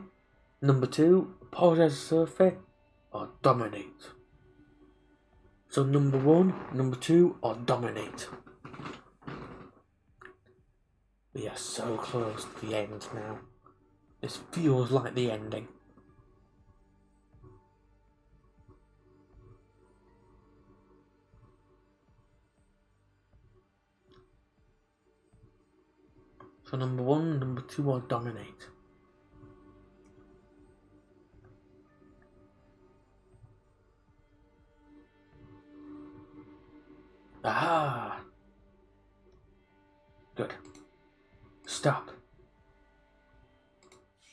Number two, apologize to Sophie, or dominate. So number one, number two, or dominate. We are so close to the end now. This feels like the ending. So number one, number two, or dominate. Aha! Good. Stop.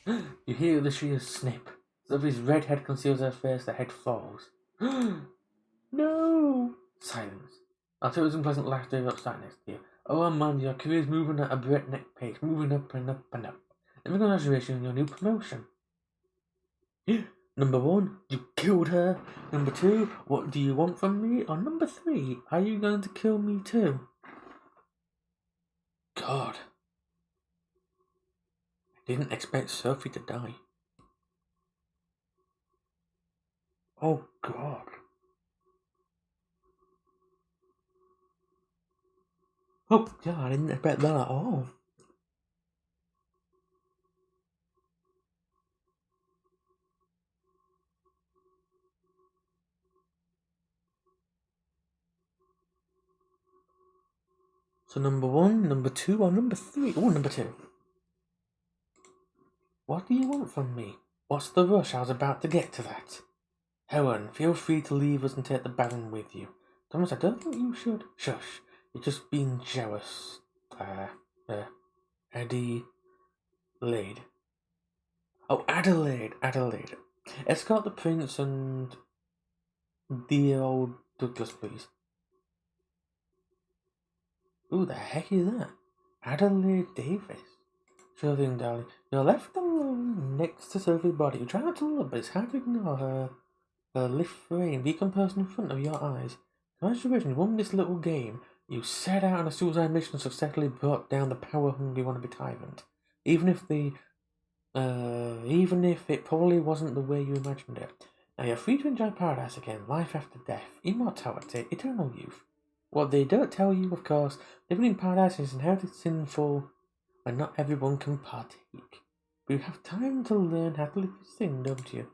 You hear the shears snip. Sophie's red head conceals her face, the head falls. No! Silence. After it was unpleasant laughter outside next to you. Oh man, your career's moving at a breakneck pace, moving up and up and up. And congratulations on your new promotion. Number one, you killed her. Number two, what do you want from me? Or number three, are you going to kill me too? God. I didn't expect Sophie to die. Oh God. Oh God, I didn't expect that at all. So number one, number two, or number three? Oh, number two. What do you want from me? What's the rush? I was about to get to that. Helen, feel free to leave us and take the Baron with you. Thomas, I don't think you should. Shush. You're just being jealous. Eddie Lade. Oh, Adelaide. Escort the prince and dear old Douglas, please. Who the heck is that? Adelaide Davis. Sure thing, darling. You're left alone next to Sophie's body. You try not to look, but it's hard to ignore her lithe frame decomposed in front of your eyes. Congratulations, you won this little game. You set out on a suicide mission and successfully brought down the power-hungry wannabe tyrant. Even if it probably wasn't the way you imagined it. Now you're free to enjoy paradise again, life after death, immortality, eternal youth. What they don't tell you, of course, living in paradise is inherently sinful, and not everyone can partake. But you have time to learn how to live this thing, don't you?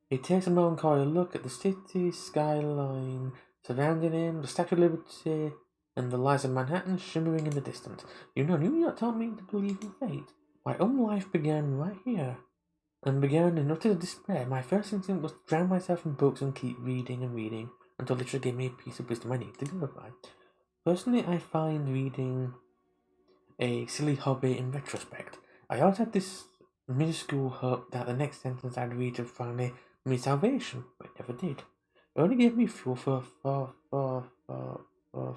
He takes a melancholy look at the city skyline surrounding him, the Statue of Liberty, and the lights of Manhattan shimmering in the distance. You know, New York taught me to believe in fate. My own life began right here, and began in utter despair. My first instinct was to drown myself in books and keep reading and reading until literature gave me a piece of wisdom I need to go by. Personally, I find reading a silly hobby in retrospect. I always had this minuscule hope that the next sentence I'd read would finally bring me salvation, but it never did. It only gave me fuel for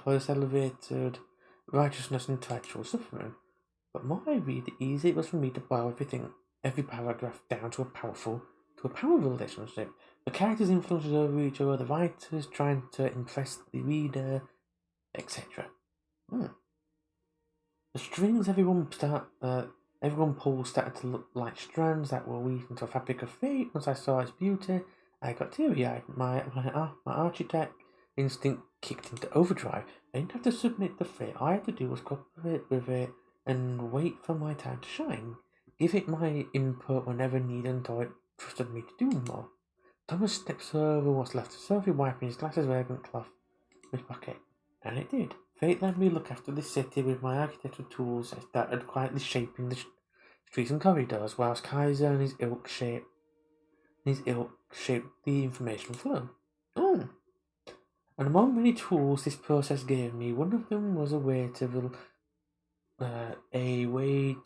this elevated righteousness and intellectual suffering. But the more I read, the easier it was for me to boil every paragraph down to a powerful relationship. The characters' influences over each other, the writers trying to impress the reader, etc. The strings everyone pulled started to look like strands that were weaved into a fabric of fate. Once I saw its beauty, I got teary-eyed. My architect instinct kicked into overdrive. I didn't have to submit to fate. All I had to do was cooperate with it and wait for my time to shine. Give it my input whenever needed until it trusted me to do more. Thomas steps over what's left of Sophie, wiping his glasses with elegant cloth in his pocket. And it did. Fate let me look after the city with my architectural tools. I started quietly shaping the streets and corridors, whilst Kaiser and his ilk shaped the information flow. And among many tools this process gave me, one of them was a way to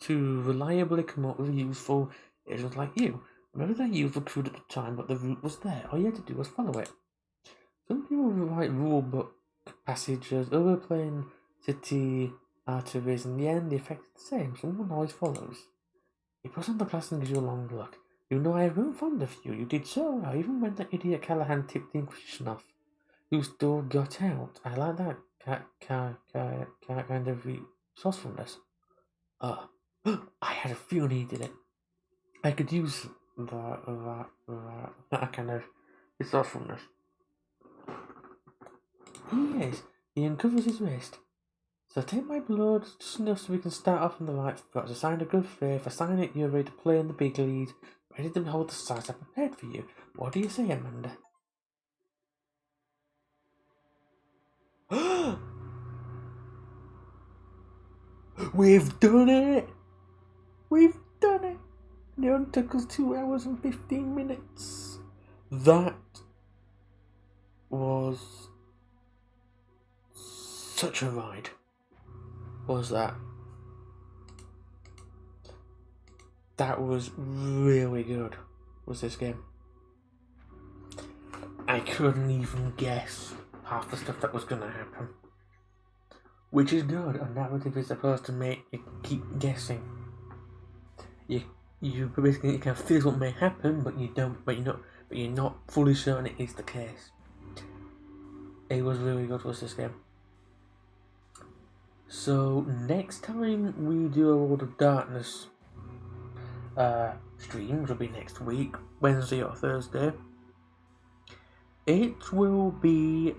reliably come up with useful agents like you. Remember that you were crude at the time, but the route was there. All you had to do was follow it. Some people write rule book passages, others play in city arteries. In the end, the effect is the same, so more noise follows. He puts on the glass and gives you a long look. You know I grew fond of you. You did so well, even when that idiot Callahan tipped the Inquisition off. You still got out. I like that kind of resourcefulness. I had a feeling he did it. I could use that kind of resourcefulness. He is. He uncovers his wrist. So take my blood, just enough so we can start off on the right foot. As a sign of good faith, I sign it you're ready to play in the big league, ready to hold the size I prepared for you. What do you say, Amanda? We've done it! We've done it! It only took us 2 hours and 15 minutes. That was such a ride. Was that? That was really good, was this game. I couldn't even guess half the stuff that was going to happen. Which is good. A narrative is supposed to make you keep guessing. You basically can feel what may happen, but you're not fully certain it is the case. It was really good, was this game. So next time we do a World of Darkness stream, which will be next week, Wednesday or Thursday. It will be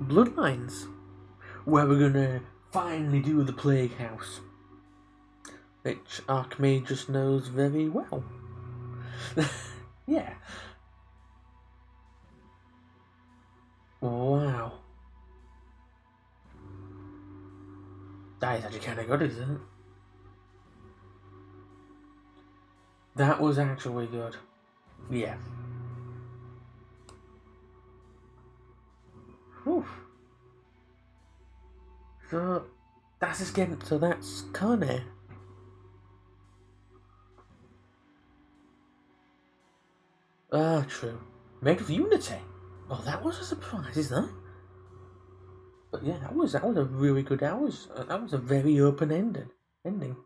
Bloodlines, where we're gonna finally do the Plague House, which Archmage just knows very well. Yeah. Wow. That is actually kind of good, isn't it? That was actually good. Yeah. Whew. So that's this game. So that's CoNY. True. Made of Unity. Oh, that was a surprise, isn't it? But yeah, that was a really good. That was a very open ending.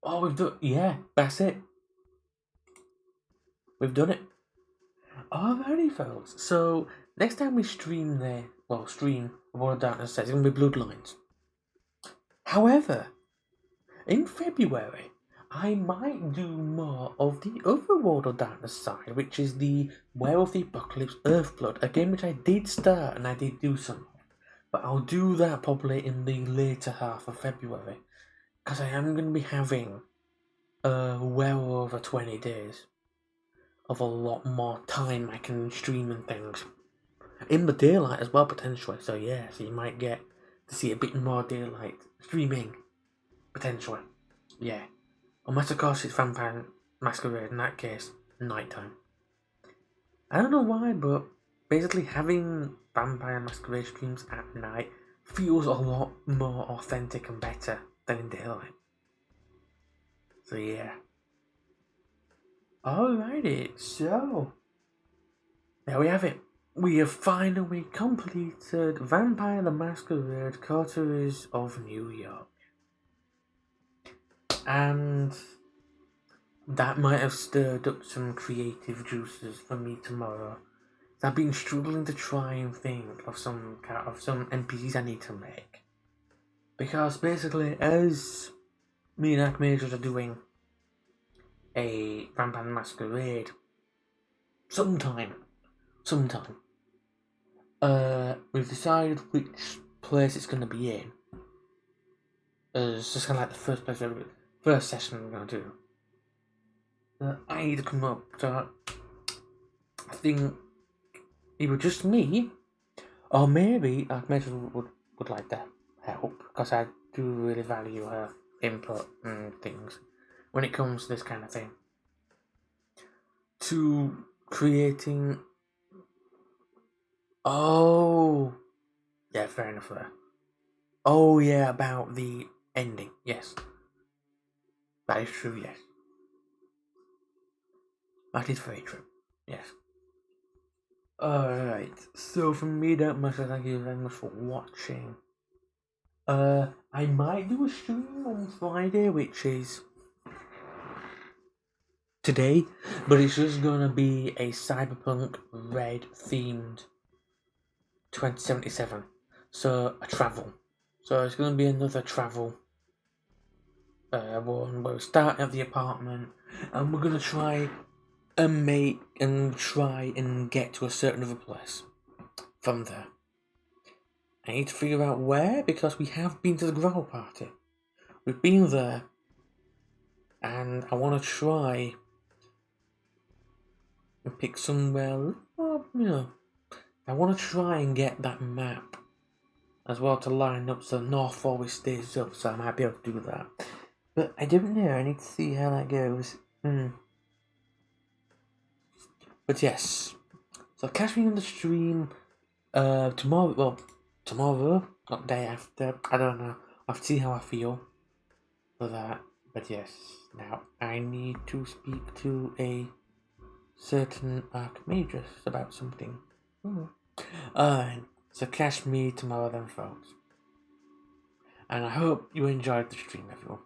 Oh, we've done. Yeah, that's it. We've done it. Alrighty, folks. So next time we stream World of Darkness, it's gonna be Bloodlines. However, in February, I might do more of the other World of Darkness side, which is the Werewolf the Apocalypse Earthblood, a game which I did start and I did do some, but I'll do that probably in the later half of February, because I am going to be having well over 20 days of a lot more time I can stream and things. In the daylight as well, potentially, so yeah, so you might get to see a bit more daylight streaming, potentially, yeah. Unless, of course, it's Vampire Masquerade, in that case, nighttime. I don't know why, but basically having Vampire Masquerade streams at night feels a lot more authentic and better than in daylight. So, yeah. Alrighty, so there we have it. We have finally completed Vampire the Masquerade Coteries of New York. And that might have stirred up some creative juices for me tomorrow. I've been struggling to try and think of some NPCs I need to make. Because basically, as me and Archmages are doing a Vampire Masquerade sometime, we've decided which place it's going to be in. It's just kind of like the first session we're going to do. I need to come up, so I think either just me, or maybe Archmages would like to help, because I do really value her input and things when it comes to this kind of thing. To creating. Oh, yeah, fair enough there. Oh, yeah, about the ending, yes. That is true, yes. That is very true, yes. Alright, so from me, don't much, thank you very much for watching. I might do a stream on Friday, which is today, but it's just gonna be a Cyberpunk Red themed 2077. So a travel. So it's gonna be another travel one. We'll start at the apartment, and we're gonna try and get to a certain other place from there. I need to figure out where, because we have been to the growl party. We've been there, and I want to try and pick somewhere, I want to try and get that map as well to line up so North always stays up, so I might be able to do that. But I don't know, I need to see how that goes. But yes, so catch me on the stream tomorrow, not day after, I don't know, I'll see how I feel for that. But yes, now I need to speak to a certain Archmagus about something. So catch me tomorrow then, folks. And I hope you enjoyed the stream, everyone.